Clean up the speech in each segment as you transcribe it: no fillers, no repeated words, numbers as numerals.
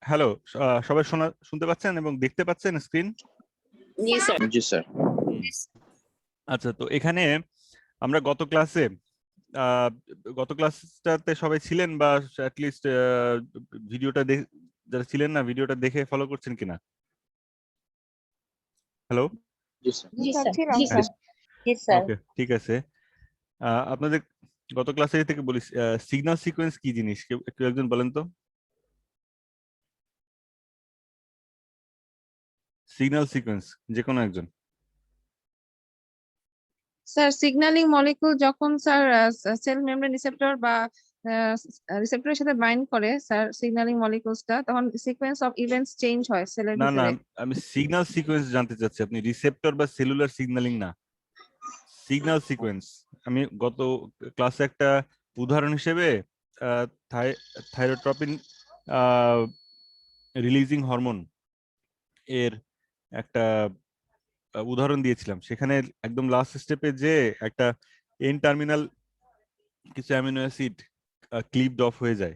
Hello, সবাই শুনতে পাচ্ছেন এবং দেখতে পাচ্ছেন স্ক্রিন? জি স্যার। জি স্যার। আচ্ছা, তো এখানে আমরা গত ক্লাসটাতে সবাই ছিলেন বা অ্যাটলিস্ট ভিডিওটা যারা ছিলেন না ভিডিওটা দেখে ফলো করছেন কিনা? হ্যালো, জি স্যার। জি স্যার। ছিলাম জি স্যার। স্যার। জি স্যার। ওকে, ঠিক আছে। আপনাদের গত ক্লাসে থেকে বলি, সিগন্যাল সিকোয়েন্স কি জিনিস কেউ একজন বলেন তো। সিগন্যাল সিকোয়েন্স যে কোনো একজন। স্যার সিগন্যালিং মলিকিউল যখন স্যার সেল মেমব্রেন রিসেপ্টর বা রিসেপ্টরের সাথে বাইন্ড করে স্যার সিগন্যালিং মলিকিউলসটা, তখন সিকোয়েন্স অফ ইভেন্টস চেঞ্জ হয় সেলের না, ভিতরে। আমি সিগন্যাল সিকোয়েন্স জানতে চাচ্ছি, আপনি রিসেপ্টর বা সেলুলার সিগন্যালিং না, সিগন্যাল সিকোয়েন্স। আমি গত ক্লাসে একটা উদাহরণ হিসেবে থাইরোট্রপিন রিলিজিং হরমোন এর একটা উদাহরণ দিয়েছিলাম। সেখানে একদম লাস্ট স্টেপে যে একটা এন টার্মিনাল কিছু অ্যামিনো অ্যাসিড ক্লিভড অফ হয়ে যায়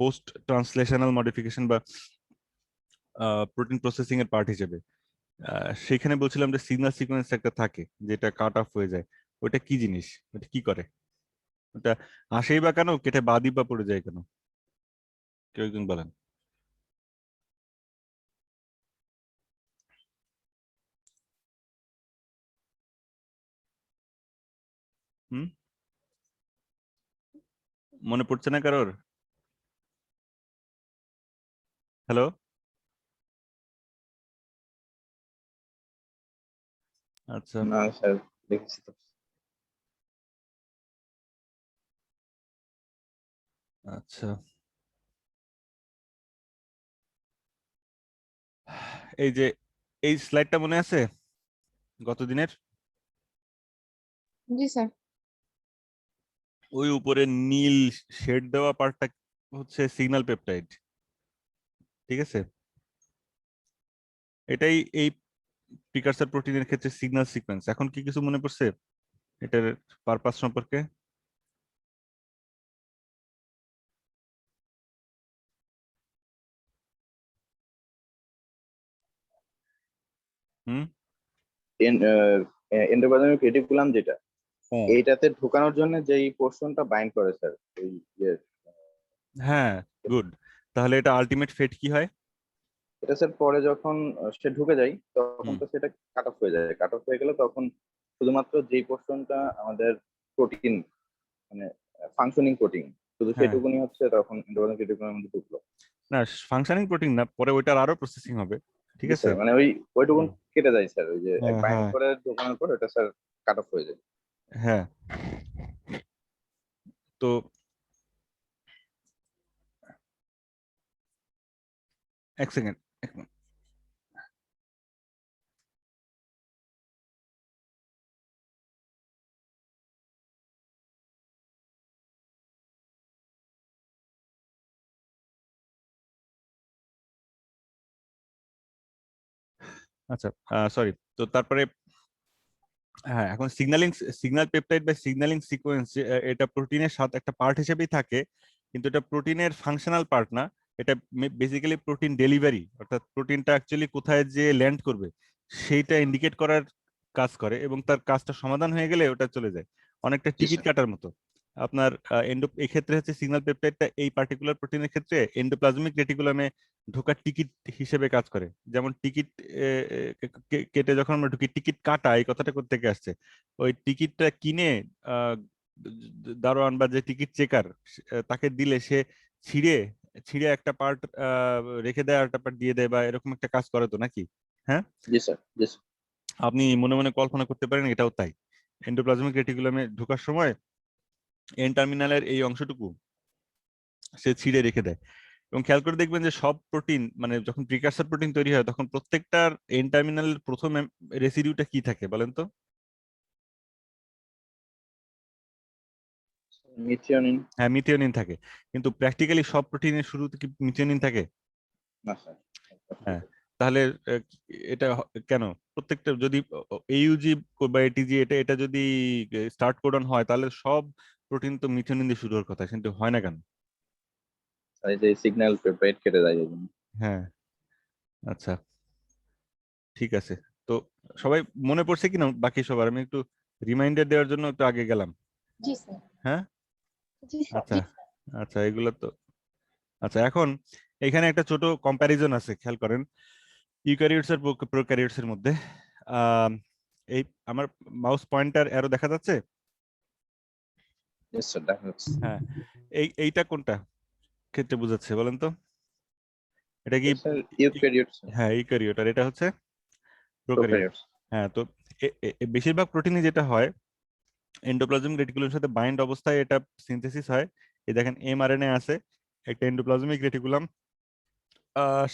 পোস্ট ট্রান্সলেশনাল মডিফিকেশন বা প্রোটিন প্রসেসিং এর পার্ট হিসেবে। সেখানে বলছিলাম যে সিগন্যাল সিকোয়েন্স একটা থাকে যেটা কাট অফ হয়ে যায়। ওটা কি জিনিস, ওটা কি করে? ওটা আসেই বা কেন, কেটে বাদই বা পড়ে যায় কেন? কেউ একজন বলেন। হুম, মনে পড়ছে না কারোর? হ্যালো, আচ্ছা না স্যার, দেখেছি তো। আচ্ছা, এই যে এই স্লাইডটা মনে আছে গত দিনের? জি স্যার। ওই উপরে নীল শেড দেওয়া পার্টটা হচ্ছে সিগন্যাল পেপটাইড, ঠিক আছে? এটাই এই প্রিকারসর প্রোটিনের ক্ষেত্রে সিগন্যাল সিকোয়েন্স। এখন কি কিছু মনে পড়ছে এটার পারপাস সম্পর্কে? হুম, এন্ডোপ্লাজমিক রেটিকুলাম যেটা, হ্যাঁ এইটাতে ঢোকানোর জন্য যেই পোর্শনটা বাইন্ড করে স্যার, এই হ্যাঁ, গুড। তাহলে এটা আলটিমেট ফেট কি হয়? এটা স্যার পরে যখন সে ঢুকে যায় তখন হুম, তো সেটা কাট অফ হয়ে যায়। কাট অফ হয়ে গেলে তখন শুধুমাত্র যেই পোর্শনটা আমাদের প্রোটিন, মানে ফাংশনিং প্রোটিন, শুধু হ্যাঁ, সেটুকুনি হচ্ছে তখন এন্ডোপ্লাজমিক রেটিকুলামের মধ্যে ঢুকলো। না ফাংশনিং প্রোটিন না, পরে ওইটার আরো প্রসেসিং হবে, ঠিক জি আছে? স্যার, মানে ওইটুকুন হুম, কেটে যায় স্যার, ওই যে হ্যাঁ বাইন্ড হ্যাঁ করে ঢোকানোর পর এটা স্যার কাট অফ হয়ে যায়। হ্যাঁ। তো এক সেকেন্ড, আচ্ছা, সরি। তো তারপরে হ্যাঁ, এখন সিগন্যাল পেপটাইড বা সিগন্যালিং সিকোয়েন্স এটা প্রোটিনের সাথে একটা পার্ট হিসেবেই থাকে, কিন্তু এটা প্রোটিনের ফাংশনাল পার্ট না। এটা বেসিক্যালি প্রোটিন ডেলিভারি, অর্থাৎ প্রোটিনটা অ্যাকচুয়ালি কোথায় যে ল্যান্ড করবে সেইটা ইন্ডিকেট করার কাজ করে, এবং তার কাজটা সমাধান হয়ে গেলে ওটা চলে যায়, অনেকটা জি টিকিট স্যার। কাটার মতো। আপনার এই ক্ষেত্রে হচ্ছে সিগন্যাল পেপটাইডটা এই পার্টিকুলার প্রোটিনের ক্ষেত্রে এন্ডোপ্লাজমিক রেটিকুলামে ঢোকার টিকিট হিসেবে কাজ করে। যেমন টিকিট কেটে যখন আমরা ঢুকি, টিকিট কাটা এই কথাটা কোথা থেকে আসছে? ওই টিকিটটা কিনে আহ, দারোয়ান বা যে টিকিট চেকার তাকে দিলে সে ছিঁড়ে ছিঁড়ে একটা পার্ট রেখে দেয় আর একটা পার্ট দিয়ে দেয়, বা এরকম একটা কাজ করে তো নাকি? হ্যাঁ, জি স্যার। জি স্যার। আপনি মনে মনে কল্পনা করতে পারেন এটাও তাই। এন্ডোপ্লাজমিক রেটিকুলামে ঢোকার সময় এন টার্মিনালের এই অংশটুকু সে ছিঁড়ে রেখে দেয়। এবং খেয়াল করে দেখবেন যে সব প্রোটিন, মানে যখন প্রিকারসর প্রোটিন তৈরি হয় তখন প্রত্যেকটার এন টার্মিনালের প্রথম রেসিডিউটা কি থাকে বলেন তো? মিথিওনিন। হ্যাঁ, মিথিওনিন থাকে। কিন্তু প্র্যাকটিক্যালি সব প্রোটিনের শুরুতে কি মিথিওনিন থাকে? না স্যার। হ্যাঁ, তাহলে এটা কেন? প্রত্যেকটা যদি এইউজি বা এটিজি এটা এটা যদি স্টার্ট কোডন হয় তাহলে সব প্রোটিন তো মিথিওনিন দিয়ে শুরু হওয়ার কথা, কিন্তু হয় না কেন? এই যে সিগন্যাল পেপটাইড কেটে যায় এই জন্য। হ্যাঁ, আচ্ছা, ঠিক আছে। তো সবাই মনে পড়ছে কিনা বাকি সবার? আমি একটু রিমাইন্ডার দেওয়ার জন্য একটু আগে গেলাম। জি স্যার। হ্যাঁ, জি স্যার। আচ্ছা আচ্ছা, এগুলো তো আচ্ছা। এখন এখানে একটা ছোট কম্প্যারিজন আছে, খেয়াল করেন ইউক্যারিওটস আর প্রোক্যারিওটস এর মধ্যে। আম, এই আমার মাউস পয়েন্টার অ্যারো দেখা যাচ্ছে? ইয়েস স্যার, দেখা যাচ্ছে। হ্যাঁ, এইটা কোনটা ক্ষেত্রে বোঝাচ্ছে বলেন তো? এটা কি? Sir eukaryotes. হ্যাঁ, ইউক্যারিওট, আর এটা হচ্ছে প্রোক্যারিওট। প্রোক্যারিওটস। হ্যাঁ, তো বেশিরভাগ প্রোটিনে যেটা হয়, এন্ডোপ্লাজমিক রেটিকুলামের সাথে বাইন্ড অবস্থায় এটা সিনথেসিস হয়। এই দেখেন এমআরএনএ আছে, একটা এন্ডোপ্লাজমিক রেটিকুলাম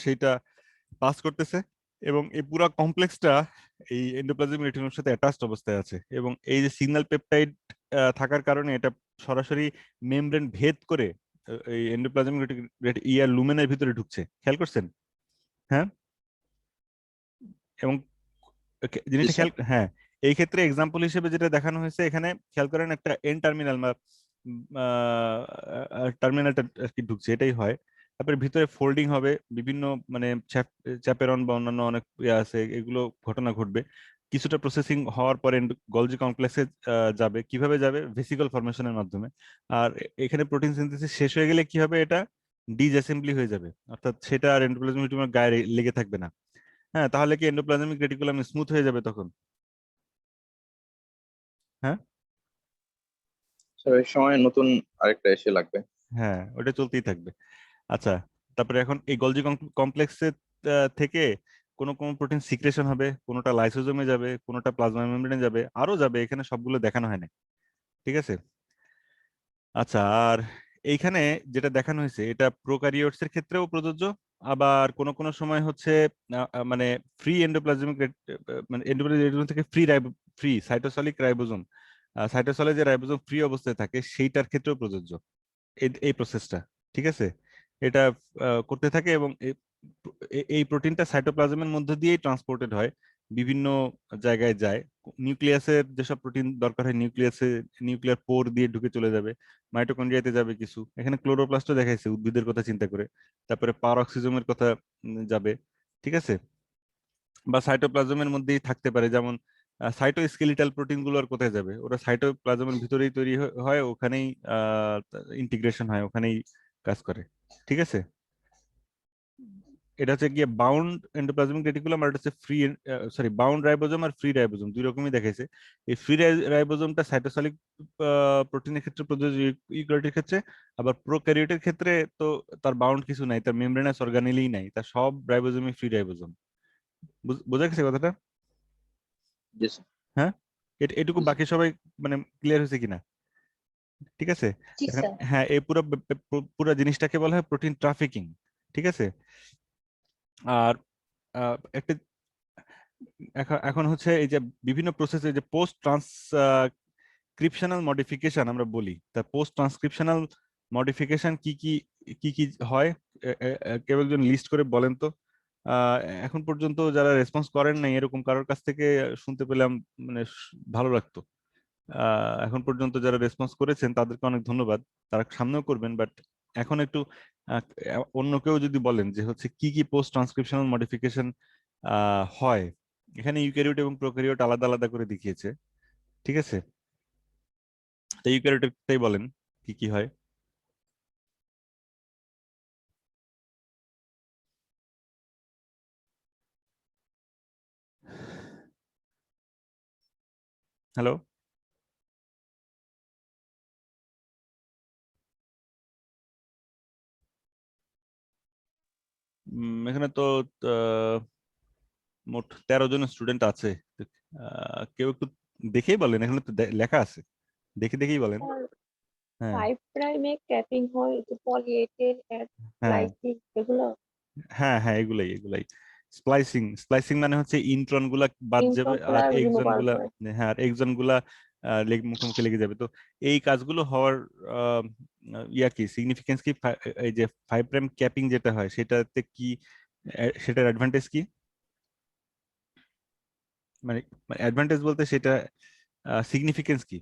সেটা পাস করতেছে, এবং এই পুরো কমপ্লেক্সটা এই এন্ডোপ্লাজমিক রেটিকুলামের সাথে অ্যাটাচড অবস্থায় আছে। এবং এই যে সিগন্যাল পেপটাইড থাকার কারণে এটা সরাসরি মেমব্রেন ভেদ করে এই এন্ডোপ্লাজমিক ইয়ার লুমেনের ভিতরে ঢুকছে, খেয়াল করছেন? হ্যাঁ, এবং জি জিনিসটা স্যার। খেয়াল, হ্যাঁ, এই ক্ষেত্রে এক্সাম্পল হিসেবে যেটা দেখানো হয়েছে এখানে, খেয়াল করেন একটা এন টার্মিনাল টার্মিনালটা আর কি ঢুকছে, এটাই হয়। তারপরে ভিতরে ফোল্ডিং হবে, বিভিন্ন মানে চ্যাপেরন বা অন্যান্য অনেক ইয়ে আছে, এগুলো ঘটনা ঘটবে। কিছুটা প্রসেসিং হওয়ার পরে গলজি কমপ্লেক্সে যাবে। কিভাবে যাবে? ভেসিকল ফরমেশনের মাধ্যমে। আর এখানে প্রোটিন সিনথেসিস শেষ হয়ে গেলে কি হবে? এটা ডিসঅ্যাসেম্বলি হয়ে যাবে, অর্থাৎ সেটা আর এন্ডোপ্লাজমিক রেটিকুলামের গায়ে লেগে থাকবে না। হ্যাঁ, তাহলে কি এন্ডোপ্লাজমিক রেটিকুলাম স্মুথ হয়ে যাবে তখন? হ্যাঁ, স্যার এই সময় নতুন আরেকটা এসে লাগবে। হ্যাঁ, ওটা চলতেই থাকবে। আচ্ছা, তারপরে এখন এই গলজি কমপ্লেক্সের থেকে কোন কোন প্রোটিন সিক্রেশন হবে, কোনটা লাইসোজোমে যাবে, কোনটা প্লাজমা মেমব্রেনে যাবে, আরো যাবে, এখানে সবগুলো দেখানো হয় না। ঠিক আছে? আচ্ছা, আর এইখানে যেটা দেখানো হয়েছে এটা প্রোক্যারিওটস এর ক্ষেত্রেও প্রযোজ্য। আবার কোন কোন সময় হচ্ছে মানে ফ্রি এন্ডোপ্লাজমিক মানে এন্ডোপ্লাজমিক রেটিকুলাম থেকে ফ্রি সাইটোসলিক রাইবোজোম, সাইটোসলে যে রাইবোজোম ফ্রি অবস্থায় থাকে সেইটার ক্ষেত্রেও প্রযোজ্য এই প্রসেসটা। ঠিক আছে? এটা করতে থাকে, এবং এই প্রোটিনটা সাইটোপ্লাজমের মধ্যে দিয়েই ট্রান্সপোর্টেড হয়, বিভিন্ন জায়গায় যায়। নিউক্লিয়াসের যেসব প্রোটিন দরকার হয় নিউক্লিয়াসে, নিউক্লিয়ার পোর দিয়ে ঢুকে চলে যাবে। মাইটোকন্ড্রিয়াতে যাবে কিছু, এখানে ক্লোরোপ্লাস্টও দেখাইছে উদ্ভিদের কথা চিন্তা করে। তারপরে পারঅক্সিজমের কথা যাবে। ঠিক আছে? বা সাইটোপ্লাজমের মধ্যেই থাকতে পারে, যেমন সাইটোস্কেলিটাল প্রোটিন গুলো আর কোথায় যাবে? ওরা সাইটোপ্লাজমের ভিতরেই তৈরি হয়, ওখানেই ইন্টিগ্রেশন হয়, ওখানেই কাজ করে। ঠিক আছে? এটা হচ্ছে গিয়ে বাউন্ড এন্ডোপ্লাজমিক রেটিকুলাম, আর এটা হচ্ছে ফ্রি, সরি, বাউন্ড রাইবোজোম আর ফ্রি রাইবোজোম, দুই রকমই দেখাইছে। এই ফ্রি রাইবোজোমটা সাইটোসলিক প্রোটিনের ক্ষেত্রে প্রযোজ্য, ইউক্যারিওটের ক্ষেত্রে। আবার প্রোক্যারিওটের ক্ষেত্রে তো তার বাউন্ড কিছু নাই, তার মেমব্রেনাস অর্গানেলই নাই, তার সব রাইবোজোমই ফ্রি রাইবোজোম। বোঝা গেছে কথাটা? জি স্যার। হ্যাঁ, এটুকু জি স্যার। বাকি সবাই মানে ক্লিয়ার হয়েছে কিনা? ঠিক আছে? জি এখন স্যার। হ্যাঁ, এই পুরো জিনিসটাকে বলা হয় প্রোটিন ট্রাফিকিং। ঠিক আছে? আর একটা এখন এখন হচ্ছে এই যে বিভিন্ন প্রসেসে যে পোস্ট ট্রান্সক্রিপশনাল মডিফিকেশন আমরা বলি, তা পোস্ট ট্রান্সক্রিপশনাল মডিফিকেশন কি কি কি কি হয়, কেউ একজন লিস্ট করে বলেন তো। আহ, এখন পর্যন্ত যারা রেসপন্স করেন নাই এরকম কারোর কাছ থেকে শুনতে পেলাম, মানে ভালো লাগতো। এখন পর্যন্ত যারা রেসপন্স করেছেন তাদেরকে অনেক ধন্যবাদ, তারা সামনেও করবেন। বাট এখন একটু আহ, অন্য কেউ যদি বলেন যে হচ্ছে কি কি পোস্ট ট্রান্সক্রিপশনাল মডিফিকেশন হয়। এখানে ইউক্যারিওট এবং প্রোক্যারিওট আলাদা আলাদা করে দেখিয়েছে। ঠিক আছে? তো ইউক্যারিওটটাই বলেন কি কি হয়। হ্যালো? এখানে তো আহ, মোট 13 জন স্টুডেন্ট আছে। তো, কেউ একটু দেখেই বলেন, এখানে তো লেখা আছে, দেখে দেখেই বলেন। হ্যাঁ, 5 প্রাইমে ক্যাপিং হয়, যে পলি এ টেন এর হ্যাঁ, স্প্লাইসিং এগুলো। হ্যাঁ, হ্যাঁ, এগুলাই এগুলাই। স্প্লাইসিং, স্প্লাইসিং মানে হচ্ছে ইন্ট্রন গুলা বাদ যাবে, ইনফ্রাগুলা আর এক্সন রিমুভাল গুলা, হয়। হ্যাঁ, আর এক্সন গুলা মুখোমুখি লেগে যাবে। তো এই কাজগুলো হওয়ার আহ, ইয়া কি সিগনিফিকেন্স কি? এই যে 5 প্রাইম ক্যাপিং যেটা হয় সেটাতে কি, সেটার অ্যাডভান্টেজ কি? মানে অ্যাডভান্টেজ বলতে সেটা সিগনিফিকেন্স কি?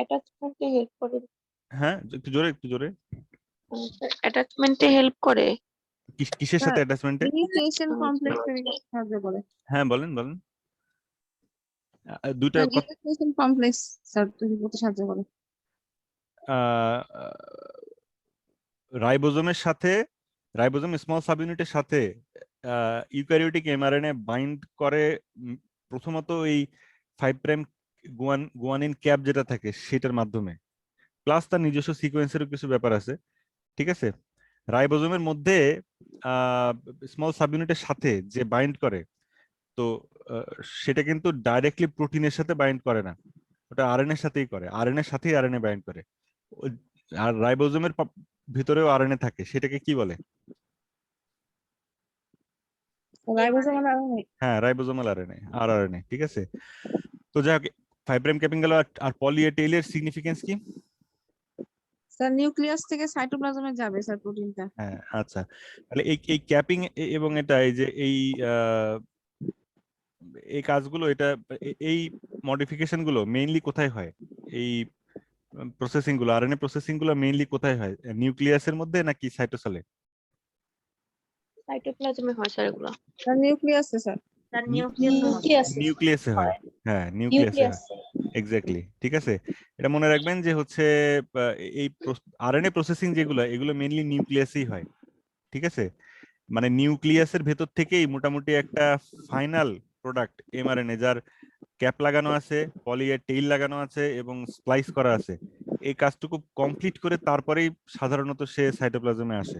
অ্যাটাচমেন্টে হেল্প করে। হ্যাঁ, একটু জোরে একটু জোরে। অ্যাটাচমেন্টে হেল্প করে। কিসের সাথে অ্যাটাচমেন্টে? ইনিশিয়েশন কমপ্লেক্স তৈরি করতে সাহায্য করে। হ্যাঁ বলেন বলেন। দুইটা কথা। ইনিশিয়েশন কমপ্লেক্স স্যার তৈরি করতে সাহায্য করে। রাইবোজোমের সাথে, রাইবোজোম স্মল সাবইউনিটের সাথে ইউক্যারিওটিক এমআরএনএ বাইন্ড করে প্রথমত এই 5 প্রাইম গুয়ানিন ক্যাপ যেটা থাকে সেটার মাধ্যমে, প্লাস তার নিজস্ব সিকোয়েন্সেরও কিছু ব্যাপার আছে। ঠিক আছে, রাইবোজোমের মধ্যে স্মল সাবইউনিটের সাথে যে বাইন্ড করে, তো সেটা কিন্তু ডাইরেক্টলি প্রোটিনের সাথে বাইন্ড করে না, ওটা আরএনএ এর সাথেই করে, আরএনএ এর সাথেই আরএনএ বাইন্ড করে। আর রাইবোজোমের ভিতরেও আরএনএ থাকে, সেটাকে কি বলে? Ribosomal RNA. হ্যাঁ, রাইবোজোমাল আরএনএ, আর আরএনএ। ঠিক আছে, তো যাই হোক, 5 প্রাইম ক্যাপিং গেল। আর পলি এ টেইলের সিগনিফিকেন্স কি? স্যার নিউক্লিয়াস থেকে সাইটোপ্লাজমে যাবে স্যার প্রোটিনটা। হ্যাঁ, আচ্ছা, তাহলে এই ক্যাপিং এবং এটা এই যে এই কাজগুলো, এটা এই মডিফিকেশন গুলো মেইনলি কোথায় হয়? এই প্রসেসিং গুলো, আরএনএ প্রসেসিং গুলো মেইনলি কোথায় হয়? নিউক্লিয়াসের মধ্যে নাকি সাইটোসলে? সাইটোপ্লাজমে হয় স্যার এগুলো। Sir নিউক্লিয়াসে sir. নিউক্লিয়াসে হয়। হ্যাঁ, নিউক্লিয়াসে হয়, এক্স্যাক্টলি। ঠিক আছে, এটা মনে রাখবেন যে হচ্ছে এই আরএনএ প্রসেসিং যেগুলো, এগুলো মেইনলি নিউক্লিয়াসেই হয়। ঠিক আছে, মানে নিউক্লিয়াসের ভেতর থেকেই মোটামুটি একটা ফাইনাল প্রোডাক্ট এমআরএনএ, যার ক্যাপ লাগানো আছে, পলি এ টেইল লাগানো আছে এবং স্প্লাইস করা আছে, এই কাজটুকু কমপ্লিট করে তারপরেই সাধারণত সে সাইটোপ্লাজমে আসে।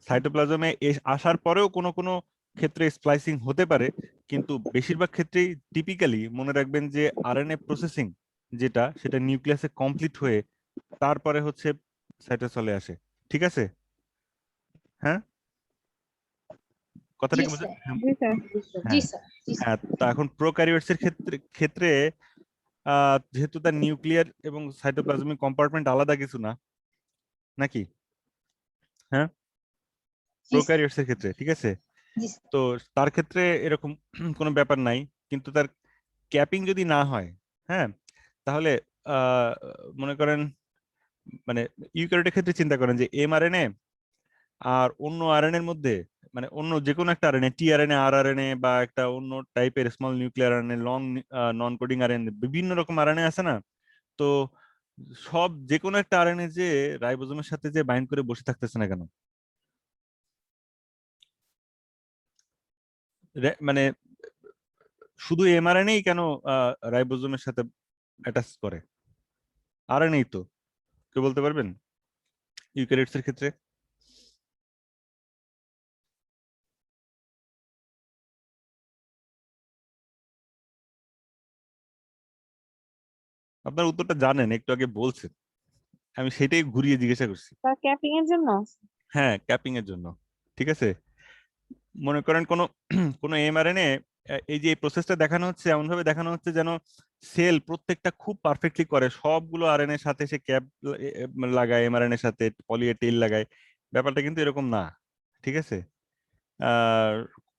সাইটোপ্লাজমে আসার পরেও কোনো কোনো ক্ষেত্রে স্প্লাইসিং হতে পারে, কিন্তু বেশিরভাগ ক্ষেত্রেই টিপিক্যালি মনে রাখবেন যে আরএনএ প্রসেসিং যেটা, সেটা নিউক্লিয়াসে কমপ্লিট হয়ে তারপরে হচ্ছে সাইটোসলে আসে। ঠিক আছে, হ্যাঁ, কথাটা কি বুঝে? জি স্যার। হ্যাঁ, হ্যাঁ। তা এখন প্রোক্যারিওটস এর ক্ষেত্রে যেহেতু তার নিউক্লিয়ার এবং সাইটোপ্লাজমিক কম্পার্টমেন্ট আলাদা কিছু না, নাকি? হ্যাঁ, প্রোক্যারিওটস এর ক্ষেত্রে। ঠিক আছে, তো তার ক্ষেত্রে এরকম কোনো ব্যাপার নাই, কিন্তু তার ক্যাপিং যদি না হয়, হ্যাঁ, তাহলে মনে করেন, মানে ইউক্যারিওটের ক্ষেত্রে চিন্তা করেন যে এমআরএনএ আর অন্য আরএনএ এর মধ্যে, মানে অন্য যে কোনো একটা আরএনএ, টিআরএনএ, আরআরএনএ, বা একটা অন্য টাইপের স্মল নিউক্লিয়ার আরএনএ, লং নন কোডিং আরএনএ, বিভিন্ন রকম আরএনএ আছে না? তো সব যে কোনো একটা আরএনএ যে রাইবোজোমের সাথে যে বাইন্ড করে বসে থাকতেছে না কেন? মানে শুধু এমআরএনএই কেন রাইবোজোমের সাথে অ্যাটাচ করে? আরএনএ তো, কেউ বলতে পারবেন ইউক্যারিওটস এর ক্ষেত্রে? আপনার উত্তরটা জানেন, একটু আগে বলছেন, আমি সেটাই ঘুরিয়ে জিজ্ঞাসা করছি। স্যার ক্যাপিং এর জন্য। হ্যাঁ, ক্যাপিং এর জন্য। ঠিক আছে, মনে করেন কোন কোন এমআরএনএ, এই যে প্রসেসটা দেখানো হচ্ছে, এমন ভাবে দেখানো হচ্ছে যেন সেল প্রত্যেকটা খুব পারফেক্টলি করে, সবগুলো আরএনএ সাথে সে ক্যাপ লাগায়, এমআরএনএ সাথে পলি এ টেইল লাগায়। ব্যাপারটা কিন্তু এরকম না। ঠিক আছে, আর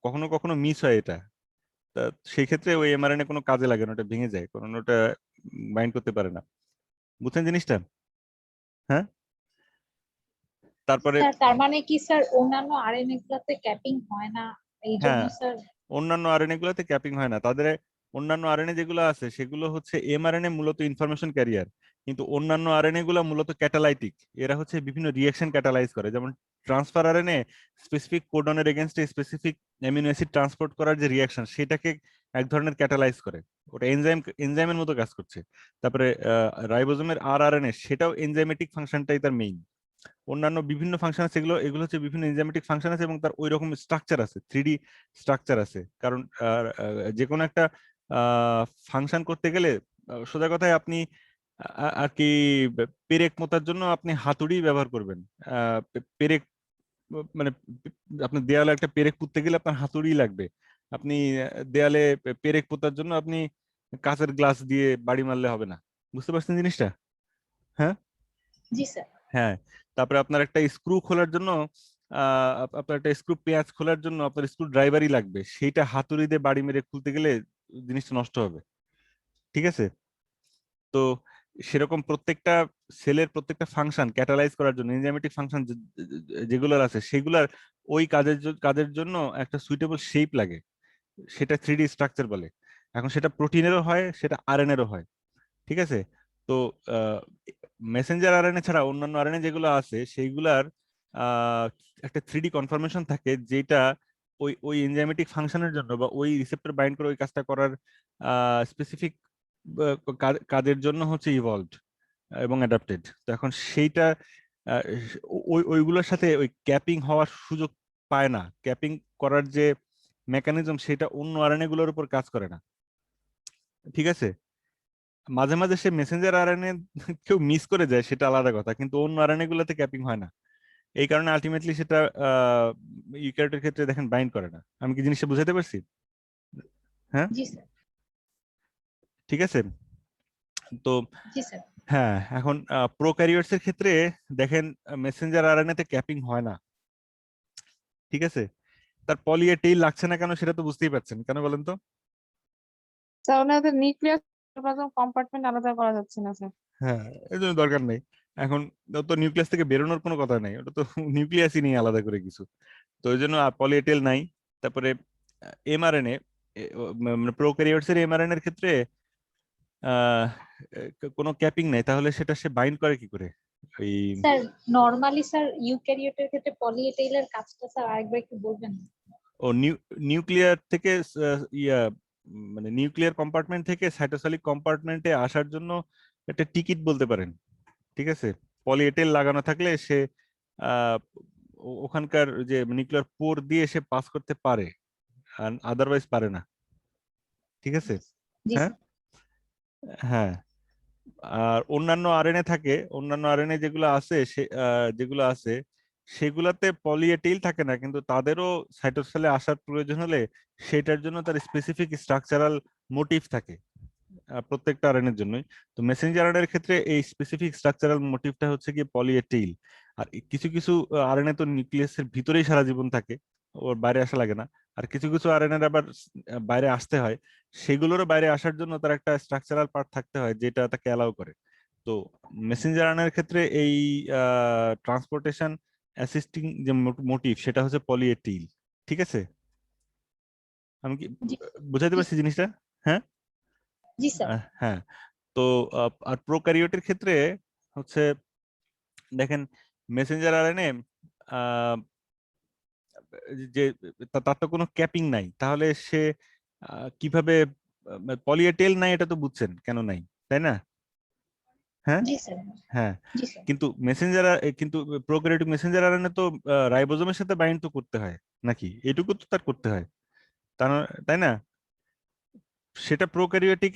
কখনো কখনো মিস হয় এটা। তা সেই ক্ষেত্রে ওই এমআরএনএ কোনো কাজে লাগে না, ওটা ভেঙে যায়, কারণ ওটা বাইন্ড করতে পারে না। বুঝছেন জিনিসটা? হ্যাঁ, তারপরে স্যার তার মানে কি স্যার অন্যান্য আরএনএ গুলোতে ক্যাপিং হয় না, এই জন্য হ্যাঁ, স্যার? অন্যান্য আরএনএ গুলোতে ক্যাপিং হয় না, তাদের অন্যান্য আরএনএ যেগুলো আছে সেগুলো হচ্ছে এমআরএনএ মূলত ইনফরমেশন ক্যারিয়ার, কিন্তু অন্যান্য আরএনএ গুলো মূলত ক্যাটালাইটিক। এরা হচ্ছে বিভিন্ন রিঅ্যাকশন ক্যাটালাইজ করে, যেমন ট্রান্সফার আরএনএ স্পেসিফিক কোডনের এগেইনস্টে স্পেসিফিক অ্যামিনো অ্যাসিড ট্রান্সপোর্ট করার যে রিঅ্যাকশন, সেটাকে এক ধরনের ক্যাটালাইজ করে, ওটা এনজাইমের মতো কাজ করছে। তারপরে রাইবোজোমের আরএনএ, সেটাও এনজাইমেটিক ফাংশনটাই তার মেইন। অন্যান্য বিভিন্ন ফাংশন আছে, এগুলো হচ্ছে বিভিন্ন এনজাইমেটিক ফাংশন আছে, এবং তার ওই রকম স্ট্রাকচার আছে, 3D স্ট্রাকচার আছে। কারণ যে কোনো একটা ফাংশন করতে গেলে সোজা কথায় আপনি আর কি পেরেক মোতার জন্য আপনি হাতুড়ি ব্যবহার করবেন। পেরেক মানে আপনি দেয়ালে একটা পেরেক পুঁততে গেলে আপনার হাতুড়ি লাগবে। আপনি দেয়ালে পেরেক পোতার জন্য আপনি কাঁচের গ্লাস দিয়ে বাড়ি মারলে হবে না। বুঝতে পারছেন জিনিসটা? হ্যাঁ, জি স্যার। হ্যাঁ। তারপরে আপনার একটা স্ক্রু খোলার জন্য, আপনার একটা স্ক্রু পেঁয়াজ খোলার জন্য আপনার স্ক্রু ড্রাইভারই লাগবে, সেইটা হাতুড়ি দিয়ে বাড়ি মেরে খুলতে গেলে জিনিসটা নষ্ট হবে। ঠিক আছে, তো সেরকম প্রত্যেকটা সেলের প্রত্যেকটা ফাংশন ক্যাটালাইজ করার জন্য এনজাইমেটিক ফাংশন যেগুলো আছে সেগুলার ওই কাজের জন্য একটা সুইটেবল শেপ লাগে, সেটা 3D স্ট্রাকচার বলে। এখন সেটা প্রোটিনেরও হয়, সেটা আরএনএরও হয়, ঠিক আছে? তো মেসেঞ্জার আরএনএ ছাড়া অন্যান্য আরএনএ যেগুলো আছে সেইগুলার একটা 3D কনফরমেশন থাকে, যেটা ওই ওই এনজাইমেটিক ফাংশনের জন্য বা ওই রিসেপ্টর বাইন্ড করে ওই কাজটা করার স্পেসিফিক কাজের জন্য হচ্ছে ইভলভড এবং অ্যাডাপ্টেড। তো এখন সেইটা ওইগুলোর সাথে ওই ক্যাপিং হওয়ার সুযোগ পায় না, ক্যাপিং করার যে মেকানিজম সেটা অন্য আরএনএ গুলোর উপর কাজ করে না, ঠিক আছে? মাঝে মাঝে সে মেসেঞ্জার আরএনএ কেউ মিস করে যায়, সেটা আলাদা কথা, কিন্তু অন্য আরএনএ গুলোতে ক্যাপিং হয় না। এই কারণে আলটিমেটলি সেটা ইউক্যারিওটের ক্ষেত্রে দেখেন বাইন্ড করে না। আমি কি জিনিসটা বুঝাতে পারছি? হ্যাঁ, জি স্যার, ঠিক আছে। তো জি স্যার। হ্যাঁ, এখন প্রোক্যারিওটস এর ক্ষেত্রে দেখেন মেসেঞ্জার আরএনএ তে ক্যাপিং হয় না, ঠিক আছে? তার পলি এ টেইল লাগছে না কেন সেটা তো বুঝতেই পারছেন, কেন বলেন তো? স্যার ওনাদের নিউক্লিয়াস কম্পার্টমেন্ট আলাদা করা যাচ্ছে না স্যার। হ্যাঁ, এর জন্য দরকার নেই। এখন তো নিউক্লিয়াস থেকে বেরোনোর কোনো কথা নেই, ওটা তো নিউক্লিয়াসই নেই আলাদা করে কিছু। তো ওই জন্য পলি এ টেইল নাই। তারপরে এমআরএনএ, মানে প্রোক্যারিওটস এর এমআরএনএ এর ক্ষেত্রে আহ কোনো ক্যাপিং নাই, তাহলে সেটা সে বাইন্ড করে কি করে? ওই স্যার নরমালি স্যার ইউক্যারিওটের ক্ষেত্রে পলি এ টেইলের কাজটা স্যার আরেকবার একটু বলবেন? ও নিউক্লিয়ার থেকে ইয়া মানে নিউক্লিয়ার কম্পার্টমেন্ট থেকে সাইটোসলিক কম্পার্টমেন্টে আসার জন্য একটা টিকিট বলতে পারেন, ঠিক আছে? পলিএটেল লাগানো থাকলে সে আহ, ওখানকার যে নিউক্লিয়ার পোর দিয়ে সে পাস করতে পারে, আর আদারওয়াইজ পারে না, ঠিক আছে? জি হ্যাঁ, স্যার। হ্যাঁ। আর অন্যান্য আরএনএ থাকে, অন্যান্য আরএনএ যেগুলো আছে সেগুলাতে পলিএটেইল থাকে না, কিন্তু তাদেরও সাইটোসেলে আসার প্রয়োজন হলে সেটার জন্য তার স্পেসিফিক স্ট্রাকচারাল মোটিভ থাকে প্রত্যেকটা আরএনএর জন্যই। তো মেসেঞ্জার আরএনএ এর ক্ষেত্রে এই স্পেসিফিক স্ট্রাকচারাল মোটিভটা হচ্ছে কি পলিএটেইল। আর কিছু কিছু আরএনএ তো নিউক্লিয়াসের ভিতরেই সারা জীবন থাকে, ওর বাইরে আসা লাগে না। আর কিছু কিছু আরএনএ আবার বাইরে আসতে হয়, সেগুলোরও বাইরে আসার জন্য তার একটা স্ট্রাকচারাল পার্ট থাকতে হয় যেটা তাকে অ্যালাউ করে। তো মেসেঞ্জার আরএনএ এর ক্ষেত্রে এই ট্রান্সপোর্টেশন অ্যাসিস্টিং যে মোটিভ সেটা হচ্ছে পলিএটেইল, ঠিক আছে? আমি কি জি বুঝাইতে জি পারছি জিনিসটা? হ্যাঁ, জি স্যার। হ্যাঁ। তো আর প্রোক্যারিওটের ক্ষেত্রে হচ্ছে দেখেন মেসেঞ্জার আরএনএ যে তার তো কোনো ক্যাপিং নাই, তাহলে সে কিভাবে পলিএটেল নাই, এটা তো বুঝছেন কেন নাই, তাই না? হ্যাঁ, জি স্যার। হ্যাঁ। জি স্যার। কিন্তু প্রোক্যারিওটিক মেসেঞ্জার আরএনএ তো রাইবোজোমের সাথে বাইন্ড তো করতে হয় নাকি, এটুকু তো তার করতে হয়, তাই না? সেটা প্রোক্যারিওটিক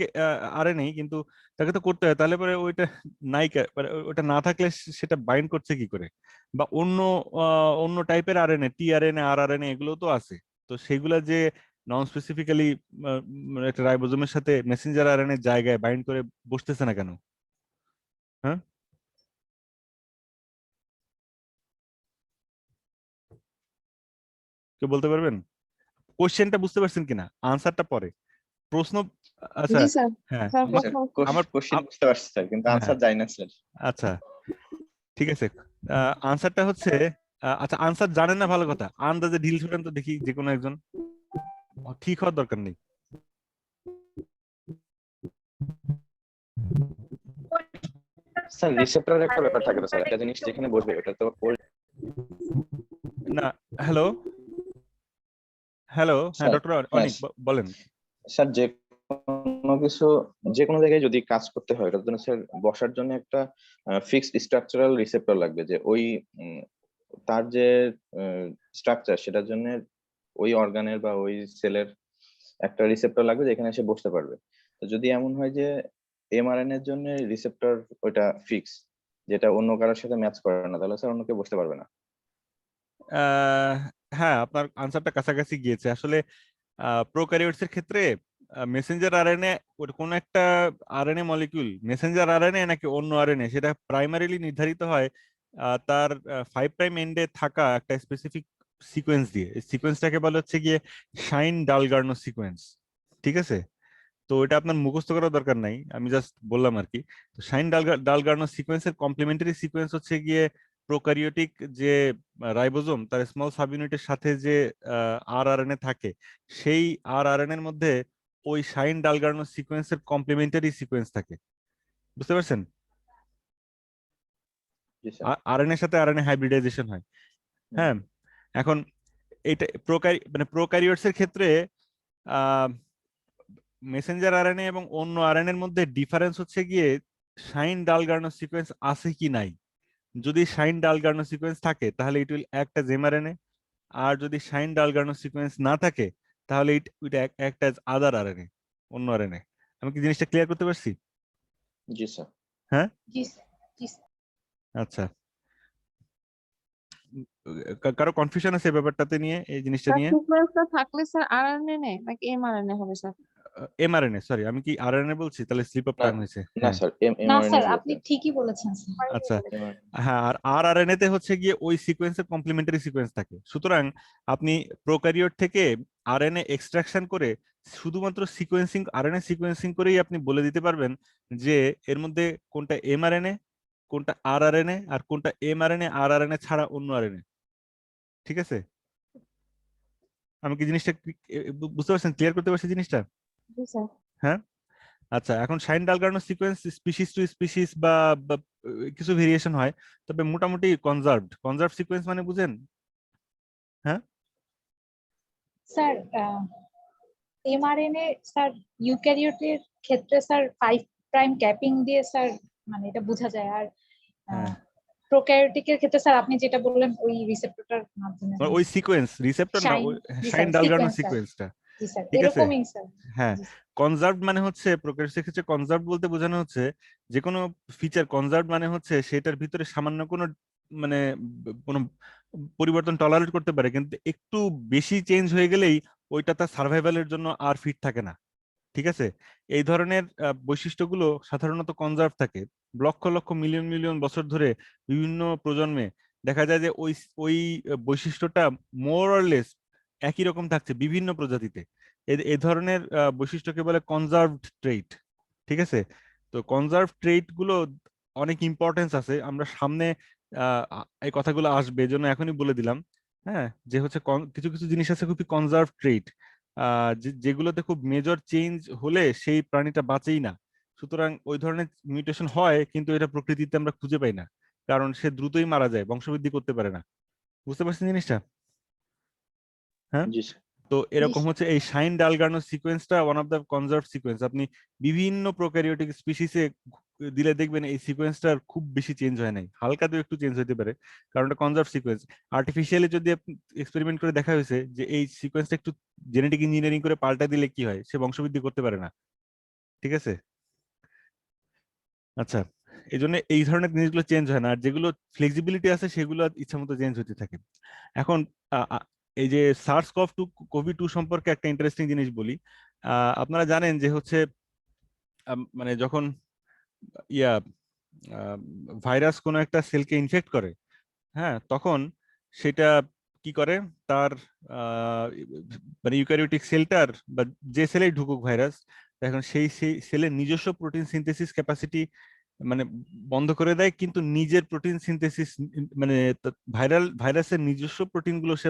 আরএনএ, কিন্তু তাকে তো করতে হয়, তাহলে পরে ওইটা নাই মানে ওটা না থাকলে সেটা বাইন্ড করছে কি করে? বা অন্য টাইপের আরএনএ, টিআরএনএ, আরআরএনএ এগুলো তো আছে। তো সেগুলা যে নন স্পেসিফিক্যালি একটা রাইবোজোমের সাথে মেসেঞ্জার আরএনএ জায়গায় বাইন্ড করে বসতেছে না কেন? হ্যাঁ, কেউ বলতে পারবেন? কোশ্চেনটা বুঝতে পারছেন কিনা, আনসারটা পরে, প্রশ্ন। আচ্ছা, জি স্যার। হ্যাঁ, স্যার আমার আমার কোশ্চেন বুঝতে পারছি স্যার, কিন্তু হ্যাঁ, আনসার জানি না স্যার। আচ্ছা, ঠিক আছে। আনসারটা হচ্ছে আচ্ছা, আনসার জানেন না ভালো কথা, আন্দাজে ঢিল ছুটেন তো দেখি যে কোনো একজন, ঠিক হওয়ার দরকার নেই। স্যার রিসেপ্টরের একটা ব্যাপার থাকে তো স্যার, একটা জিনিস যেখানে বসবে ওটা তো না, হ্যালো, হ্যালো, হ্যাঁ স্যার, ডক্টর অনিক বলেন। স্যার যে কোনো কিছু যে কোনো জায়গায় যদি কাজ করতে হয় ওটার জন্য স্যার বসার জন্য একটা ফিক্সড স্ট্রাকচারাল রিসেপ্টর লাগবে, যে ওই তার যে স্ট্রাকচার সেটার জন্য ওই অর্গানের বা ওই সেলের একটা রিসেপ্টর লাগবে যেখানে এসে বসতে পারবে। তো যদি এমন হয় যে এমআরএন এর জন্য রিসেপ্টর ওইটা ফিক্স, যেটা অন্য কারোর সাথে ম্যাচ করে না, তাহলে স্যার অন্য কেউ বসতে পারবে না। হ্যাঁ, আপনার আনসারটা কাছাকাছি গিয়েছে আসলে। প্রোক্যারিওটস এর ক্ষেত্রে মেসেঞ্জার আরএনএ কোন একটা আরএনএ মলিকিউল মেসেঞ্জার আরএনএ নাকি অন্য আরএনএ সেটা প্রাইমারিলি নির্ধারিত হয় তার 5 প্রাইম এন্ডে থাকা একটা স্পেসিফিক সিকোয়েন্স দিয়ে। এই সিকোয়েন্সটাকে বলা হচ্ছে গিয়ে শাইন ডালগার্নো সিকোয়েন্স, ঠিক আছে? তো এটা আপনার মুখস্থ করার দরকার নাই, আমি জাস্ট বললাম আর কি। তো শাইন ডালগার্নো সিকোয়েন্সের কমপ্লিমেন্টারি সিকোয়েন্স হচ্ছে গিয়ে প্রোক্যারিওটিক যে রাইবোজোম তার স্মল সাবইউনিটের সাথে যে আরআরএনএ থাকে, সেই আরআরএনএ এর মধ্যে ওই শাইন ডালগার্নো সিকোয়েন্সের কমপ্লিমেন্টারি সিকোয়েন্স থাকে। বুঝতে পারছেন? জি স্যার। আরএনএ এর সাথে আরএনএ হাইব্রিডাইজেশন হয়। হ্যাঁ, এখন এটা প্রোক্যারিওটস এর ক্ষেত্রে মেসেঞ্জার আরএনএ এবং অন্য আরএনএ এর মধ্যে ডিফারেন্স হচ্ছে গিয়ে শাইন ডালগার্নো সিকোয়েন্স আছে কি নাই। যদি শাইন ডালগার্নো সিকোয়েন্স থাকে তাহলে it will act as mRNA, আর যদি শাইন ডালগার্নো সিকোয়েন্স না থাকে তাহলে it will act as other RNA, অন্য আরএনএ। আমি কি জিনিসটা ক্লিয়ার করতে পারছি? জি স্যার। হ্যাঁ, জি স্যার, জি স্যার। আচ্ছা। কারো কনফিউশন আছে এই ব্যাপারটাতে নিয়ে, এই জিনিসটা স্যার নিয়ে? সিকোয়েন্সটা থাকলে স্যার আরএনএ নেই নাকি এমআরএনএ হবে স্যার? এমআরএনএ, সরি আমি কি আরএনএ বলছি, তাহলে স্লিপ অফ না, টাং হয়েছে। না হ্যাঁ, স্যার, না mRNA স্যার, বলতে। আপনি ঠিকই বলেছেন স্যার। আচ্ছা। mRNA হ্যাঁ, আর আরএনএ তে হচ্ছে গিয়ে ওই সিকোয়েন্সের কমপ্লিমেন্টারি সিকোয়েন্স থাকে। সুতরাং আপনি প্রোক্যারিওট থেকে আরএনএ এক্সট্রাকশন করে শুধুমাত্র সিকোয়েন্সিং, আরএনএ সিকোয়েন্সিং করেই আপনি বলে দিতে পারবেন যে এর মধ্যে কোনটা এমআরএনএ, কোনটা আরআরএনএ, আর কোনটা এমআরএনএ আরআরএনএ ছাড়া অন্য আরএনএ। ঠিক আছে? আমি কি জিনিসটা বুঝতে পারছেন, ক্লিয়ার করতে পারছি জিনিসটা? জি স্যার। হ্যাঁ, আচ্ছা। এখন Shine Dalgarno sequence species to species বা কিছু ভেরিয়েশন হয়, তবে মোটামুটি কনজার্ভড সিকোয়েন্স মানে বুঝেন? হ্যাঁ, স্যার এমআরএনএ স্যার ইউক্যারিওটের ক্ষেত্রে স্যার 5 প্রাইম ক্যাপিং দিয়ে স্যার মানে এটা বোঝা যায়। আর হ্যাঁ। প্রোক্যারিওটিকের ক্ষেত্রে স্যার আপনি যেটা বললেন ওই রিসেপ্টরটার মাধ্যমে হয়। ওই সিকোয়েন্স, রিসেপ্টর না, ওই জি শাইন স্যার, ডালগার্নো সিকোয়েন্স স্যার। সিকোয়েন্সটা। জি স্যার, ঠিক আছে? এরকমই স্যার। হ্যাঁ, জি স্যার। কনজার্ভড মানে হচ্ছে প্রোক্যারিওটিক্সের ক্ষেত্রে কনজার্ভড বলতে বোঝানো হচ্ছে যে কোনো ফিচার কনজার্ভড মানে হচ্ছে সেটার ভিতরে সামান্য কোনো মানে কোনো পরিবর্তন টলারেট করতে পারে, কিন্তু একটু বেশি চেঞ্জ হয়ে গেলেই ওইটা তার সার্ভাইভালের জন্য আর ফিট থাকে না। ঠিক আছে? এই ধরনের বৈশিষ্ট্যগুলো সাধারণত কনজার্ভ থাকে লক্ষ লক্ষ মিলিয়ন মিলিয়ন বছর ধরে। বিভিন্ন প্রজন্মে দেখা যায় যে ওই ওই বৈশিষ্ট্যটা মোর অর লেস একই রকম থাকছে বিভিন্ন প্রজাতিতে। এই ধরনের বৈশিষ্ট্যকে বলে কনজার্ভড ট্রেইট। ঠিক আছে? তো কনজার্ভ ট্রেইট গুলো অনেক ইম্পর্টেন্স আছে, আমরা সামনে এই কথাগুলো আসবে, এজন্য এখনই বলে দিলাম। হ্যাঁ, যে হচ্ছে কিছু কিছু জিনিস আছে খুবই কনজার্ভ ট্রেইট, যেগুলোতে খুব মেজর চেঞ্জ হলে সেই প্রাণীটা বাঁচেই না। সুতরাং ওই ধরনের মিউটেশন হয়, কিন্তু এটা প্রকৃতিতে আমরা খুঁজে পাই না, কারণ সে দ্রুতই মারা যায়, বংশবৃদ্ধি করতে পারে না। বুঝতে পারছেন জিনিসটা? হ্যাঁ, জি স্যার। তো এরকম হচ্ছে এই শাইন ডালগার্নো সিকোয়েন্সটা one of the conserve sequence. আপনি বিভিন্ন প্রোক্যারিওটিক স্পিসিসে দিলে দেখবেন এই সিকোয়েন্সটার খুব বেশি চেঞ্জ হয় নাই, হালকা তো একটু চেঞ্জ হতে পারে, কারণ এটা কনজার্ভ সিকোয়েন্স। আর্টিফিশিয়ালি যদি আপনি এক্সপেরিমেন্ট করে দেখা হয়েছে যে এই সিকোয়েন্সটা একটু জেনেটিক ইঞ্জিনিয়ারিং করে পাল্টা দিলে কি হয়, সে বংশবৃদ্ধি করতে পারে না। ঠিক আছে? আচ্ছা, এই জন্য এই ধরনের জিনিসগুলো চেঞ্জ হয় না, আর যেগুলো ফ্লেক্সিবিলিটি আছে সেগুলো ইচ্ছা মতো চেঞ্জ হতে থাকে। এখন এই যে সার্স কোভি-2 সম্পর্কে একটা ইন্টারেস্টিং জিনিস বলি। আপনারা জানেন যে হচ্ছে মানে যখন ইয়া ভাইরাস কোনো একটা সেলকে ইনফেক্ট করে, হ্যাঁ, তখন সেটা কি করে, তার মানে ইউক্যারিওটিক সেলটার বা যে সেলেই ঢুকুক ভাইরাস, এখন সেই সেলের নিজস্ব প্রোটিন সিনথেসিস ক্যাপাসিটি মানে বন্ধ করে দেয়, কিন্তু নিজের প্রোটিন সিনথেসিস মানে ভাইরাসের নিজস্ব প্রোটিন গুলো সে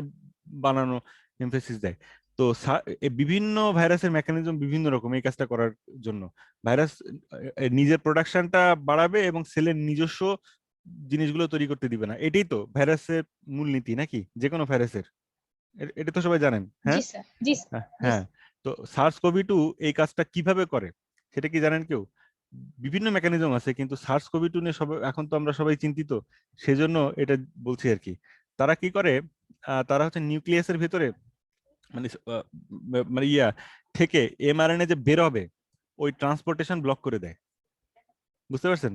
বানানো এমফেসিস দেয়। তো বিভিন্ন ভাইরাসের মেকানিজম বিভিন্ন রকম এই কাজটা করার জন্য। ভাইরাস নিজের প্রোডাকশনটা বাড়াবে এবং সেলের নিজস্ব জিনিসগুলো তৈরি করতে দিবে না। এটাই তো ভাইরাসের মূলনীতি নাকি, যে কোনো ভাইরাসের? এটা তো সবাই জানেন। হ্যাঁ, জি স্যার, জি স্যার। হ্যাঁ। তো SARS-CoV-2 এই কাজটা কিভাবে করে সেটা কি জানেন কেউ? বিভিন্ন মেকানিজম আছে, কিন্তু SARS-CoV-2 নিয়ে সবাই এখন তো আমরা সবাই চিন্তিত, সেজন্য এটা বলছি আর কি। তারা কি করে, তারা হচ্ছে নিউক্লিয়াসের ভেতরে মানে মানে থেকে এমআরএনএ যে বের হবে ওই ট্রান্সপোর্টেশন ব্লক করে দেয়। বুঝতে পারছেন?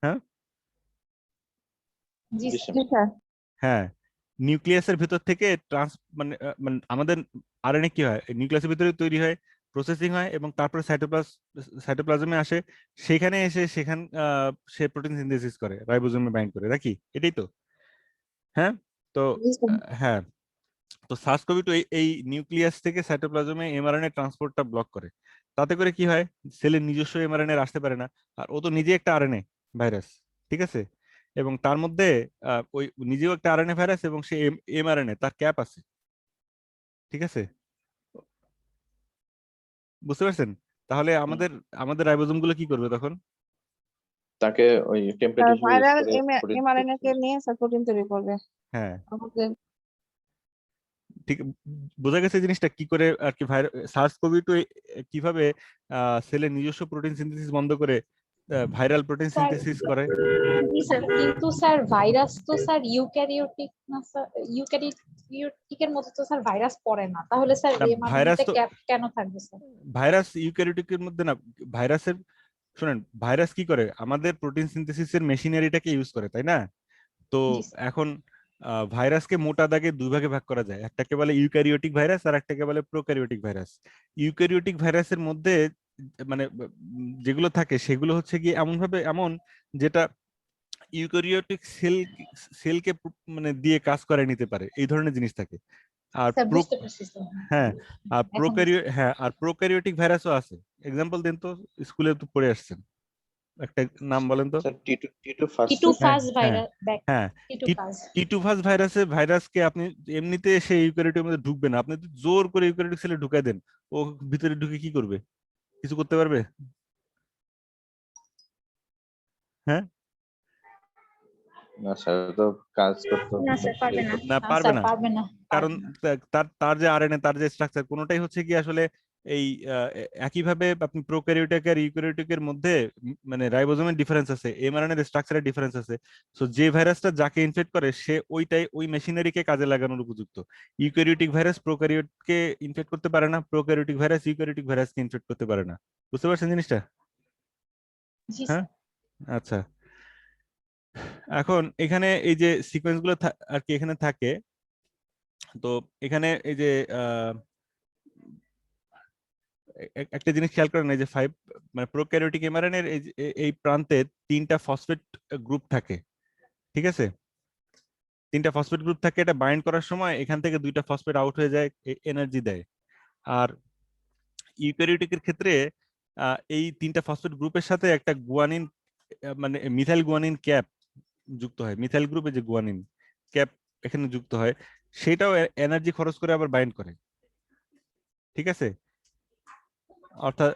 হ্যাঁ, জি জি স্যার। স্যার। স্যার। হ্যাঁ, নিউক্লিয়াসের ভেতর থেকে মানে মানে আমাদের আরএনএ কি হয়, নিউক্লিয়াসের ভিতরে তৈরি হয়, প্রসেসিং হয়, এবং তারপরে সাইটোপ্লাজমে আসে, সেখানে এসে সে প্রোটিন সিনথেসিস করে, রাইবোজোমে বাইন্ড করে, নাকি? এটাই তো? হ্যাঁ, তো জি স্যার। হ্যাঁ, তো SARS-CoV-2 এই নিউক্লিয়াস থেকে সাইটোপ্লাজমে এমআরএনএ ট্রান্সপোর্টটা ব্লক করে। তাতে করে কি হয়, সেলের নিজস্ব এমআরএনএ আসতে পারে না। আর ও তো নিজে একটা আরএনএ ভাইরাস, ঠিক আছে, এবং তার মধ্যে ওই নিজেও একটা আরএনএ ভাইরাস এবং সে এমআরএনএ তার ক্যাপ আছে, ঠিক আছে, বুঝতে পারছেন? তাহলে আমাদের আমাদের রাইবোজোম গুলো কি করবে তখন? তাকে ওই টেম্পলেট হিসেবে ইউজ ভাইরাল করে protein এমআরএনএ কে তৈরি নিয়ে স্যার প্রোটিন তৈরি করবে হ্যাঁ, আমাদের। ঠিক বোঝা গেছে জিনিসটা কি করে আর কি। SARS-CoV-2 কিভাবে সেলের নিজস্ব প্রোটিন সিনথেসিস বন্ধ করে ভাইরাল প্রোটিন স্যার সিনথেসিস করে। জি স্যার, কিন্তু স্যার ভাইরাস তো স্যার ইউক্যারিওটিক না স্যার, ইউক্যারিওটিকের মতো তো স্যার ভাইরাস পড়ে না, তাহলে স্যার না, ভাইরাস এমআরএনএতে তো ক্যাপ কেন থাকবে স্যার? ভাইরাস ইউক্যারিওটিকের মধ্যে না। ভাইরাসের শুনেন, ভাইরাস কি করে, আমাদের প্রোটিন সিনথেসিসের মেশিনারিটাকে ইউজ করে, তাই না? তো জি স্যার। এখন ভাইরাসকে মোটা দাগে দুই ভাগে ভাগ করা যায়, একটাকে বলে ইউক্যারিওটিক ভাইরাস আর একটাকে বলে প্রোক্যারিওটিক ভাইরাস। ইউক্যারিওটিক ভাইরাসের মধ্যে মানে যেগুলো থাকে সেগুলো হচ্ছে কি এমন যেটা ইউক্যারিওটিক সেলকে মানে দিয়ে কাজ করে নিতে পারে, এই ধরনের জিনিস থাকে। আর স্যার বুঝতে পারছি স্যার। হ্যাঁ, আর এখন প্রোক্যারিওটিক ভাইরাসও আছে। এক্সাম্পল দেন তো, স্কুলে তো পড়ে আসছেন, একটা নাম বলেন তো। স্যার টি2 ফার্স্ট টিটু হ্যাঁ ফাজ হ্যাঁ ভাইরাস হ্যাঁ, টিটু ফাজ। টিটুফাস ভাইরাসকে আপনি এমনিতে সেই ইউক্যারিওটিকের মধ্যে ঢুকবে না, আপনি যদি জোর করে ইউক্যারিওটিক সেলে ঢুকাই দেন, ও ভিতরে ঢুকে কি করবে? কিছু করতে পারবে? হ্যাঁ, না স্যার, তো কাজ করতে না স্যার পারবে না। না না পারবে স্যার না, পারবে না। কারণ তার যে আরএনএ, তার যে স্ট্রাকচার, কোনোটাই হচ্ছে কি আসলে এই একইভাবে আপনি প্রোক্যারিওটিক আর ইউক্যারিওটিকের মধ্যে মানে রাইবোজোমের ডিফারেন্স আছে, এমআরএনএ এর স্ট্রাকচারের ডিফারেন্স আছে। সো যে ভাইরাসটা যাকে ইনফেক্ট করে সে ওই মেশিনারিকে কাজে লাগানোর উপযুক্ত। ইউক্যারিওটিক ভাইরাস প্রোক্যারিওটকে ইনফেক্ট করতে পারে না, প্রোক্যারিওটিক ভাইরাস ইউক্যারিওটিক ভাইরাসকে ইনফেক্ট করতে পারে না। বুঝতে পারছেন জিনিসটা? জি হ্যাঁ, স্যার। আচ্ছা। এখন এখানে এই যে সিকোয়েন্স গুলো আর কি এখানে থাকে, তো এখানে এই যে একটা জিনিস খেয়াল করেন, এই যে 5 মানে প্রোক্যারিওটিক এমআরএনএ এর এই প্রান্তে 3টা ফসফেট গ্রুপ থাকে, ঠিক আছে, 3টা ফসফেট গ্রুপ থাকে। এটা বাইন্ড করার সময় এখান থেকে 2টা ফসফেট আউট হয়ে যায়, এনার্জি দেয়। আর ইউক্যারিওটিকের ক্ষেত্রে এই 3টা ফসফেট গ্রুপের সাথে একটা গুয়ানিন মানে মিথাইল গুয়ানিন ক্যাপ যুক্ত হয়। মিথাইল গ্রুপে যে গুয়ানিন ক্যাপ এখানে যুক্ত হয়, সেটাও এনার্জি খরচ করে আবার বাইন্ড করে, ঠিক আছে। অর্থাৎ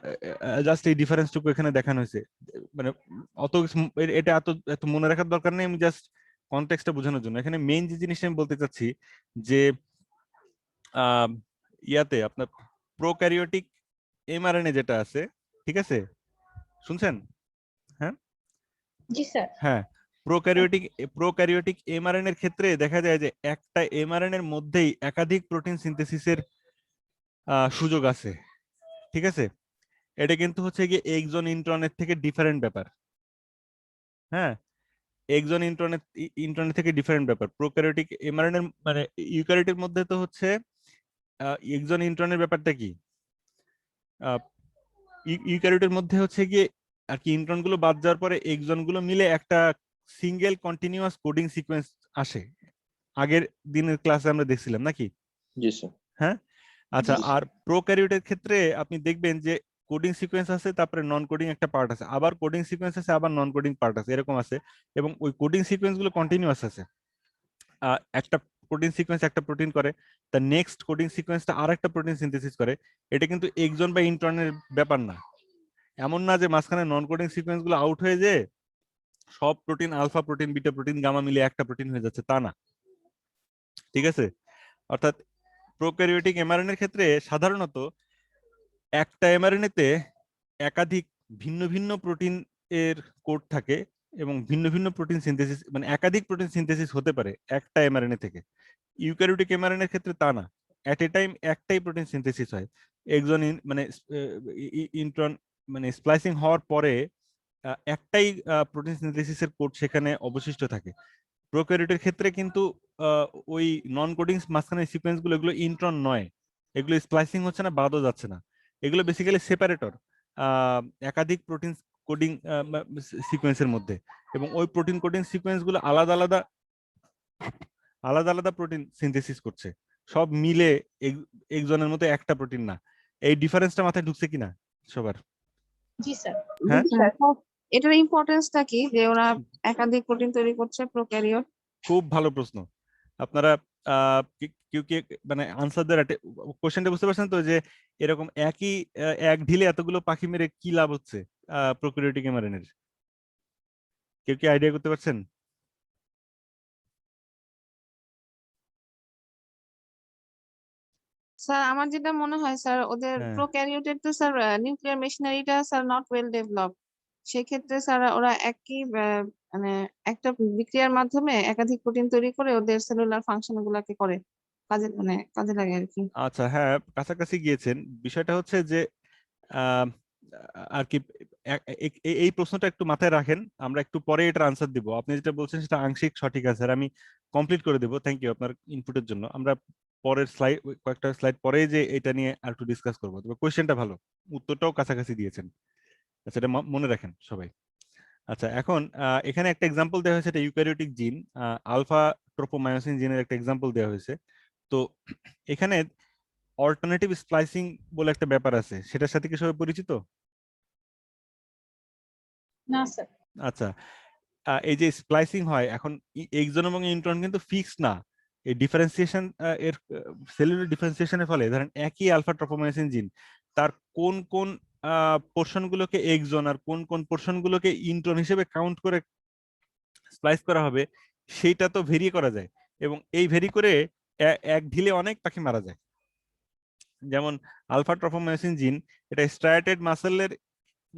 জাস্ট এই ডিফারেন্সটুকু এখানে দেখানো হয়েছে, মানে অত এটা এত এত মনে রাখার দরকার নেই, আমি জাস্ট কনটেক্সটটা বোঝানোর জন্য। এখানে মেইন যে জিনিসটা আমি বলতে চাচ্ছি যে ইয়াতে আপনার প্রোক্যারিওটিক এমআরএনএ যেটা আছে, ঠিক আছে, শুনছেন? হ্যাঁ জি স্যার। হ্যাঁ, প্রোক্যারিওটিক এমআরএনএ এর ক্ষেত্রে দেখা যায় যে একটা এমআরএনএ এর মধ্যেই একাধিক প্রোটিন সিনথেসিসের সুযোগ আছে, ঠিক আছে। এটা কিন্তু হচ্ছে গিয়ে একজন ইন্ট্রনের থেকে ডিফারেন্ট ব্যাপার। হ্যাঁ, একজন ইন্ট্রনের থেকে ডিফারেন্ট ব্যাপার। প্রোক্যারিওটিক এমআরএনএ মানে ইউক্যারিওটের মধ্যে তো হচ্ছে একজন ইন্ট্রনের ব্যাপারটা কি, ইউক্যারিওটের মধ্যে হচ্ছে গিয়ে আর কি ইন্ট্রন গুলো বাদ যাওয়ার পরে একজন গুলো মিলে একটা সিঙ্গেল কন্টিনিউয়াস কোডিং সিকোয়েন্স আসে। আগের দিনের ক্লাসে আমরা দেখছিলাম নাকি? জি স্যার। হ্যাঁ, আচ্ছা। জি। আর প্রোক্যারিওটের ক্ষেত্রে আপনি দেখবেন যে কোডিং সিকোয়েন্স আছে, তারপরে নন কোডিং একটা পার্ট আছে, আবার কোডিং সিকোয়েন্স আছে, আবার নন কোডিং পার্ট আছে, এরকম আছে। এবং ওই কোডিং সিকোয়েন্স গুলো কন্টিনিউয়াস আছে। একটা প্রোটিন সিকোয়েন্স একটা প্রোটিন করে, তার নেক্সট কোডিং সিকোয়েন্সটা আর একটা প্রোটিন সিনথেসিস করে। এটা কিন্তু একজন বা ইন্ট্রনের ব্যাপার না। এমন না যে মাঝখানে নন কোডিং সিকোয়েন্স গুলো আউট হয়ে যে সব protein alpha protein beta protein gamma মিলে একটা প্রোটিন হয়ে যাচ্ছে, তা না, ঠিক আছে। অর্থাৎ প্রোক্যারিওটিক এমআরএনএ এর ক্ষেত্রে সাধারণত একটা এমআরএনএ তে একাধিক ভিন্ন ভিন্ন প্রোটিন এর কোড থাকে এবং ভিন্ন ভিন্ন প্রোটিন সিনথেসিস মানে একাধিক প্রোটিন সিনথেসিস হতে পারে একটা এমআরএনএ থেকে। ইউক্যারিওটিক এমআরএনএ এর ক্ষেত্রে তা না, এট এ টাইম একটাই প্রোটিন সিনথেসিস হয়। একজন মানে ইন্ট্রন মানে স্প্লাইসিং হওয়ার পরে একটাই প্রোটিন সিনথেসিসের কোড সেখানে অবশিষ্ট থাকে। প্রোক্যারিওটের ক্ষেত্রে কিন্তু ওই নন কোডিং মাঝখানে সিকোয়েন্স গুলো এগুলো ইন্ট্রন নয়, এগুলো স্প্লাইসিং হচ্ছে না, বাদও যাচ্ছে না, এগুলো বেসিক্যালি সেপারেটর একাধিক প্রোটিন কোডিং সিকোয়েন্সের মধ্যে। এবং ওই প্রোটিন কোডিং সিকোয়েন্স গুলো আলাদা আলাদা প্রোটিন সিনথেসিস করছে। সব মিলে এক্সনের মতো একটা প্রোটিন না। এই ডিফারেন্সটা মাথায় ঢুকছে কিনা সবার? জি স্যার। হ্যাঁ? স্যার, এটার ইম্পর্টেন্সটা কি যে ওরা একাধিক প্রোটিন তৈরি করছে প্রোক্যারিওট? খুব ভালো প্রশ্ন। আপনারা কেউ কি মানে আনসার দেওয়ার কোশ্চেনটা বুঝতে পারছেন তো, যে এরকম একই এক ঢিলে এতগুলো পাখি মেরে কি লাভ হচ্ছে প্রোক্যারিওটিক এমআরএনএর? কেউ কি আইডিয়া করতে পারছেন? স্যার আমার যেটা মনে হয় স্যার, ওদের হ্যাঁ। প্রোক্যারিওটের তো স্যার নিউক্লিয়ার মেশিনারিটা স্যার নট ওয়েল ডেভেলপ। সেক্ষেত্রে স্যার ওরা একই মানে একটা বিক্রিয়ার মাধ্যমে একাধিক প্রোটিন তৈরি করে ওদের সেলুলার ফাংশন গুলাকে করে কাজে লাগে আর কি। আচ্ছা, হ্যাঁ, কাছাকাছি গিয়েছেন। বিষয়টা হচ্ছে যে আহ, আর কি এই প্রশ্নটা একটু মাথায় রাখেন, আমরা একটু পরে এটার আনসার দিব। আপনি যেটা বলছেন সেটা আংশিক সঠিক আছে, আর আমি কমপ্লিট করে দেবো। থ্যাংক ইউ আপনার ইনপুটের জন্য। আমরা পরের স্লাইড, কয়েকটা স্লাইড পরে যে এটা নিয়ে আর একটু ডিসকাস করবো। তবে কোয়েশ্চেনটা ভালো, উত্তরটাও কাছাকাছি দিয়েছেন। আচ্ছা, এটা মনে রাখেন সবাই। আচ্ছা, এখন এখানে একটা এক্সাম্পল দেওয়া হয়েছে, এটা ইউক্যারিওটিক জিন, আলফা ট্রোপোমায়োসিন জিনের একটা এক্সাম্পল দেওয়া হয়েছে। তো এখানে অল্টারনেটিভ স্প্লাইসিং বলে একটা ব্যাপার আছে, সেটার সাথে কি সবাই পরিচিত? না স্যার। আচ্ছা, এই যে স্প্লাইসিং হয়, এখন এক্সন এবং ইন্ট্রন কিন্তু ফিক্স না। এই ডিফারেন্সিয়েশন এর সেলুলার ডিফারেন্সিয়েশনের ফলে ধরেন একই আলফা ট্রোপোমায়োসিন জিন, তার কোন কোন পোর্শন গুলোকে এক্সন আর কোন কোন পোর্শন গুলোকে ইন্ট্রন হিসেবে কাউন্ট করে স্প্লাইস করা হবে, সেইটা তো ভেরি করা যায়। এবং এই ভেরি করে এক ঢিলে অনেক পাখি মারা যায়। যেমন আলফা ট্রোপোমায়োসিন জিন, এটা স্ট্রায়াটেড মাসেলের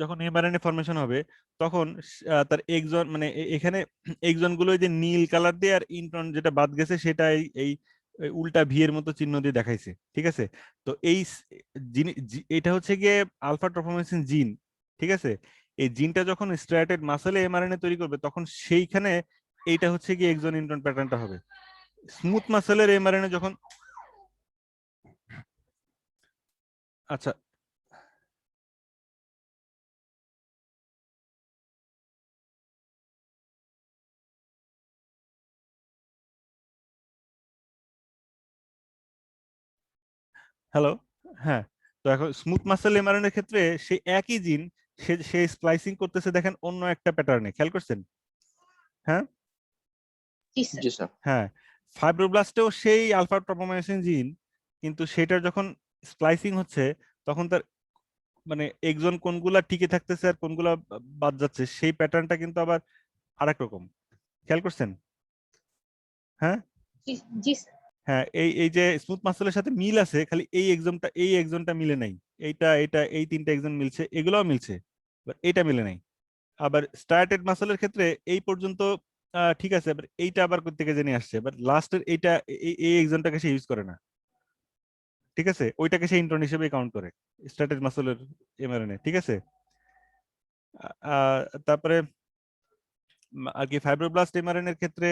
যখন এমআরএনএ ফরমেশন হবে, তখন তার এক্সন মানে এখানে এক্সন গুলো যে নীল কালার দিয়ে, আর ইন্ট্রন যেটা বাদ গেছে সেটা এই উল্টা ভি এর মতো চিহ্ন দিয়ে দেখাইছে। ঠিক আছে? তো এটা হচ্ছে গিয়ে আলফা ট্রোপোমায়োসিন জিন। ঠিক আছে? এই জিনটা যখন স্ট্রায়াটেড মাসেলে এমআরএনএ তৈরি করবে, তখন সেইখানে এইটা হচ্ছে গিয়ে এক্সন ইন্ট্রন প্যাটার্নটা হবে। স্মুথ মাসেলের এমআরএনএ যখন, আচ্ছা, হ্যালো, হ্যাঁ, তো এখন স্মুথ মাসেল এমআরএনএর ক্ষেত্রে সেই একই জিন সে স্প্লাইসিং করতেছে, দেখেন অন্য একটা প্যাটার্নে, খেয়াল করছেন? হ্যাঁ, জি স্যার। জি স্যার। হ্যাঁ, ফাইব্রোব্লাস্টেও সেই আলফা ট্রোপোমায়োসিন জিন, কিন্তু সেটার যখন স্প্লাইসিং হচ্ছে, তখন তার মানে এক্সন কোনগুলা টিকে থাকতেছে আর কোনগুলা বাদ যাচ্ছে, সেই প্যাটার্নটা কিন্তু আবার আরেক রকম। খেয়াল করছেন? হ্যাঁ, জি জি স্যার। হ্যাঁ, এই যে স্মুথ মাসেলের সাথে মিল আছে, খালি এই এক্সনটা মিলে নাই। এটা এই তিনটা এক্সন মিলছে, এগুলোও মিলছে, বাট এটা মিলে নাই। আবার স্টার্টেড মাসেলের ক্ষেত্রে এই পর্যন্ত ঠিক আছে, এবার এইটা আবার কোথা থেকে জেনে আসছে, বাট লাস্টের এইটা এই এক্সনটাকে সে ইউজ করে না। ঠিক আছে? ওইটাকে সে ইন্ট্রন হিসেবে কাউন্ট করে স্টার্টেড মাসেলের এমআরএনএ। ঠিক আছে? তারপরে আর কি ফাইব্রোব্লাস্ট এমআরএনএ এর ক্ষেত্রে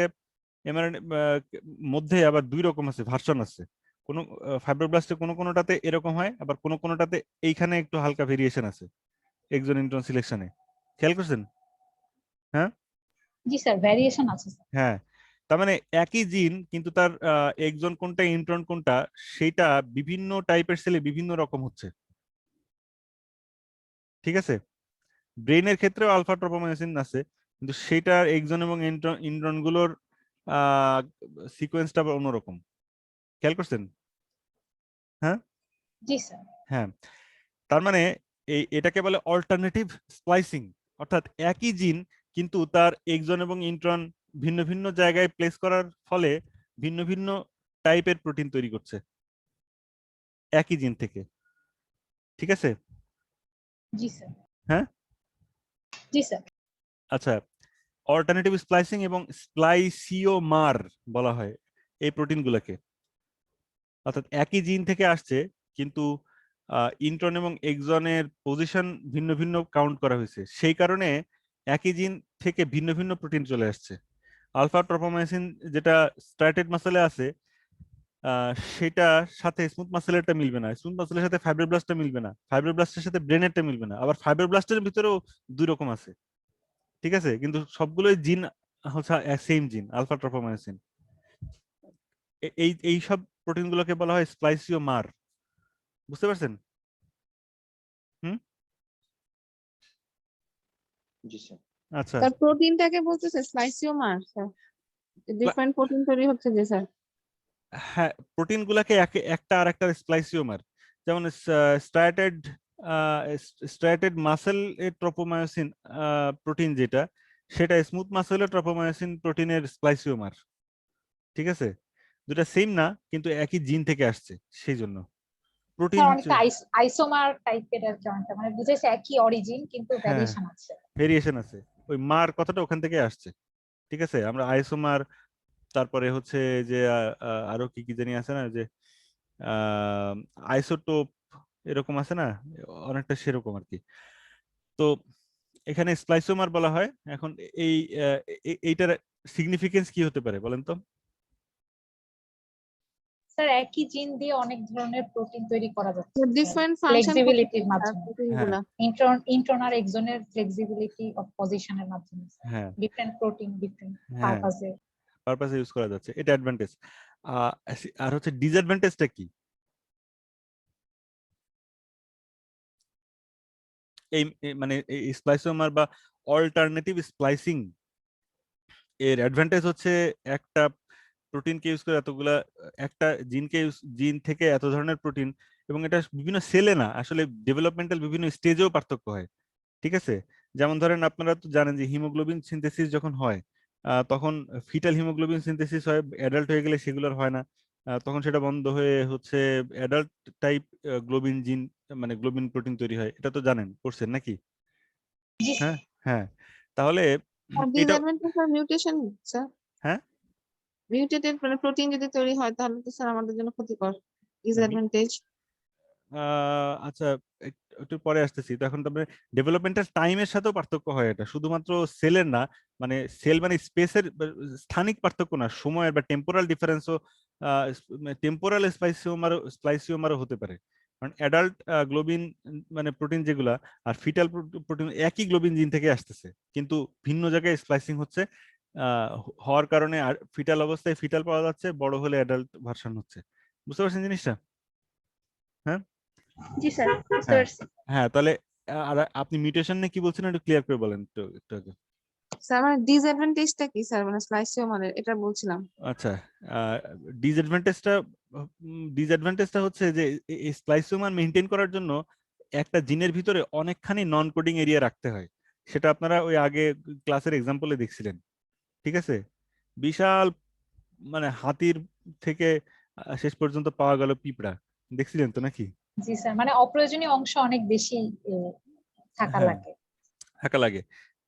এমআরএনএ মধ্যে আবার দুই রকম আছে, ভার্সন আছে। কোন ফাইব্রোব্লাস্টে কোনোটাতে এরকম হয়, আবার কোনোটাতে এইখানে একটু হালকা ভেরিয়েশন আছে এক্সন ইন্ট্রন সিলেকশনে। খেয়াল করছেন? হ্যাঁ, জি স্যার, ভ্যারিয়েশন আছে স্যার। হ্যাঁ, তার মানে একই জিন, কিন্তু তার এক্সন কোনটা ইন্ট্রন কোনটা সেটা বিভিন্ন টাইপের সেলে বিভিন্ন রকম হচ্ছে। ঠিক আছে? ব্রেইনের ক্ষেত্রেও আলফা ট্রোপোমায়োসিন আছে, কিন্তু সেটার এক্সন এবং ইন্ট্রন গুলোর সিকোয়েন্সটা অন্যরকম। খেয়াল করছেন? হ্যাঁ, জি স্যার। হ্যাঁ, তার মানে এটাকে বলে অল্টারনেটিভ স্প্লাইসিং। অর্থাৎ একই জিন, কিন্তু তার এক্সন এবং ইন্ট্রন ভিন্ন ভিন্ন জায়গায় প্লেস করার ফলে ভিন্ন ভিন্ন টাইপের প্রোটিন তৈরি করছে একই জিন থেকে। ঠিক আছে? জি স্যার। হ্যাঁ, জি স্যার। আচ্ছা, অল্টারনেটিভ স্প্লাইসিং এবং স্প্লাইসিওমার বলা হয় এই প্রোটিনগুলোকে। অর্থাৎ একই জিন থেকে আসছে, কিন্তু ইন্ট্রন এবং এক্সনের পজিশন ভিন্ন ভিন্ন কাউন্ট করা হয়েছে, সেই কারণে একই জিন থেকে ভিন্ন ভিন্ন প্রোটিন চলে আসছে। আলফা ট্রোপোমায়োসিন যেটা স্ট্রাটেড মাসেলে আছে, সেটার সাথে স্মুথ মাসেলেরটা মিলবে না, স্মুথ মাসেলের সাথে ফাইব্রোব্লাস্টটা মিলবে না, ফাইব্রোব্লাস্টের সাথে ব্রেনেরটা মিলবে না, আবার ফাইব্রোব্লাস্টের ভিতরেও দুই রকম আছে। ঠিক আছে? কিন্তু সবগুলোই জিন হচ্ছে সেম জিন, আলফা ট্রোপোমায়োসিন। এই সব প্রোটিন গুলোকে বলা হয় স্প্লাইসিওমার। বুঝতে পারছেন? জি স্যার। আচ্ছা, স্যার প্রোটিনটাকে বলতেছে স্লাইসিওমার স্যার, ডিফারেন্ট প্রোটিন তৈরি হচ্ছে যে স্যার। হ্যাঁ, প্রোটিন গুলাকে একটা আর একটা স্প্লাইসিওমার, যেমন স্ট্রাটেড মাসেল এর ট্রপোমায়োসিন প্রোটিন যেটা, সেটা স্মুথ মাসেলের ট্রপোমায়োসিন প্রোটিনের স্প্লাইসিওমার। ঠিক আছে, দুটা সেম না কিন্তু একই জিন থেকে আসছে, সেই জন্য প্রোটিন স্যার হচ্ছে। অনেকটা আইসোমার টাইপের আর কি, অনেকটা মানে বুঝেছে একই অরিজিন কিন্তু হ্যাঁ, ভ্যারিয়েশন আছে। ভেরিয়েশন আছে, ওই মার কথাটা ওখান থেকে আসছে। ঠিক আছে, আমরা আইসোমার, তারপরে হচ্ছে যে আরো কি কি জানি আছে না, যে আইসোটোপ এরকম আছে না, অনেকটা সেরকম আর কি। তো এখানে স্প্লাইসোমার বলা হয়। এখন এই এইটার সিগনিফিকেন্স কি হতে পারে বলেন তো? স্যার একই জিন দিয়ে অনেক ধরনের প্রোটিন তৈরি করা যাচ্ছে ডিফারেন্ট ফাংশন ফ্লেক্সিবিলিটির মাধ্যমে, প্রোটিনগুলা। ইন্ট্রন আর এক্সনের ফ্লেক্সিবিলিটি অফ পজিশনের মাধ্যমে হ্যাঁ, ডিফারেন্ট প্রোটিন ডিফারেন্ট হ্যাঁ, পারপাসে। পারপাসে ইউজ করা যাচ্ছে, এটা অ্যাডভান্টেজ। আর হচ্ছে ডিসঅ্যাডভান্টেজটা কি? মানে স্প্লাইসোমার বা অল্টারনেটিভ স্প্লাইসিং এর অ্যাডভান্টেজ হচ্ছে একটা প্রোটিনকে ইউজ করে এতগুলা, একটা জিন থেকে এত ধরনের প্রোটিন, এবং এটা বিভিন্ন সেলে না, আসলে ডেভেলপমেন্টাল বিভিন্ন স্টেজেও পার্থক্য হয়। ঠিক আছে, যেমন ধরেন আপনারা তো জানেন যে হিমোগ্লোবিন সিনথেসিস যখন হয়, তখন ফিটাল হিমোগ্লোবিন সিনথেসিস হয়, অ্যাডাল্ট হয়ে গেলে সেগুলোর হয় না, তখন সেটা বন্ধ হয়ে হচ্ছে অ্যাডাল্ট টাইপ গ্লোবিন জিন, মানে গ্লোবিন প্রোটিন তৈরি হয়। এটা তো জানেন, করছেন নাকি? হ্যাঁ, হ্যাঁ, তাহলে এটা, ডিসঅ্যাডভান্টেজ আর মিউটেশন স্যার, হ্যাঁ, মিউটেটেড মানে প্রোটিন যদি তৈরি হয় তাহলে তো স্যার আমাদের জন্য ক্ষতিকর। ডিসঅ্যাডভান্টেজ আচ্ছা, একটু পরে আসতেছি। তো এখন তবে ডেভেলপমেন্টাল টাইমের সাথেও পার্থক্য হয়, এটা শুধুমাত্র সেলের না, মানে সেল মানে স্পেসের স্থানিক পার্থক্য না, সময়ের বা টেম্পোরাল ডিফারেন্সও, টেম্পোরাল স্প্লাইসিওমারও হতে পারে। কারণ অ্যাডাল্ট গ্লোবিন মানে প্রোটিন যেগুলা আর ফিটাল প্রোটিন একই গ্লোবিন জিন থেকে আসতেছে, কিন্তু ভিন্ন জায়গায় স্প্লাইসিং হচ্ছে, হওয়ার কারণে আর ফিটাল অবস্থায় ফিটাল পাওয়া যাচ্ছে, বড় হলে অ্যাডাল্ট ভার্সন হচ্ছে। বুঝতে পারছেন জিনিসটা? হ্যাঁ, জি স্যার, বুঝতে হ্যাঁ, পারছি। হ্যাঁ, তাহলে আর আপনি মিউটেশন নিয়ে কি বলছেন একটু ক্লিয়ার করে বলেন তো একটু আগে। স্যার মানে ডিসঅ্যাডভান্টেজটা কি স্যার, মানে স্লাইসিওমারের এটা বলছিলাম। আচ্ছা, ডিসঅ্যাডভান্টেজটা ডিসঅ্যাডভান্টেজটা হচ্ছে যে স্প্লাইসোমার মেনটেন করার জন্য একটা জিনের ভিতরে অনেকখানি নন কোডিং এরিয়া রাখতে হয়। সেটা আপনারা ওই আগে ক্লাসের এক্সাম্পলে দেখছিলেন। ঠিক আছে, বিশাল, মানে হাতির থেকে শেষ পর্যন্ত পাওয়া গেল পিঁপড়া, দেখছিলেন তো নাকি? জি স্যার, মানে অপ্রয়োজনীয় অংশ অনেক বেশি থাকা হ্যাঁ, লাগে। থাকা লাগে।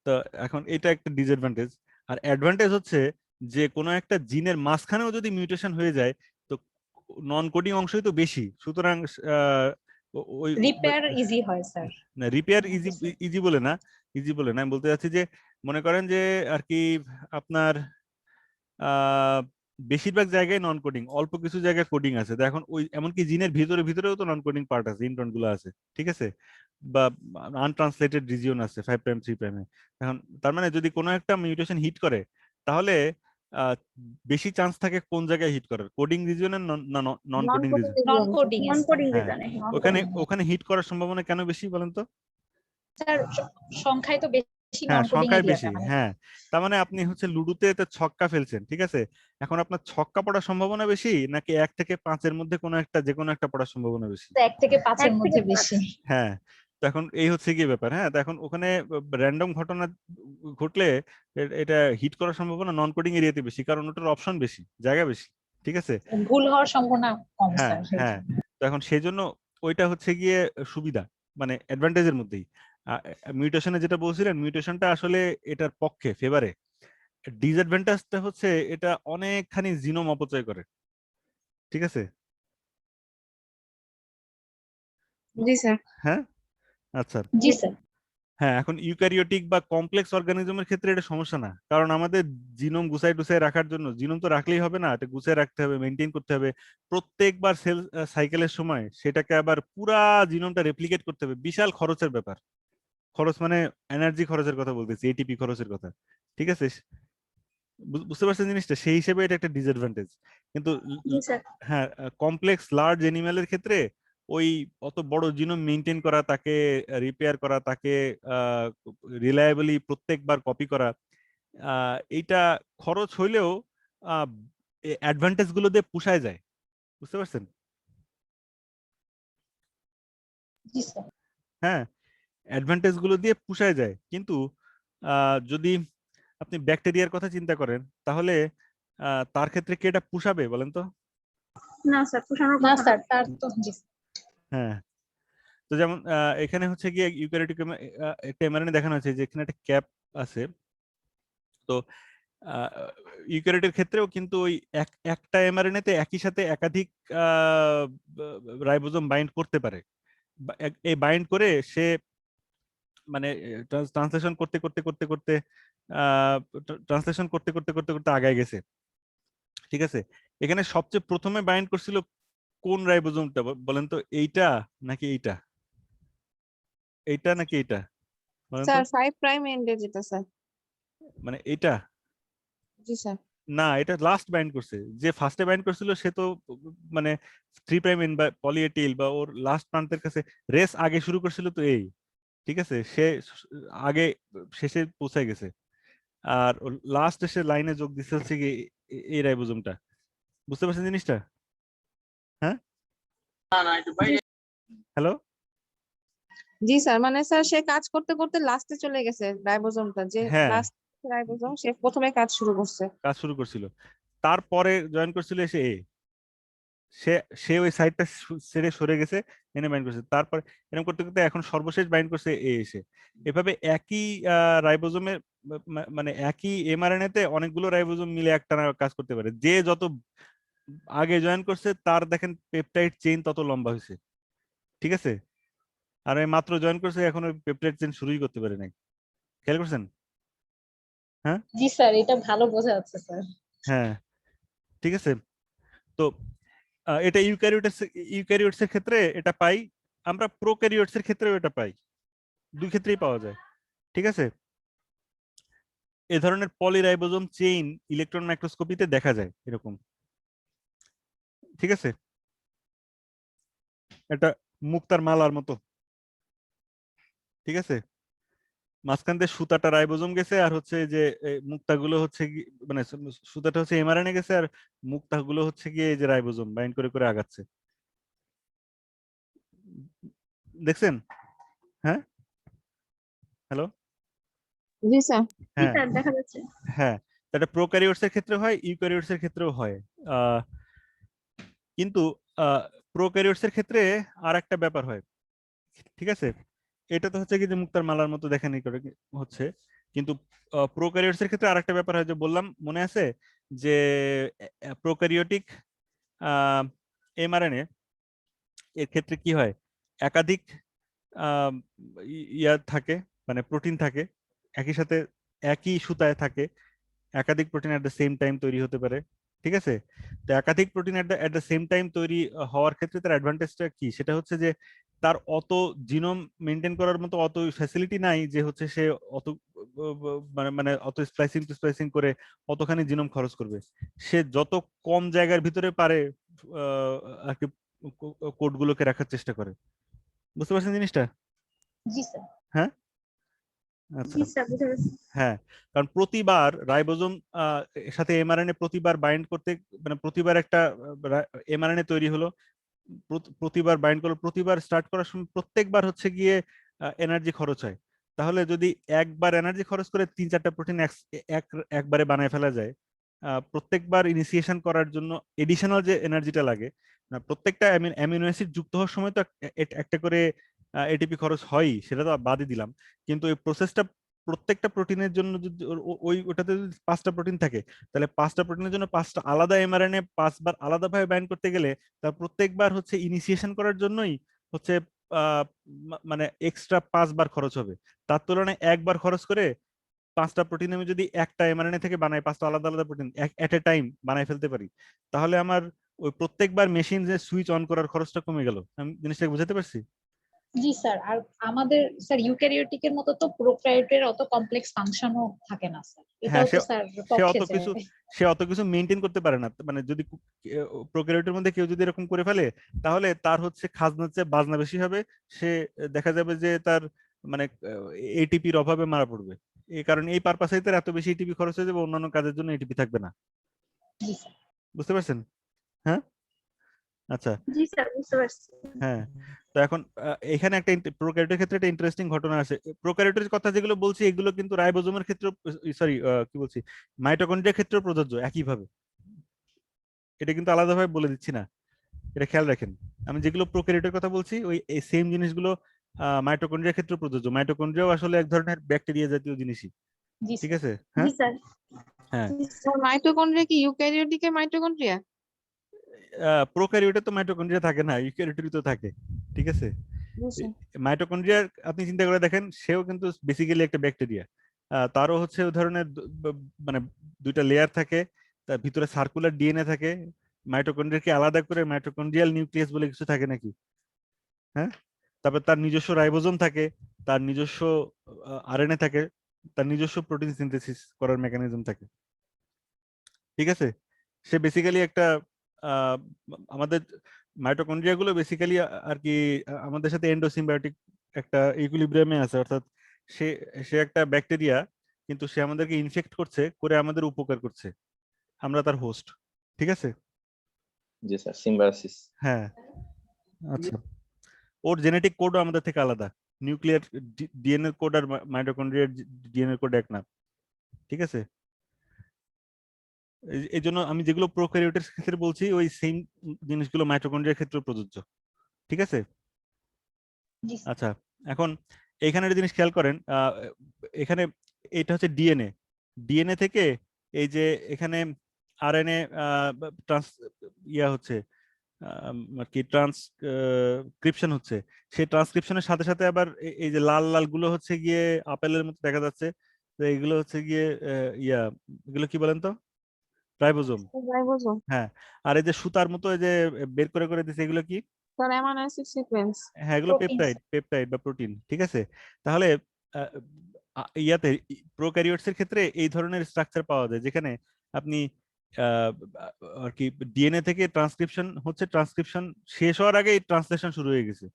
তো এখন এটা একটা ডিসঅ্যাডভান্টেজ। আর অ্যাডভান্টেজ হচ্ছে যে কোনো একটা জিনের মাঝখানেও যদি মিউটেশন হয়ে যায়, তো নন কোডিং অংশই তো বেশি, সুতরাং ওই রিপেয়ার ইজি হয় স্যার। রিপেয়ার ইজি বলে না, আমি বলতে চাচ্ছি যে মনে করেন যে আর কি আপনার বেশিরভাগ জায়গায় নন কোডিং, অল্প কিছু জায়গায় কোডিং আছে। তো এখন ওই এমনকি জিনের ভিতরেও তো নন কোডিং পার্ট আছে, ইন্ট্রন গুলো আছে। ঠিক আছে, বা আনট্রান্সলেটেড রিজিয়ন আছে 5 প্রাইম 3 প্রাইমে। এখন তার মানে যদি কোনো একটা মিউটেশন হিট করে, তাহলে বেশি চান্স থাকে কোন জায়গায় হিট করার, কোডিং রিজিয়নের না non non coding coding region? Non coding non coding হ্যাঁ, রিজনে। ওখানে হিট করার সম্ভাবনা কেন বেশি বলেন তো? স্যার সংখ্যায় তো বেশি হ্যাঁ, নন কোডিং সংখ্যায় এরিয়াটা, বেশি। মানে হ্যাঁ, তার মানে আপনি হচ্ছে লুডোতে তো ছক্কা ফেলছেন, ঠিক আছে, এখন আপনার ছক্কা পড়ার সম্ভাবনা বেশি নাকি 1 থেকে 5-এর মধ্যে যে কোনো একটা পড়ার সম্ভাবনা বেশি? 1 থেকে 5 এর 1 মধ্যে থেকে 5। বেশি। হ্যাঁ, তো এখন এই হচ্ছে কি ব্যাপার। হ্যাঁ, তো এখন ওখানে র্যান্ডম ঘটনা ঘটলে এটা হিট করার সম্ভাবনা নন কোডিং এরিয়াতে বেশি, কারণ ওটার অপশন বেশি, জায়গা বেশি। ঠিক আছে, ভুল হওয়ার সম্ভাবনা কম হ্যাঁ, স্যার। হ্যাঁ, তো এখন সেই জন্য ওইটা হচ্ছে গিয়ে সুবিধা, মানে অ্যাডভান্টেজের মধ্যেই। মিউটেশনে যেটা বলছিলেন, মিউটেশনটা আসলে এটার পক্ষে, ফেভারে। ডিসঅ্যাডভান্টেজটা হচ্ছে এটা অনেকখানি জিনোম অপচয় করে। ঠিক আছে, জি স্যার। হ্যাঁ, আচ্ছা, জি স্যার। হ্যাঁ, এখন ইউক্যারিওটিক বা কমপ্লেক্স অর্গানিজমের ক্ষেত্রে এটা সমস্যা না, কারণ আমাদের জিনোম গুছাই টুসাই রাখার জন্য জিনোম তো রাখলেই হবে না, এটা গুছাই রাখতে হবে, মেনটেন করতে হবে। প্রত্যেকবার সেল সাইকেলের সময় সেটাকে আবার পুরা জিনোমটা রেপ্লিকেট করতে হবে, বিশাল খরচের ব্যাপার। খরচ মানে এনার্জি খরচের কথা বলতেছি, এটিপি খরচের কথা। ঠিক আছে, বুঝতে পারছেন জিনিসটা, সেই হিসেবে এটা একটা ডিসঅ্যাডভান্টেজ। কিন্তু জি স্যার। হ্যাঁ, কমপ্লেক্স লার্জ অ্যানিমেলের ক্ষেত্রে ওই অত বড় জিনোম মেনটেন করা, তাকে রিপেয়ার করা, তাকে রিলায়েবলি প্রত্যেকবার কপি করা, এইটা খরচ হইলেও অ্যাডভান্টেজ গুলো দিয়ে পুষায় যায়। বুঝতে পারছেন? জি স্যার। হ্যাঁ, অ্যাডভান্টেজ গুলো দিয়ে পুষায় যায়। কিন্তু যদি আপনি ব্যাকটেরিয়ার কথা চিন্তা করেন, তাহলে তার ক্ষেত্রে কি এটা পুষাবে বলেন তো? না স্যার, পোষানোর না কথা না। স্যার, তার তো জি হ্যাঁ, তো যেমন এখানে হচ্ছে গিয়ে ইউক্যারিওটিক একটা এমআরএনএ দেখানো হয়েছে, যেখানে একটা ক্যাপ আছে। তো ইউক্যারিওটের ক্ষেত্রেও কিন্তু ওই একটা এমআরএনএ তে একই সাথে একাধিক রাইবোজোম বাইন্ড করতে পারে। এই বাইন্ড করে সে মানে ট্রান্সলেশন করতে করতে করতে করতে ট্রান্সলেশন করতে করতে করতে করতে আগায় গেছে। ঠিক আছে, এখানে সবচেয়ে প্রথমে বাইন্ড করছিল কোন রাইবোজোমটা বলেন তো? এইটা নাকি এইটা? এইটা নাকি এইটা বলেন তো? স্যার 5 প্রাইম এন্ডে যেটা স্যার। মানে এইটা জি স্যার। না, এটা লাস্ট বাইন্ড করছে। যে ফার্স্টে বাইন্ড করছিল সে তো মানে 3 প্রাইম এন্ড বা পলি এ টেইল বা ওর লাস্ট প্রান্তের কাছে রেস আগে শুরু করছিল তো এই। ঠিক আছে, সে আগে শেষে পৌঁছে গেছে, আর লাস্ট এসে লাইনে যোগ দিচ্ছে হচ্ছে কি এই রাইবোজোমটা। বুঝতে পারছেন জিনিসটা? হ্যাঁ, হ্যালো। জি স্যার, মানে স্যার সে কাজ করতে করতে লাস্টে চলে গেছে, রাইবোজোমটা যে হ্যাঁ, লাস্ট রাইবোজোম সে প্রথমে কাজ শুরু করছে। কাজ শুরু করছিল, তারপরে জয়েন করছিল এসে এ। সে সে ওই সাইডটা ছেড়ে সরে গেছে, এনে বাইন্ড করছে, তারপর এরকম করতে করতে এখন সর্বশেষ বাইন্ড করছে এ এসে। এভাবে একই রাইবোজোমে মানে একই এমআরএনএ তে অনেকগুলো রাইবোজোম মিলে একটানা কাজ করতে পারে। যে যত আগে জয়েন করছে তার দেখেন পেপটাইড চেইন তত লম্বা হয়েছে। ঠিক আছে, আর এই মাত্র জয়েন করছে, এখন ওই পেপটাইড চেইন শুরুই করতে পারে নাই। খেয়াল করছেন? হ্যাঁ, জি স্যার, এটা ভালো বোঝা যাচ্ছে স্যার। হ্যাঁ, ঠিক আছে। তো এটা ইউক্যারিওটস এর ক্ষেত্রে এটা পাই, আমরা প্রোক্যারিওটস এর ক্ষেত্রেও এটা পাই, দুই ক্ষেত্রেই পাওয়া যায়। ঠিক আছে, এ ধরনের পলিরাইবোজোম চেইন ইলেকট্রন মাইক্রোস্কোপিতে দেখা যায় এরকম। ঠিক আছে, এটা মুক্তার মালার মতো। ঠিক আছে, মাঝখান দিয়ে সুতাটা রাইবোজোম গেছে, আর হচ্ছে যে মুক্তাগুলো হচ্ছে মানে সুতাটা হচ্ছে এমআরএনএ গেছে, আর মুক্তাগুলো হচ্ছে গিয়ে এই যে রাইবোজোম বাইন্ড করে করে আগাচ্ছে। দেখছেন? হ্যাঁ, হ্যালো। জি স্যার। জি হ্যাঁ, স্যার, দেখা যাচ্ছে। হ্যাঁ, এটা প্রোক্যারিওটস এর ক্ষেত্রে হয়, ইউক্যারিওটস এর ক্ষেত্রেও হয়। কিন্তু প্রোক্যারিওটস এর ক্ষেত্রে আর একটা ব্যাপার হয়। ঠিক আছে, এটা তো হচ্ছে কি যে মুক্তার মালার মতো দেখেনি করে হচ্ছে, কিন্তু প্রোক্যারিওটস এর ক্ষেত্রে আরেকটা ব্যাপার হয়, যে বললাম মনে আছে যে প্রোক্যারিওটিক এমআরএনএ এর ক্ষেত্রে কি হয়, একাধিক আহ, ইয়া থাকে, মানে প্রোটিন থাকে একই সাথে, একই সুতায় থাকে, একাধিক protein at the same time তৈরি হতে পারে। ঠিক আছে, তো একাধিক protein at the same time তৈরি হওয়ার ক্ষেত্রে তার অ্যাডভান্টেজটা কি, সেটা হচ্ছে যে তার অত জিনোম মেনটেন করার মতো অত ফ্যাসিলিটি নাই, যে হচ্ছে সে অত মানে মানে অত স্প্লাইসিং টু স্প্লাইসিং করে অতখানি জিনোম খরচ করবে। সে যত কম জায়গার ভিতরে পারে আর কি কোডগুলোকে রাখার চেষ্টা করে। বুঝতে পারছেন জিনিসটা? জি স্যার। হ্যাঁ, আচ্ছা। জি স্যার, বুঝা গেছে। হ্যাঁ, কারণ প্রতিবার রাইবোজোম এর সাথে এমআরএনএ প্রতিবার বাইন্ড করতে, মানে প্রতিবার একটা এমআরএনএ তৈরি হলো, প্রতিবার বাইন্ড করলো, প্রতিবার স্টার্ট করার সময় প্রত্যেকবার হচ্ছে গিয়ে এনার্জি খরচ হয়। তাহলে যদি একবার এনার্জি খরচ করে 3-4টা প্রোটিন একবারে বানায় ফেলা যায়, প্রত্যেকবার ইনিশিয়েশন করার জন্য এডিশনাল যে এনার্জিটা লাগে, না প্রত্যেকটা অ্যামিনো অ্যাসিড যুক্ত হওয়ার সময় তো একটা করে এটিপি খরচ হয়ই, সেটা তো বাদই দিলাম। কিন্তু এই প্রসেসটা প্রত্যেকটা প্রোটিনের জন্য যদি ওটাতে যদি 5টা প্রোটিন থাকে, তাহলে 5টা প্রোটিনের জন্য 5টা আলাদা এমআরএনএ 5বার আলাদাভাবে বাইন্ড করতে গেলে তার প্রত্যেকবার হচ্ছে ইনিশিয়েশন করার জন্যই হচ্ছে মানে এক্সট্রা 5বার খরচ হবে। তার তুলনায় একবার খরচ করে 5টা প্রোটিন আমি যদি একটা এমআরএনএ থেকে বানাই, 5টা আলাদা আলাদা প্রোটিন এট এ টাইম বানাই ফেলতে পারি, তাহলে আমার ওই প্রত্যেকবার মেশিন যে সুইচ অন করার খরচটা কমে গেল। আমি জিনিসটা বুঝাতে পারছি? জি স্যার, আর আমাদের স্যার ইউক্যারিওটিকের মতো তো প্রোক্যারিওটের অত কমপ্লেক্স ফাংশনও থাকে না স্যার, হ্যাঁ, এটাও তো স্যার সে পক্ষে অত কিছু সে অত কিছু মেনটেন করতে পারে না। মানে যদি প্রোক্যারিওটের মধ্যে কেউ যদি এরকম করে ফেলে, তাহলে তার হচ্ছে খাজনার চেয়ে বাজনা বেশি হবে। সে দেখা যাবে যে তার মানে এটিপির অভাবে মারা পড়বে। এই কারণে এই পারপাসে তার এত বেশি এটিপি খরচ হয়ে যাবে, অন্যান্য কাজের জন্য এটিপি থাকবে না। জি স্যার। বুঝতে পারছেন? হ্যাঁ, আচ্ছা। জি স্যার, বুঝতে পারছি। হ্যাঁ, তো এখন এখানে একটা প্রোক্যারিওটের ক্ষেত্রে একটা ইন্টারেস্টিং ঘটনা আছে। প্রোক্যারিওটের কথা যেগুলো বলছি এগুলো কিন্তু রাইবোজোমের ক্ষেত্রে, সরি কি বলছি, মাইটোকন্ড্রিয়ার ক্ষেত্রেও প্রযোজ্য একইভাবে। এটা কিন্তু আলাদাভাবে বলে দিচ্ছি না, এটা খেয়াল রাখেন। আমি যেগুলো প্রোক্যারিওটের কথা বলছি ওই সেম জিনিসগুলো মাইটোকন্ড্রিয়ার ক্ষেত্রে প্রযোজ্য। মাইটোকন্ড্রিয়াও আসলে এক ধরনের ব্যাকটেরিয়া জাতীয় জিনিসই। জি ঠিক স্যার। আছে? জি হ্যাঁ, স্যার। হ্যাঁ। জি স্যার। মাইটোকন্ড্রিয়া কি ইউক্যারিওটিকের মাইটোকন্ড্রিয়া? প্রোক্যারিওটে তো মাইটোকন্ড্রিয়া থাকে না, ইউক্যারিওটে তো থাকে। ঠিক আছে? বুঝছি। মাইটোকন্ড্রিয়ার আপনি চিন্তা করে দেখেন, সেও কিন্তু বেসিক্যালি একটা ব্যাকটেরিয়া। তারও হচ্ছে ওই ধরনের মানে দুইটা লেয়ার থাকে, তার ভিতরে সার্কুলার ডিএনএ থাকে। মাইটোকন্ড্রিয়াকে আলাদা করে মাইটোকন্ড্রিয়াল নিউক্লিয়াস বলে কিছু থাকে নাকি? হ্যাঁ, তারপর তার নিজস্ব রাইবোজোম থাকে, তার নিজস্ব আরএনএ থাকে, তার নিজস্ব প্রোটিন সিনথেসিস করার মেকানিজম থাকে। ঠিক আছে? সে বেসিক্যালি একটা আহ, আমাদের মাইটোকন্ড্রিয়া গুলো বেসিক্যালি আর কি আমাদের সাথে এন্ডোসিম্বায়োটিক একটা ইকুইলিব্রিয়ামে আছে, অর্থাৎ সে সে একটা ব্যাকটেরিয়া, কিন্তু সে আমাদেরকে ইনফেক্ট করছে, করে আমাদের উপকার করছে, আমরা তার হোস্ট। ঠিক আছে? জি স্যার, সিম্বায়োসিস। হ্যাঁ, আচ্ছা। ওর জেনেটিক কোডও আমাদের থেকে আলাদা। নিউক্লিয়ার ডিএনএ কোড আর মাইটোকন্ড্রিয়ার ডিএনএ কোড এক না। ঠিক আছে? এই জন্য আমি যেগুলো প্রোক্যারিওটের ক্ষেত্রে বলছি ওই সেম জিনিসগুলো মাইটোকন্ড্রিয়ার ক্ষেত্রে প্রযোজ্য। ঠিক আছে? জি স্যার। আচ্ছা, এখন এখানে একটা জিনিস খেয়াল করেন, এখানে এটা হচ্ছে ডিএনএ। ডিএনএ থেকে এই যে এখানে আরএনএ ট্রান্স ইয়া হচ্ছে আর কি ট্রান্সক্রিপশন হচ্ছে। সেই ট্রান্সক্রিপশনের সাথে সাথে আবার এই যে লাল লাল গুলো হচ্ছে গিয়ে আপেলের মতো দেখা যাচ্ছে, তো এগুলো হচ্ছে গিয়ে ইয়া, এগুলো কি বলেন তো? রাইবোজোম। রাইবোজোম। হ্যাঁ, আর এই যে সুতার মতো এই যে বের করে করে দিচ্ছে, এগুলো কি? তার অ্যামাইনো অ্যাসিড সিকোয়েন্স। হ্যাঁ, এগুলো প্রোটিন পেপটাইড, পেপটাইড বা প্রোটিন। ঠিক আছে? তাহলে আহ, ইয়াতে প্রোক্যারিওটস এর ক্ষেত্রে এই ধরনের স্ট্রাকচার পাওয়া যায়, যেখানে আপনি আহ, আর কি ডিএনএ থেকে ট্রান্সক্রিপশন হচ্ছে, ট্রান্সক্রিপশন শেষ হওয়ার আগে ট্রান্সলেশন শুরু হয়ে গেছে।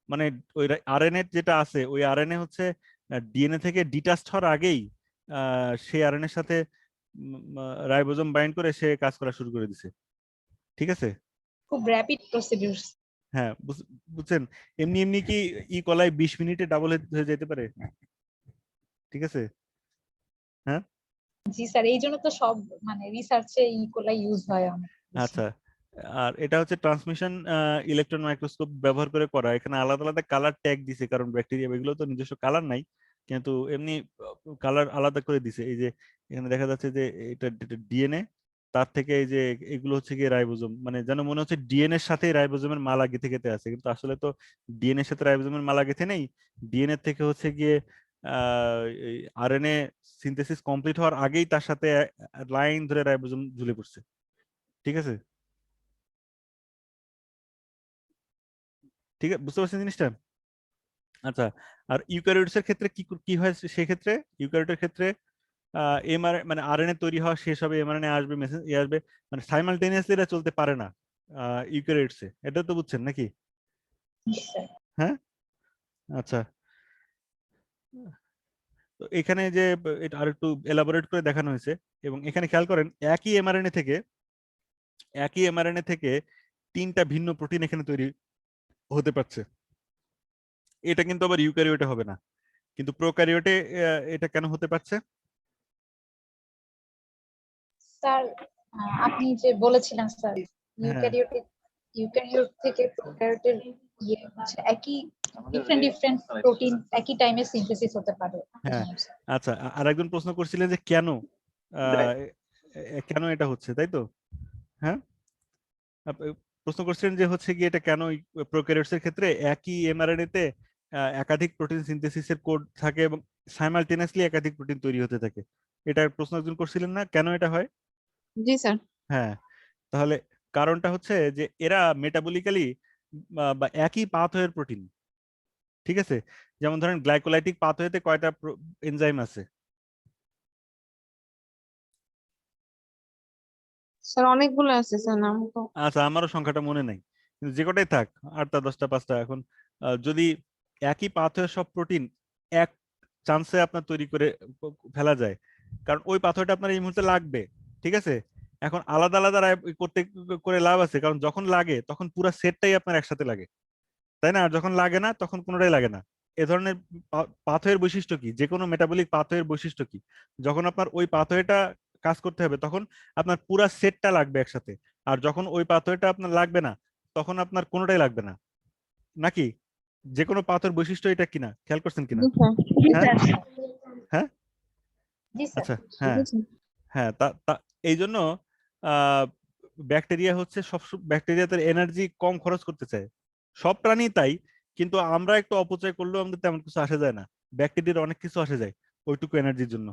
মানে ওই আরএনএ যেটা আছে, ওই আরএনএ হচ্ছে ডিএনএ থেকে ডিটাচড হওয়ার আগেই সেই আরএনএর সাথে রাইবোজোম বাইন্ড করে সে কাজ করা শুরু করে দিছে। ঠিক আছে? খুব র্যাপিড প্রসিডিউর। হ্যাঁ, বুঝছেন? এমনি এমনি কি কলাই 20 মিনিটে ডাবল হয়ে যেতে পারে? ঠিক আছে? হ্যাঁ, জি স্যার, এই জন্য তো সব মানে রিসার্চে ইকোলাই ইউজ হয় অনেক বেশি। আচ্ছা। আর এটা হচ্ছে ট্রান্সমিশন ইলেকট্রন মাইক্রোস্কোপ ব্যবহার করে করা। এখানে আলাদা আলাদা কালার ট্যাগ দিছে, কারণ ব্যাকটেরিয়া এগুলো তো নিজস্ব কালার নাই, কিন্তু এমনি কালার আলাদা করে দিছে। এই যে এখানে দেখা যাচ্ছে যে এটা ডিএনএ, তার থেকে এই যে এগুলো হচ্ছে গিয়ে রাইবোজোম, মানে যেন মনে হচ্ছে ডিএনএ এর সাথে রাইবোজোমের মালা গেঁথে গেঁথে আছে, কিন্তু আসলে তো ডিএনএ এর সাথে রাইবোজোমের মালা গেঁথে নেই। ডিএনএ থেকে হচ্ছে গিয়ে আরএনএ সিনথেসিস কমপ্লিট হওয়ার আগেই তার সাথে লাইন ধরে রাইবোজোম ঝুলে পড়ছে। ঠিক আছে? ঠিক আছে, বুঝতে পারছেন জিনিসটা? আচ্ছা, আর ইউক্যারিওটস এর ক্ষেত্রে কি কি হয় সেক্ষেত্রে? ইউক্যারিওটের ক্ষেত্রে এমআরএনএ মানে আরএনএ তৈরি হওয়া শেষ হবে, এমআরএনএ আসবে, মেসেজ আসবে, মানে সাইমালটেনিয়াসলি এটা চলতে পারে না ইউক্যারিওটস এ। এটা তো বুঝছেন নাকি? জি স্যার। হ্যাঁ, আচ্ছা। তো এখানে যে এটা আর একটু এলাবোরেট করে দেখানো হয়েছে, এবং এখানে খেয়াল করেন একই এমআরএনএ থেকে 3টা ভিন্ন প্রোটিন এখানে তৈরি হতে পারছে। এটা কিন্তু আবার ইউক্যারিওটে হবে না, কিন্তু প্রোক্যারিওটে এটা কেন হতে পারছে? স্যার, আপনি যে বলেছিলেন স্যার, হ্যাঁ, ইউক্যারিওট থেকে প্রোক্যারিওটের ইয়ে হচ্ছে একই আমাদের ডিফারেন্ট প্রোটিন একই টাইমে সিনথেসিস হতে পারে। হ্যাঁ। আচ্ছা, আর একজন প্রশ্ন করছিলেন যে কেন কেন এটা হচ্ছে, তাই তো? হ্যাঁ, প্রশ্ন করছিলেন যে হচ্ছে কি এটা কেন প্রোক্যারিওটস এর ক্ষেত্রে একই এমআরএনএ তে একাধিক প্রোটিন সিনথেসিসের কোড থাকে এবং সাইমালটেনিয়াসলি একাধিক প্রোটিন তৈরি হতে থাকে। এটা প্রশ্ন একজন করছিলেন না, কেন এটা হয়? জি স্যার। হ্যাঁ, তাহলে কারণটা হচ্ছে যে এরা মেটাবলিক্যালি বা একই পাথওয়ের প্রোটিন, ঠিক আছে? যেমন ধরেন গ্লাইকোলাইটিক পাথওয়েতে কয়টা এনজাইম আছে? স্যার অনেকগুলো আছে স্যার, নাম তো। আচ্ছা, আমারও সংখ্যাটা মনে নাই, কিন্তু যে কটাই থাক, 8টা 10টা 5টা। এখন যদি একই পাথওয়ে সব প্রোটিন এক চান্সে আপনার তৈরি করে ফেলা যায়, কারণ ওই পাথওয়েটা আপনার এই মুহূর্তে লাগবে, ঠিক আছে? এখন আলাদা আলাদা করতে করে লাভ আছে, কারণ যখন লাগে তখন পুরো সেটটাই আপনার একসাথে লাগে, তাই না? আর যখন লাগে না তখন কোনোটাই লাগে না। এ ধরনের পাথওয়ের বৈশিষ্ট্য কি, যে কোনো মেটাবলিক পাথওয়ের বৈশিষ্ট্য কি, যখন আপনার ওই পাথওয়েটা কাজ করতে হবে তখন আপনার পুরা সেটটা লাগবে একসাথে, আর যখন ওই পাথওয়েটা আপনার লাগবে না তখন আপনার কোনোটাই লাগবে না, নাকি? যে কোনো পাথওয়ের বৈশিষ্ট্য এটা কিনা, খেয়াল করছেন কিনা? জি স্যার। জি হ্যাঁ স্যার। হ্যাঁ জি স্যার। আচ্ছা, হ্যাঁ জি স্যার। হ্যাঁ, তা এই জন্য ব্যাকটেরিয়া হচ্ছে ব্যাকটেরিয়া তার এনার্জি কম খরচ করতে চায়, সব প্রাণী তাই, কিন্তু আমরা একটু অপচয় করলেও আমাদের তেমন কিছু আসে যায় না, ব্যাকটেরিয়ার অনেক কিছু আসে যায় ওইটুকু এনার্জির জন্য,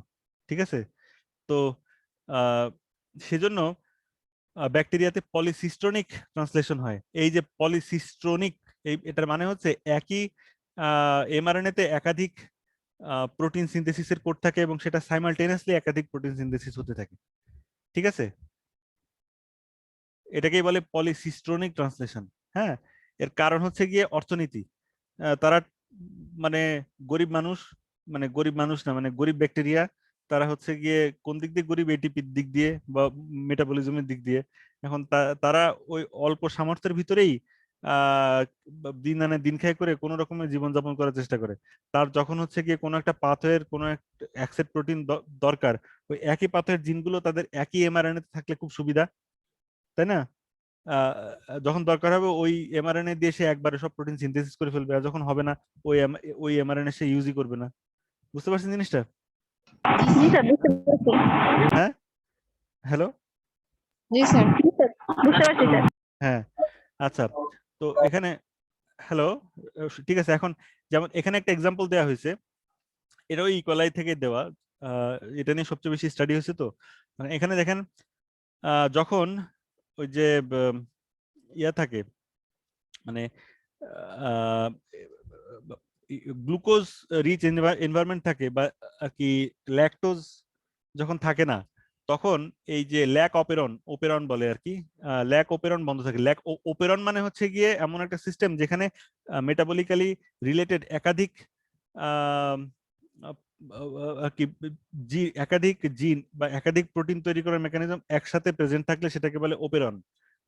ঠিক আছে? তো আহ সেজন্য ব্যাকটেরিয়াতে পলিসিস্ট্রনিক ট্রান্সলেশন হয়। এই যে পলিসিস্ট্রনিক, এটার মানে হচ্ছে একই এমআরএনএ তে একাধিক প্রোটিন সিনথেসিসের কোড থাকে এবং সেটা সাইমালটেনিয়াসলি একাধিক প্রোটিন সিনথেসিস হতে থাকে, ঠিক আছে? এটাকেই বলে পলিসিস্ট্রনিক ট্রান্সলেশন। হ্যাঁ, এর কারণ হচ্ছে গিয়ে অর্থনীতি। তারা মানে গরিব মানুষ, মানে গরিব মানুষ না, মানে গরিব ব্যাকটেরিয়া, তারা হচ্ছে গিয়ে কোন দিক দিয়ে গরিব, এটিপির দিক দিয়ে বা মেটাবলিজমের দিক দিয়ে। এখন তারা ওই অল্প সামর্থ্যের ভিতরেই দিন আনে দিন খাই করে কোনো রকমের জীবনযাপন করার চেষ্টা করে। তার যখন হচ্ছে গিয়ে কোনো একটা পাথওয়ের কোনো একটা অ্যাকসেপ্ট প্রোটিন দরকার, ওই একই পাথওয়ের জিনগুলো তাদের একই এমআরএনএ থাকলে খুব সুবিধা, তাই না? যখন দরকার হবে ওই এমআরএনএ দিয়ে সে একবারে সব প্রোটিন সিনথেসিস করে ফেলবে, আর যখন হবে না ওই এমআরএনএ সে ইউজই করবে না। বুঝতে পারছেন জিনিসটা? জি স্যার, বুঝতে পারছি। হ্যাঁ, হ্যালো, জি স্যার। জি স্যার, বুঝতে পারছি স্যার। হ্যাঁ, আচ্ছা। তো এখানে হ্যালো, ঠিক আছে। এখন যেমন এখানে একটা এক্সাম্পল দেওয়া হয়েছে, এটাও ইকোলাই থেকে দেওয়া, এটা নিয়ে সবচেয়ে বেশি স্টাডি হয়েছে। তো মানে এখানে দেখেন, যখন ওই যে ইয়া থাকে, মানে গ্লুকোজ রিচ এনভায়রনমেন্ট থাকে, বা আর কি ল্যাকটোজ যখন থাকে না, তখন এই যে ল্যাক ওপেরন বলে আর কি, ল্যাক ওপেরন বন্ধ থাকে। ল্যাক ওপেরন মানে হচ্ছে গিয়ে এমন একটা সিস্টেম যেখানে মেটাবলিক্যালি রিলেটেড একাধিক আহ, আর কি একাধিক জিন বা একাধিক প্রোটিন তৈরি করার মেকানিজম একসাথে প্রেজেন্ট থাকলে সেটাকে বলে ওপেরন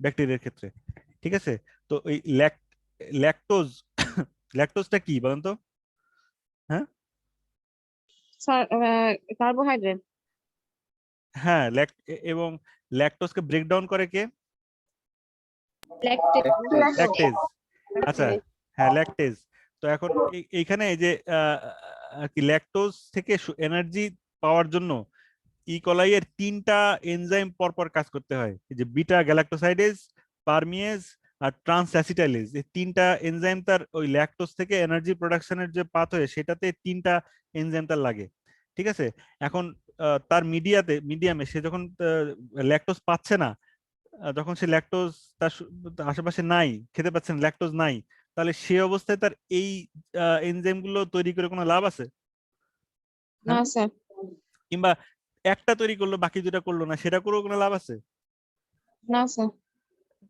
ব্যাকটেরিয়ার ক্ষেত্রে, ঠিক আছে? তো এই ল্যাকটোজ ল্যাকটোজটা কি বলেন তো? হ্যাঁ স্যার কার্বোহাইড্রেট। হ্যাঁ, এবং ল্যাকটোজকে ব্রেকডাউন করে কে? ল্যাকটেজ। আচ্ছা, হ্যাঁ, ল্যাকটেজ। তো এখন এইখানে এই যে আর কি ল্যাকটোজ থেকে এনার্জি পাওয়ার জন্য ইকোলাই এর 3টা এনজাইম পরপর কাজ করতে হয়। এই যে বিটা গ্যালাক্টোসাইডেজ, পারমিয়েজ আর ট্রান্সঅ্যাসিটাইলেজ, এই 3টা এনজাইম তার ওই ল্যাকটোজ থেকে এনার্জি প্রোডাকশনের যে পাথওয়ে সেটাতে 3টা এনজাইম তার লাগে, ঠিক আছে? এখন তার মিডিয়ামে সে যখন ল্যাকটোজ পাচ্ছে না, যখন সে ল্যাকটোজ তার আশেপাশে নাই, খেতে পাচ্ছেন ল্যাকটোজ নাই, তাহলে সে অবস্থায় তার এই এনজাইম গুলো তৈরি করে কোনো লাভ আছে? না হ্যাঁ, স্যার। কিংবা একটা তৈরি করলো বাকি 2টা করলো না, সেটা করেও কোনো লাভ আছে? না স্যার।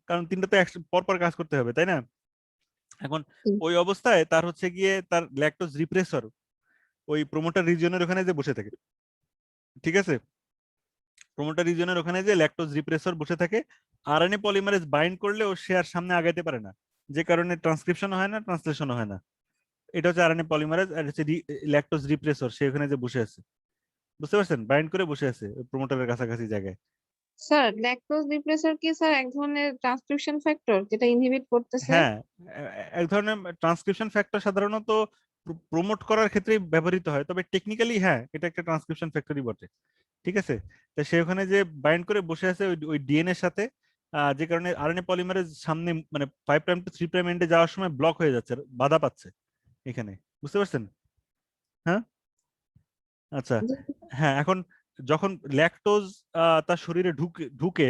কারণ 3টা তো পরপর কাজ করতে হবে, তাই না? এখন হুম। ওই অবস্থায় তার হচ্ছে গিয়ে তার ল্যাকটোজ রিপ্রেসর ওই প্রোমোটার রিজিয়নের ওখানে যে বসে থাকে, ঠিক আছে? প্রোমোটার রিজিয়নের ওখানে যে ল্যাকটোজ রিপ্রেসর বসে থাকে, আরএনএ পলিমারেজ বাইন্ড করলে ও সে আর সামনে আগাইতে পারে না, যে কারণে ট্রান্সক্রিপশন হয় না, ট্রান্সলেশন হয় না। এটা হচ্ছে আরএনএ পলিমারেজ, আর হচ্ছে ল্যাকটোজ রিপ্রেসর, সে ওখানে যে বসে আছে, বুঝতে পারছেন? বাইন্ড করে বসে আছে প্রোমোটারের কাছাকাছি জায়গায়। স্যার ল্যাকটোজ রিপ্রেসার কি স্যার এক ধরনের ট্রান্সক্রিপশন ফ্যাক্টর যেটা ইনহিবিট করতেছে? হ্যাঁ, এক ধরনের ট্রান্সক্রিপশন ফ্যাক্টর, সাধারণত প্রমোট করার ক্ষেত্রে ব্যবহৃত হয়, তবে টেকনিক্যালি হ্যাঁ এটা একটা ট্রান্সক্রিপশন ফ্যাক্টরই বটে, ঠিক আছে? তো সে ওখানে যে বাইন্ড করে বসে আছে ওই ডিএনএ এর সাথে, যে কারণে আরএনএ পলিমারেজ সামনে মানে 5 প্রাইম টু 3 প্রাইম এন্ডে যাওয়ার সময় ব্লক হয়ে যাচ্ছে, বাধা পাচ্ছে এখানে, বুঝতে পারছেন? হ্যাঁ, আচ্ছা। হ্যাঁ, এখন যখন ল্যাকটোজ তার শরীরে ঢুকে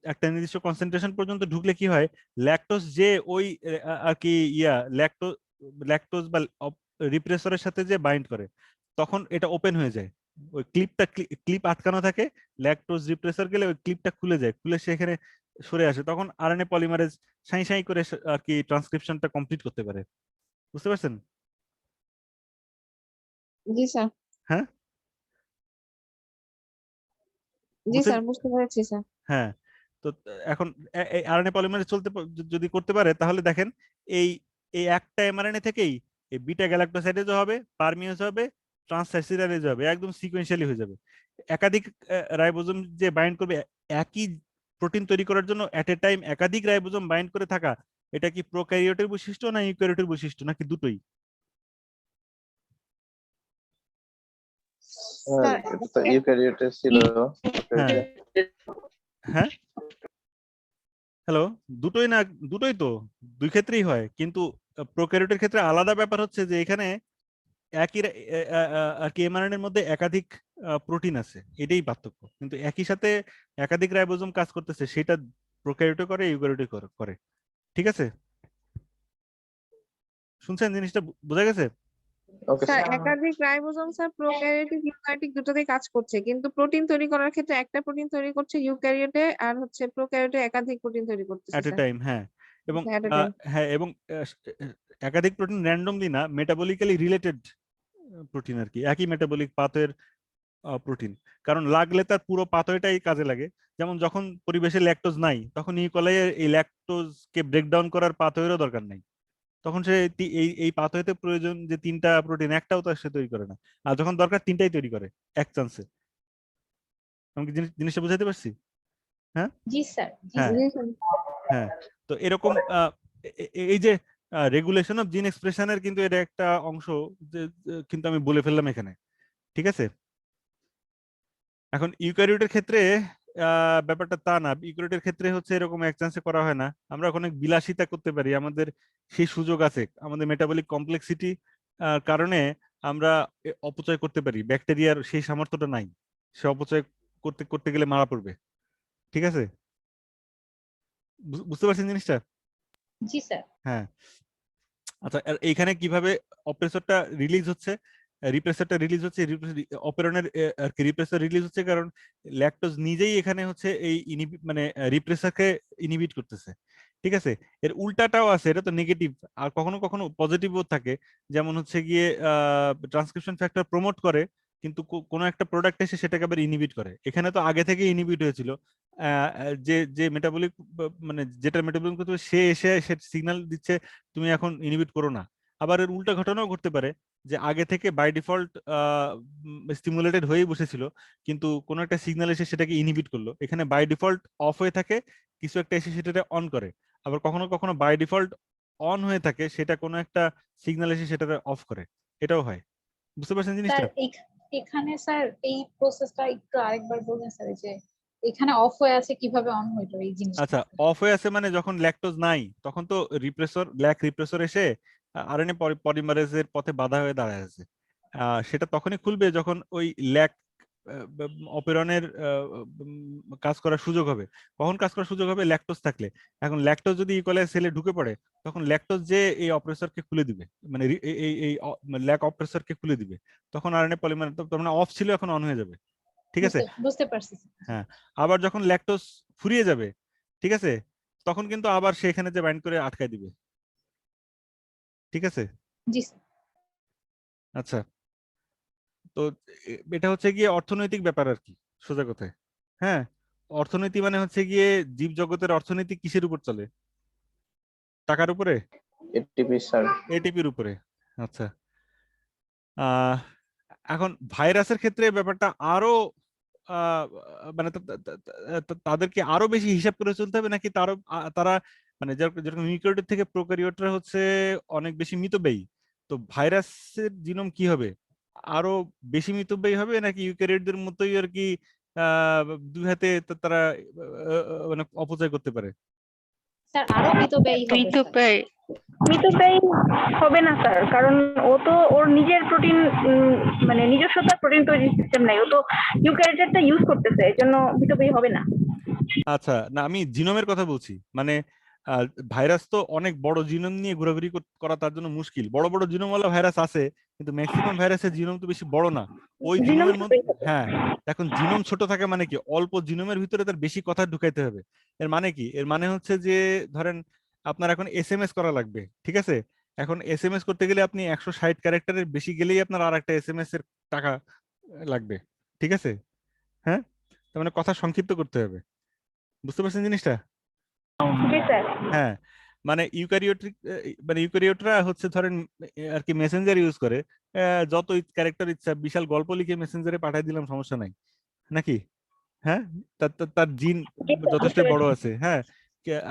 একটা নির্দিষ্ট কনসেন্ট্রেশন পর্যন্ত ঢুকলে কি হয়, ল্যাকটোজ যে ওই আর কি ল্যাকটোজ ল্যাকটোজ বা রিপ্রেসরের সাথে যে বাইন্ড করে তখন এটা ওপেন হয়ে যায়, ওই ক্লিপ আটকানো থাকে, ল্যাকটোজ রিপ্রেসর গেলে ওই ক্লিপটা খুলে যায়, খুলে সেখানে সরে আসে, তখন আরএনএ পলিমারেজ সাই সাই করে আর কি ট্রান্সক্রিপশনটা কমপ্লিট করতে পারে। বুঝতে পারছেন? জি স্যার। হ্যাঁ জি বুঝতে স্যার, বুঝতে পেরেছি স্যার। হ্যাঁ। তো এখন এই আরএনএ পলিমারেজ যদি করতে পারে তাহলে দেখেন এই এই একটা এমআরএনএ থেকেই এই বিটা গ্যালাক্টোসাইডেজও হবে, পারমিয়াস হবে, ট্রান্সসাইসিডারেজ হবে, একদম সিকোয়েন্সিয়ালি হয়ে যাবে। একাধিক রাইবোজোম যে বাইন্ড করবে একই প্রোটিন তৈরি করার জন্য এট এ টাইম একাধিক রাইবোজোম বাইন্ড করে থাকা, এটা কি প্রোক্যারিওটের বৈশিষ্ট্য না ইউক্যারিওটের বৈশিষ্ট্য নাকি দুটোই? স্যার এটা তো ইউক্যারিওটে ছিল। হ্যাঁ হ্যাঁ হ্যালো, দুটোই না, দুটোই তো, দুই ক্ষেত্রেই হয়, কিন্তু প্রোক্যারিওটের ক্ষেত্রে আলাদা ব্যাপার হচ্ছে যে এখানে একই আর কি এমআরএনএ এর মধ্যে একাধিক প্রোটিন আছে, এটাই পার্থক্য, কিন্তু একই সাথে একাধিক রাইবোজোম কাজ করতেছে, সেটা প্রোক্যারিওটে করে ইউক্যারিওটে করে। ঠিক আছে, শুনছেন জিনিসটা বোঝা গেছে? Okay sir sir. একাধিক রাইবোজোম স্যার প্রোক্যারিওটিক ইউক্যারিওটিক দুটোতেই কাজ করছে, কিন্তু প্রোটিন তৈরি করার ক্ষেত্রে একটা প্রোটিন তৈরি করছে ইউক্যারিওটে আর হচ্ছে প্রোক্যারিওটে একাধিক প্রোটিন তৈরি করতেছে অ্যাট এ স্যার। টাইম, হ্যাঁ। এবং At a time. হ্যাঁ, এবং একাধিক প্রোটিন র্যান্ডমলি না, মেটাবলিক্যালি রিলেটেড প্রোটিন আর কি, একই মেটাবলিক পাথওয়ের প্রোটিন, কারণ লাগলে তার পুরো পাথওয়েটাই কাজে লাগে। যেমন যখন পরিবেশে ল্যাকটোজ নাই তখন ইকোলাই এই ল্যাকটোজকে ব্রেকডাউন করার পাথওয়েরও দরকার নাই, তখন সে এই পাথওয়েতে প্রয়োজন যে তিনটা প্রোটিন একটাও তো সে তৈরি করে না, আর যখন দরকার তিনটাই তৈরি করে এক চান্সে। আমি কি জিনিসটা বুঝাতে পারছি? হ্যাঁ জি স্যার, জি হ্যাঁ জি স্যার। স্যার। হ্যাঁ। তো এরকম এই যে রেগুলেশন অফ জিন এক্সপ্রেশনের কিন্তু এটা একটা অংশ, কিন্তু আমি বলে ফেললাম এখানে। ঠিক আছে, এখন ইউক্যারিওটের ক্ষেত্রে ব্যাপারটা তা না, ইউক্যারিওটের ক্ষেত্রে হচ্ছে এরকম এক চান্সে করা হয় না, আমরা অনেক বিলাসিতা করতে পারি, আমাদের সেই সুযোগ আছে, আমাদের মেটাবলিক কমপ্লেক্সিটি কারণে আমরা অপচয় করতে পারি, ব্যাকটেরিয়ার সেই সামর্থ্যটা নাই, সে অপচয় করতে করতে গেলে মারা পড়বে। ঠিক আছে, বুঝতে পারছেন জিনিসটা? জি স্যার। হ্যাঁ। আচ্ছা, আর এইখানে কিভাবে অপ্রেসরটা রিলিজ হচ্ছে, রিপ্রেসরটা রিলিজ হচ্ছে, অপেরনের আর কি রিপ্রেসর রিলিজ হচ্ছে কারণ ল্যাকটোজ নিজেই এখানে হচ্ছে এই মানে রিপ্রেসরকে ইনহিবিট করতেছে। ঠিক আছে, এর উল্টাটাও আছে, এটা তো নেগেটিভ, আর কখনো কখনো পজিটিভও থাকে, যেমন হচ্ছে গিয়ে ট্রান্সক্রিপশন ফ্যাক্টর প্রমোট করে, কিন্তু কোনো একটা প্রোডাক্ট এসে সেটাকে আবার ইনহিবিট করে। এখানে তো আগে থেকে ইনহিবিট হয়েছিল, যে যে মেটাবলিক মানে যেটা মেটাবলিক করতে হবে সে এসে সে সিগন্যাল দিচ্ছে তুমি এখন ইনহিবিট করো না। আবার এর উল্টা ঘটনাও ঘটতে পারে যে আগে থেকে বাই ডিফল্ট স্টিমুলেটেড হয়েই বসেছিল, কিন্তু কোনো একটা সিগন্যাল এসে সেটাকে ইনহিবিট করলো, এখানে বাই ডিফল্ট অফ হয়ে থাকে, কিছু একটা এসে সেটাকে অন করে। আবার কখনো কখনো বাই ডিফল্ট অন হয়ে থাকে, সেটা কোনো একটা সিগন্যাল এসে সেটাকে অফ করে, এটাও হয়। বুঝতে পারছেন স্যার জিনিসটা? এখানে স্যার এই প্রসেসটা একটু আরেকবার বলবেন স্যার, যে এখানে অফ হয়ে আছে কিভাবে অন হইলো এই জিনিসটা? আচ্ছা, অফ হয়ে আছে মানে যখন ল্যাকটোজ নাই তখন তো ল্যাক রিপ্রেসর এসে আরএনএ পলিমারেজের পথে বাধা হয়ে দাঁড়ায় আছে, সেটা তখনই খুলবে যখন ওই ল্যাক অপেরনের কাজ করার সুযোগ হবে। কখন কাজ করার সুযোগ হবে? ল্যাকটোজ থাকলে। এখন ল্যাকটোজ যদি ইকোলাই সেলে ঢুকে পড়ে তখন ল্যাকটোজ যে এই অপ্রেসরকে খুলে দিবে, মানে এই ল্যাক অপ্রেসরকে খুলে দিবে, তখন আরএনএ পলিমার তার মানে অফ ছিল এখন অন হয়ে যাবে। ঠিক আছে, বুঝতে পারছি স্যার। হ্যাঁ। আবার যখন ল্যাকটোজ ফুরিয়ে যাবে, ঠিক আছে, তখন কিন্তু আবার সেখানে যে বাইন্ড করে আটকায় দিবে। ঠিক আছে, জি স্যার। আচ্ছা। তো এটা হচ্ছে গিয়ে অর্থনৈতিক ব্যাপার আর কি, সোজা কথায়। হ্যাঁ, অর্থনীতি মানে হচ্ছে গিয়ে জীব জগতের অর্থনীতি কিসের উপর চলে? টাকার উপরে, এটিপি স্যার। এটিপির উপরে। আচ্ছা, আহ এখন ভাইরাসের ক্ষেত্রে ব্যাপারটা আরো মানে তাদেরকে আরো বেশি হিসাব করে চলতে হবে, নাকি তারা মানে যেরকম ইউক্যারিওট থেকে প্রোক্যারিওটরা হচ্ছে অনেক বেশি মিতব্যয়ী, তো ভাইরাসের জিনোম কি হবে? আরো বেশি মিতব্যয়ী হবে নাকি ইউক্যারিওটদের মতোই আর কি আহ দুই হাতে তারা মানে অপচয় করতে পারে? স্যার আরো মিতব্যয়ী হবে স্যার। মিতব্যয়ী মিতব্যয়ী হবে না স্যার, কারণ ও তো ওর নিজের প্রোটিন মানে নিজস্বতা প্রোটিন তৈরির সিস্টেম নাই, ও তো ইউক্যারিওটটা ইউজ করতেছে, এর জন্য মিতব্যয়ী হবে না। আচ্ছা, না আমি জিনোমের কথা বলছি, মানে ভাইরাস তো অনেক বড় জিনোম নিয়ে ঘোরাঘুরি করা তার জন্য মুশকিল। বড় বড় জিনোমওয়ালা ভাইরাস আছে, কিন্তু ম্যাক্সিমাম ভাইরাসের জিনোম তো বেশি বড় না। ওই জিনোম জিনোমের মধ্যে, ছোটই থাকে। হ্যাঁ, এখন জিনোম ছোট থাকে মানে কি, অল্প জিনোমের ভিতরে তার বেশি কথা ঢুকাইতে হবে। এর মানে কি, এর মানে হচ্ছে যে ধরেন আপনার এখন এসএমএস করা লাগবে, ঠিক আছে? এখন এসএমএস করতে গেলে আপনি 160 ক্যারেক্টারের বেশি গেলেই আপনার আর একটা এসএমএস এর টাকা লাগবে, ঠিক আছে? হ্যাঁ, তার মানে কথা সংক্ষিপ্ত করতে হবে। বুঝতে পারছেন জিনিসটা? জি স্যার। হ্যাঁ, মানে ইউক্যারিওটরা হচ্ছে ধরেন আর কি মেসেঞ্জার ইউজ করে, যত ক্যারেক্টার ইচ্ছা বিশাল গল্প লিখে মেসেঞ্জারে পাঠিয়ে দিলাম, সমস্যা নাই নাকি? হ্যাঁ, তার জিন জি স্যার, যথেষ্ট বুঝতে বড় পেরেছি। আছে। হ্যাঁ,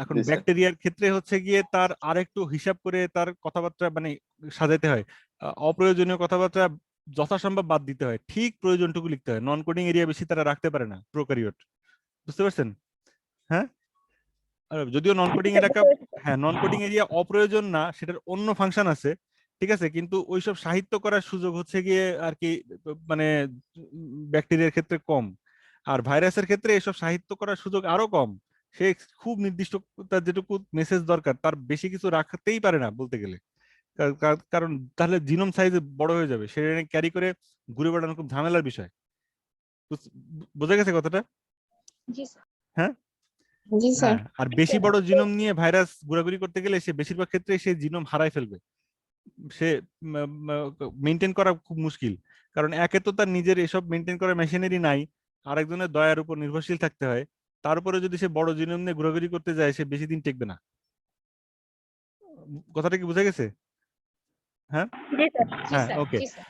এখন জি স্যার। ব্যাকটেরিয়ার ক্ষেত্রে হচ্ছে গিয়ে তার আরেকটু হিসাব করে তার কথাবার্তা মানে সাজাতে হয়। অপ্রয়োজনীয় কথাবার্তা যথাসম্ভব বাদ দিতে হয়, ঠিক প্রয়োজনটুকু লিখতে হয়। নন কোডিং এরিয়া বেশি তারা রাখতে পারে না প্রোক্যারিওট। বুঝতে পারছেন? হ্যাঁ, যদিও নন জি কোডিং স্যার, এলাকা, বুঝতে পেরেছি। হ্যাঁ, নন কোডিং এরিয়া অপ্রয়োজন না, সেটার অন্য ফাংশন আছে, ঠিক আছে? কিন্তু ওইসব সাহিত্য করার সুযোগ হচ্ছে গিয়ে আর কি মানে ব্যাকটেরিয়ার ক্ষেত্রে কম। আর ভাইরাসের ক্ষেত্রে এসব সাহিত্য করার সুযোগ আরো কম। সে খুব নির্দিষ্ট, তার যেটুকু মেসেজ দরকার তার বেশি কিছু রাখতেই পারে না বলতে গেলে। কারণ তাহলে জিনোম সাইজ বড় হয়ে যাবে, সে ক্যারি করে ঘুরে বেড়ানো খুব ঝামেলার বিষয়। বোঝা গেছে কথাটা? জি স্যার। হ্যাঁ, জি স্যার। হ্যাঁ, আর বেশি বড় জিনোম নিয়ে ভাইরাস ঘোরাঘুরি করতে গেলে সে বেশিরভাগ ক্ষেত্রে সে জিনোম হারায় ফেলবে। সে মেনটেন করা খুব মুশকিল, কারণ একে তো তার নিজের এসব মেনটেন করার মেশিনারি নাই, আরেকজনের দয়ার উপর নির্ভরশীল থাকতে হয়। তার উপরে যদি সে বড় জিনোম নিয়ে ঘোরাঘুরি করতে যায়, সে বেশি দিন টিকবে না। কথাটা কি বোঝা গেছে? হ্যাঁ, জি স্যার। জি হ্যাঁ, স্যার। ওকে। জি স্যার।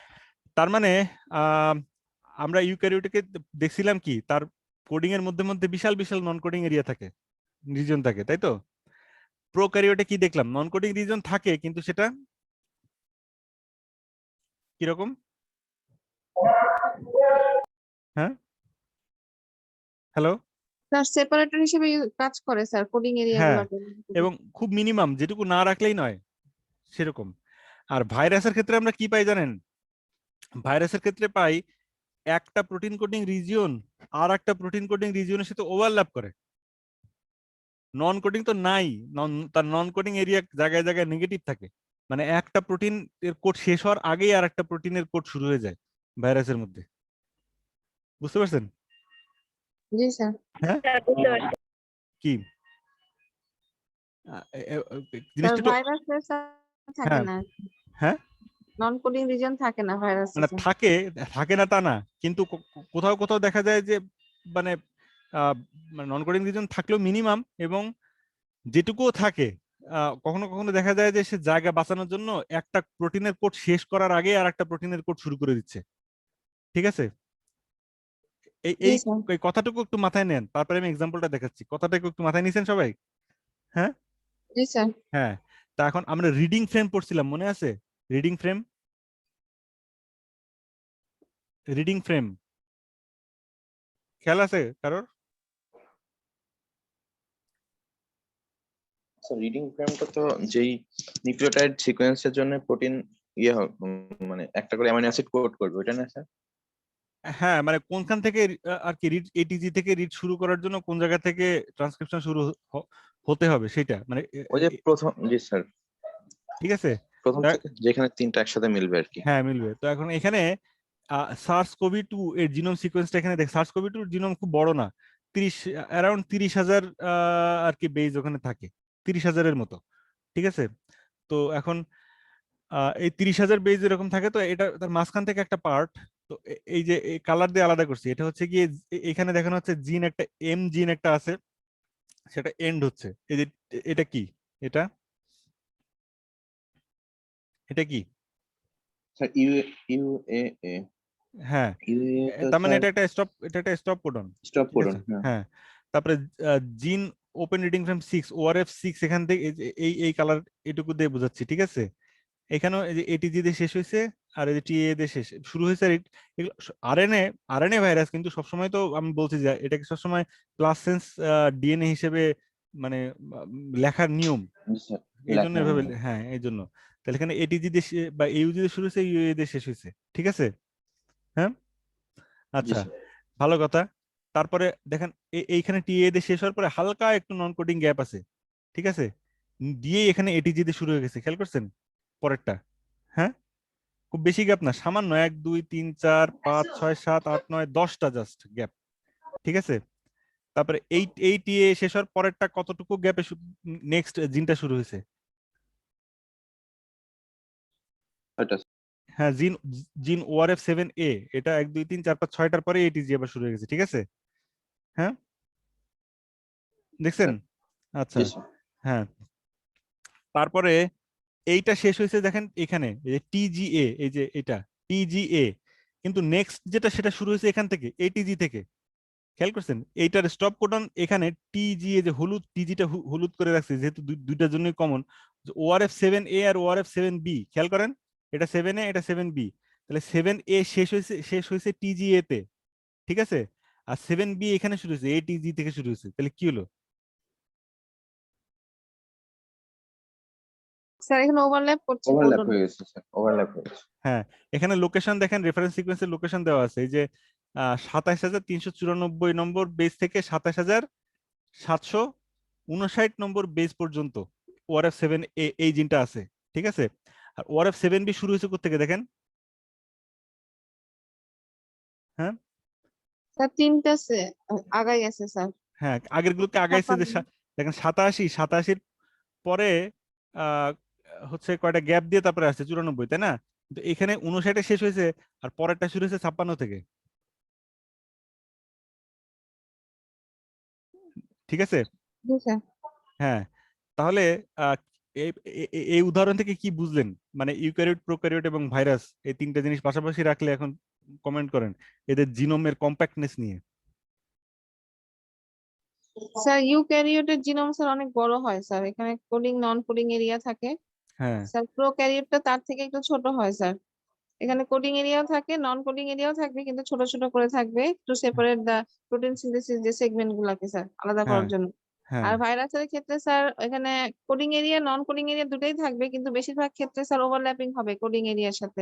তার মানে আহ, আমরা ইউক্যারিওটকে দেখছিলাম কি, তার কোডিং এর মধ্যে মধ্যে বিশাল বিশাল নন কোডিং এরিয়া থাকে, রিজন থাকে, তাই তো? প্রোক্যারিওটে কি দেখলাম, নন কোডিং রিজন থাকে, কিন্তু সেটা কিরকম? হ্যাঁ, হ্যালো। স্যার সেপারেটর হিসেবে কাজ করে স্যার কোডিং এরিয়া হ্যাঁ, গুলোতে। এবং খুব মিনিমাম, যেটুকু না রাখলেই নয় সেরকম। আর ভাইরাসের ক্ষেত্রে আমরা কি পাই জানেন? ভাইরাসের ক্ষেত্রে পাই একটা প্রোটিন কোডিং রিজিয়ন আর একটা প্রোটিন কোডিং রিজিয়নের সাথে ওভারল্যাপ করে। নন কোডিং তো নাই, তার নন কোডিং এরিয়া জায়গায় জায়গায় নেগেটিভ থাকে, মানে একটা প্রোটিন এর কোড শেষ হওয়ার আগেই আর একটা প্রোটিনের কোড শুরু হয়ে যায় ভাইরাসের মধ্যে। বুঝতে পারছেন? জি স্যার। হ্যাঁ, স্যার, বুঝতে পারছি। কি স্যার জিনিসটা তো, ভাইরাসের থাকে হ্যাঁ, না, হ্যাঁ, নন কোডিং রিজন থাকে না ভাইরাসে মানে স্যার। থাকে, থাকে না তা না, কিন্তু কোথাও কোথাও দেখা যায় যে মানে নন কোডিং রিজন থাকলেও মিনিমাম, এবং যেটুকুও থাকে কখনো কখনো দেখা যায় যে সে জায়গা বাঁচানোর জন্য একটা প্রোটিনের কোড শেষ করার আগে আর একটা প্রোটিনের কোড শুরু করে দিচ্ছে, ঠিক আছে? এই জি এই স্যার। এই কথাটুকু একটু মাথায় নেন, তারপরে আমি এক্সাম্পলটা দেখাচ্ছি। কথাটাকে একটু মাথায় নিছেন সবাই? হ্যাঁ, জি স্যার। হ্যাঁ। তা এখন আমরা রিডিং ফ্রেম পড়ছিলাম, মনে আছে? রিডিং ফ্রেম, রিডিং ফ্রেম খেয়াল আছে কারোর? রিডিং ফ্রেমটা তো যেই নিউক্লিওটাইড সিকোয়েন্সের জন্য প্রোটিন ইয়ে মানে একটা করে অ্যামাইনো অ্যাসিড কোড করবে, ওইটা না স্যার? হ্যাঁ, মানে কোনখান থেকে আর কি রিড, এটিজি থেকে রিড শুরু করার জন্য কোন জায়গা থেকে ট্রান্সক্রিপশন শুরু হতে হবে সেটা, মানে ওই যে প্রথম, জি স্যার, ঠিক আছে? প্রথম তা- থেকে যেখানে তিনটা একসাথে মিলবে আর কি। হ্যাঁ, মিলবে। তো এখন এখানে সার্স কোভি 2 এর জিনোম সিকোয়েন্সটা এখানে দেখ। সার্স কোভি 2 জিনোম খুব বড় না, 30, অ্যারাউন্ড 30,000 আর কি বেজ ওখানে থাকে, 30,000-এর মতো, ঠিক আছে? তো এখন এই 30,000 বেজ এরকম থাকে, তো এটা তার মাঝখান থেকে একটা পার্ট, তো এই যে কালার দিয়ে আলাদা করছি, এটা হচ্ছে গিয়ে এখানে দেখানো হচ্ছে জিন একটা, এম জিন একটা আছে, সেটা এন্ড হচ্ছে। এই যে এটা কি, এটা এটা কি? স্যার ইউ ইউ এ এ হ্যাঁ, ইউ এ তো তার মানে স্যার এটা একটা স্টপ, এটা একটা স্টপ কোডন, স্টপ ঠিক করুন, আছে? হ্যাঁ। হ্যাঁ, তারপরে জিন ওপেন রিডিং ফ্রেম 6 ওআরএফ 6, এখান থেকে এই এই কালার এটুকু দিয়ে বোঝাচ্ছি, ঠিক আছে? এখানেও এই যে এটিজি দিয়ে শেষ হয়েছে, আর এই যে টিএ দিয়ে শেষ শুরু হয়েছে। আর আরএনএ, আরএনএ ভাইরাস কিন্তু সবসময়, তো আমি বলছি যে এটাকে সবসময় প্লাস সেন্স ডিএনএ হিসেবে মানে লেখার নিয়ম, জি স্যার, এই জন্য লেখা এভাবে, হ্যাঁ, এই জন্য। তাহলে এখানে এটিজি দিয়ে বা ইউজি দিয়ে শুরু হয়েছে, ইউএ দিয়ে শেষ হয়েছে, ঠিক আছে? হ্যাঁ, জি আচ্ছা, স্যার। ভালো কথা। তারপরে দেখেন এইখানে টিএ দিয়ে শেষ হওয়ার পরে হালকা একটু নন কোডিং গ্যাপ আছে, ঠিক আছে, দিয়ে এখানে এটিজি দিয়ে শুরু হয়ে গেছে, খেয়াল করছেন পরেরটা? হ্যাঁ, খুব বেশি গ্যাপ না, সামান্য 1 2 3 4 5 6 7 8 9 10টা জাস্ট গ্যাপ। ঠিক আছে, তারপরে এই টিএ শেষ হওয়ার পরেরটা কতটুকু গ্যাপে নেক্সট জিনটা শুরু হয়েছে? হ্যাঁ, জিন জিন ওআরএফ 7A, এটা 1 2 3 4 5 6টার পরে এটিজি আবার শুরু হয়ে গেছে। ঠিক আছে, হ্যাঁ দেখছেন? আচ্ছা, হ্যাঁ, তারপরে এইটা শেষ হয়েছে দেখেন এখানে, এই যে টিজিএ, এই যে এটা টিজিএ, কিন্তু নেক্সট যেটা সেটা শুরু হয়েছে এখান থেকে, এটিজি থেকে। খেয়াল করছেন এইটার স্টপ কোডন এখানে টিজিএ, যে হলুদ টিজিটা হলুদ করে রাখছে যেহেতু দুইটার জন্যই কমন, ওআরএফ 7A আর ওআরএফ 7B, খেয়াল করেন এটা 7A এটা 7B, তাহলে 7A শেষ হয়েছে টিজিএ তে। ঠিক আছে, আর 7B এখানে শুরু হয়েছে, এটিজি থেকে শুরু হয়েছে, তাহলে কি হলো? স্যার এখানে ওভারল্যাপ করছে ওভারল্যাপ কোডন। হয়ে গেছে স্যার, ওভারল্যাপ হয়ে গেছে। হ্যাঁ, এখানে লোকেশন দেখেন, রেফারেন্স সিকোয়েন্সের লোকেশন দেওয়া আছে, এই যে 27,394 নম্বর বেস থেকে 27,759 নম্বর বেস পর্যন্ত ওআরএফ 7A এই জিনটা আছে। ঠিক আছে, আর ওআরএফ 7B শুরু হয়েছে কোথেকে দেখেন? হ্যাঁ স্যার তিনটা আগাই গেছে স্যার। হ্যাঁ, আগের গুলোকে আগাইছে যে 56 দেখেন 87 পরে আহ হচ্ছে কয়টা গ্যাপ দিয়ে তারপরে আসছে 94, তাই না? কিন্তু এখানে 59 শেষ হয়েছে, আর পরেরটা শুরু হয়েছে 56 থেকে। ঠিক আছে, জি স্যার। হ্যাঁ, তাহলে আহ, এই উদাহরণ থেকে কি বুঝলেন? মানে ইউক্যারিওট, প্রোক্যারিওট এবং ভাইরাস এই তিনটা জিনিস পাশাপাশি রাখলে এখন কমেন্ট করেন এদের জিনোমের কম্প্যাক্টনেস নিয়ে। স্যার ইউক্যারিওটের জিনোম স্যার অনেক বড় হয় স্যার, এখানে কোডিং নন কোডিং এরিয়া থাকে। হ্যাঁ স্যার প্রোক্যারিওটটা তার থেকে একটু ছোট হয় স্যার, এখানে কোডিং এরিয়াও থাকে নন কোডিং এরিয়াও থাকবে, কিন্তু ছোট ছোট করে থাকবে টু সেপারেট দা প্রোটিন সিনথেসিস যে সেগমেন্ট গুলাকে স্যার আলাদা হ্যাঁ করার জন্য। হ্যাঁ আর ভাইরাসের ক্ষেত্রে স্যার এখানে কোডিং এরিয়া নন কোডিং এরিয়া দুটোই থাকবে, কিন্তু বেশিরভাগ ক্ষেত্রে স্যার ওভারল্যাপিং হবে কোডিং এরিয়ার সাথে,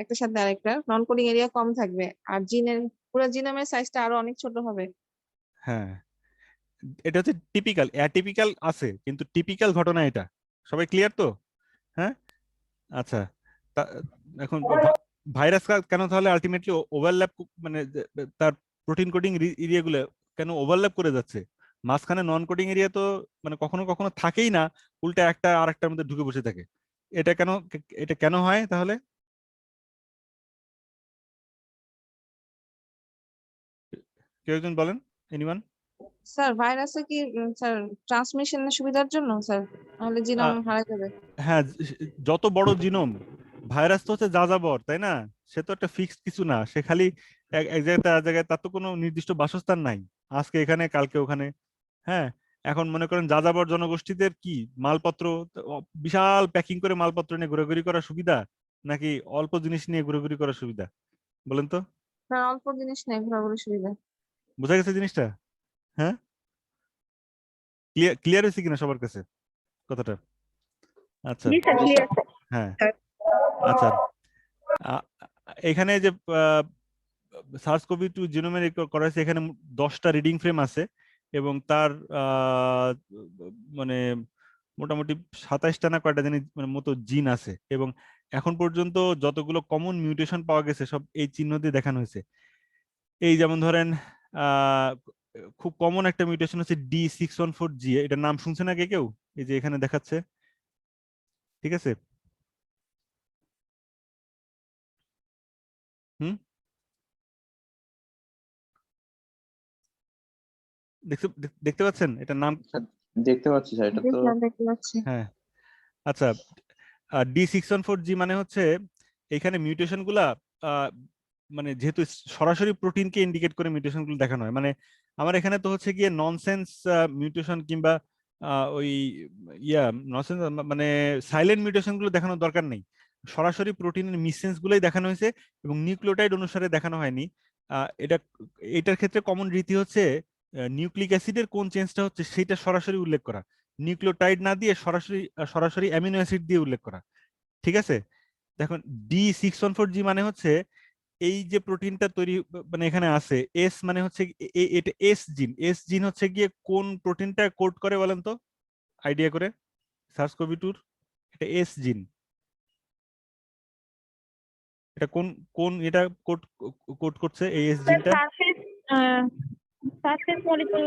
একটার সাথে আরেকটা, নন কোডিং এরিয়া কম থাকবে, আর জিনের পুরো জিনোমের সাইজটা আরো অনেক ছোট হবে। হ্যাঁ, এটা হচ্ছে টিপিক্যাল, অ্যাটিপিক্যাল আছে কিন্তু টিপিক্যাল ঘটনা এটা। সবাই ক্লিয়ার তো? হ্যাঁ, আচ্ছা, এখন ভাইরাস কেন তাহলে আলটিমেটলি ওভারল্যাপ, মানে তার প্রোটিন কোডিং এরিয়া গুলো কেন ওভারল্যাপ করে যাচ্ছে? মাঝখানে নন কোডিং এরিয়া তো মানে কখনো কখনো থাকেই না, উল্টা একটা আর একটার মধ্যে ঢুকে বসে থাকে। এটা কেন হয় তাহলে? কেউ একজন বলেন, এনিওয়ান? স্যার ভাইরাসে কি স্যার ট্রান্সমিশনের সুবিধার জন্য স্যার, নাহলে জিনোম হারা যাবে। হ্যাঁ, যত বড় জিনোম, ভাইরাস তো হচ্ছে যাযাবর, তাই না? সে তো একটা ফিক্সড কিছু না, সে খালি এক জায়গায় তার জায়গায়, তার তো কোনো নির্দিষ্ট বাসস্থান নাই, আজকে এখানে কালকে ওখানে। হ্যাঁ, এখন মনে করেন যাযাবর জনগোষ্ঠীদের কি মালপত্র, বিশাল প্যাকিং করে মালপত্র নিয়ে ঘোরাঘুরি করা সুবিধা, নাকি অল্প জিনিস নিয়ে ঘোরাঘুরি করা সুবিধা? বলেন তো। স্যার অল্প জিনিস নেই ঘোরাঘুরি সুবিধা। বোঝা গেছে জিনিসটা? হ্যাঁ, ক্লিয়ার হয়েছে কিনা সবার কাছে কথাটা? আচ্ছা, জি স্যার, ক্লিয়ার হ্যাঁ, স্যার। আচ্ছা, আ- এখানে যে সার্স কোভি 2 জিনোমের করা হয়েছে, এখানে 10টা রিডিং ফ্রেম আছে এবং তার মানে মোটামুটি 27টা না কয়টা জানি মানে মতো জিন আছে, এবং এখন পর্যন্ত যতগুলো কমন মিউটেশন পাওয়া গেছে সব এই চিহ্ন দিয়ে দেখানো হয়েছে। এই যেমন ধরেন আহ খুব কমন একটা মিউটেশন হচ্ছে D614G, এটার নাম শুনছেন আগে কেউ? এই যে এখানে দেখাচ্ছে, ঠিক আছে? হুম, দেখতে পাচ্ছেন এটার নাম? স্যার, দেখতে পাচ্ছি স্যার, এটা জি তো স্যার দেখতে পাচ্ছি। হ্যাঁ, আচ্ছা, D614G মানে হচ্ছে এখানে মিউটেশন গুলা আহ, মানে যেহেতু সরাসরি প্রোটিনকে ইন্ডিকেট করে মিউটেশন গুলো দেখানো হয়, মানে আমার এখানে তো হচ্ছে গিয়ে ননসেন্স মিউটেশন কিংবা ওই ইয়া ননসেন্স মানে সাইলেন্ট মিউটেশন গুলো দেখানোর দরকার নেই, সরাসরি প্রোটিনের মিসসেন্স গুলোই দেখানো হয়েছে এবং নিউক্লিওটাইড অনুসারে দেখানো হয়নি। এটা এটার ক্ষেত্রে কমন রীতি হচ্ছে নিউক্লিক অ্যাসিডের কোন চেঞ্জটা হচ্ছে সেটা সরাসরি উল্লেখ করা, নিউক্লিওটাইড না দিয়ে সরাসরি সরাসরি অ্যামিনো অ্যাসিড দিয়ে উল্লেখ করা। ঠিক আছে, দেখুন D614G মানে হচ্ছে এই যে প্রোটিনটা তৈরি মানে এখানে আছে, এস মানে হচ্ছে এটা এস জিন, এস জিন হচ্ছে গিয়ে কোন প্রোটিনটা কোড করে বলেন তো? আইডিয়া করে SARS-CoV-2 এটা এস জিন। এটা কোন কোন এটা কোড কোড করছে এই এস জিনটা? Surface molecule.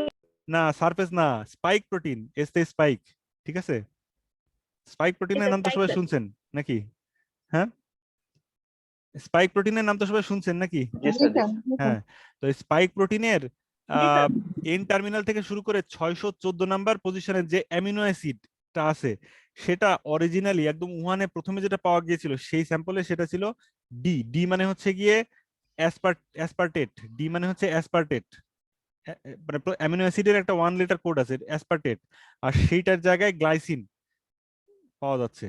না সারফেস না, স্পাইক প্রোটিন, এস তে স্পাইক। ঠিক আছে, স্পাইক প্রোটিনের নাম তো সবাই শুনছেন নাকি? হ্যাঁ, স্পাইক প্রোটিনের নাম তো সবাই শুনছেন নাকি? জি জি স্যার, জি স্যার, স্যার। জি স্যার। হ্যাঁ, তো স্পাইক প্রোটিনের জি স্যার। এন টার্মিনাল থেকে শুরু করে 614 নাম্বার পজিশনের যে অ্যামিনো অ্যাসিডটা আছে সেটা অরিজিনালি একদম উহানে প্রথমে যেটা পাওয়া গিয়েছিল সেই স্যাম্পলে সেটা ছিল ডি। ডি মানে হচ্ছে গিয়ে অ্যাসপার্টেট। ডি মানে হচ্ছে অ্যাসপার্টেট, মানে অ্যামিনো অ্যাসিডের একটা 1 লেটার কোড আছে অ্যাসপার্টেট, আর সেইটার জায়গায় গ্লাইসিন পাওয়া যাচ্ছে।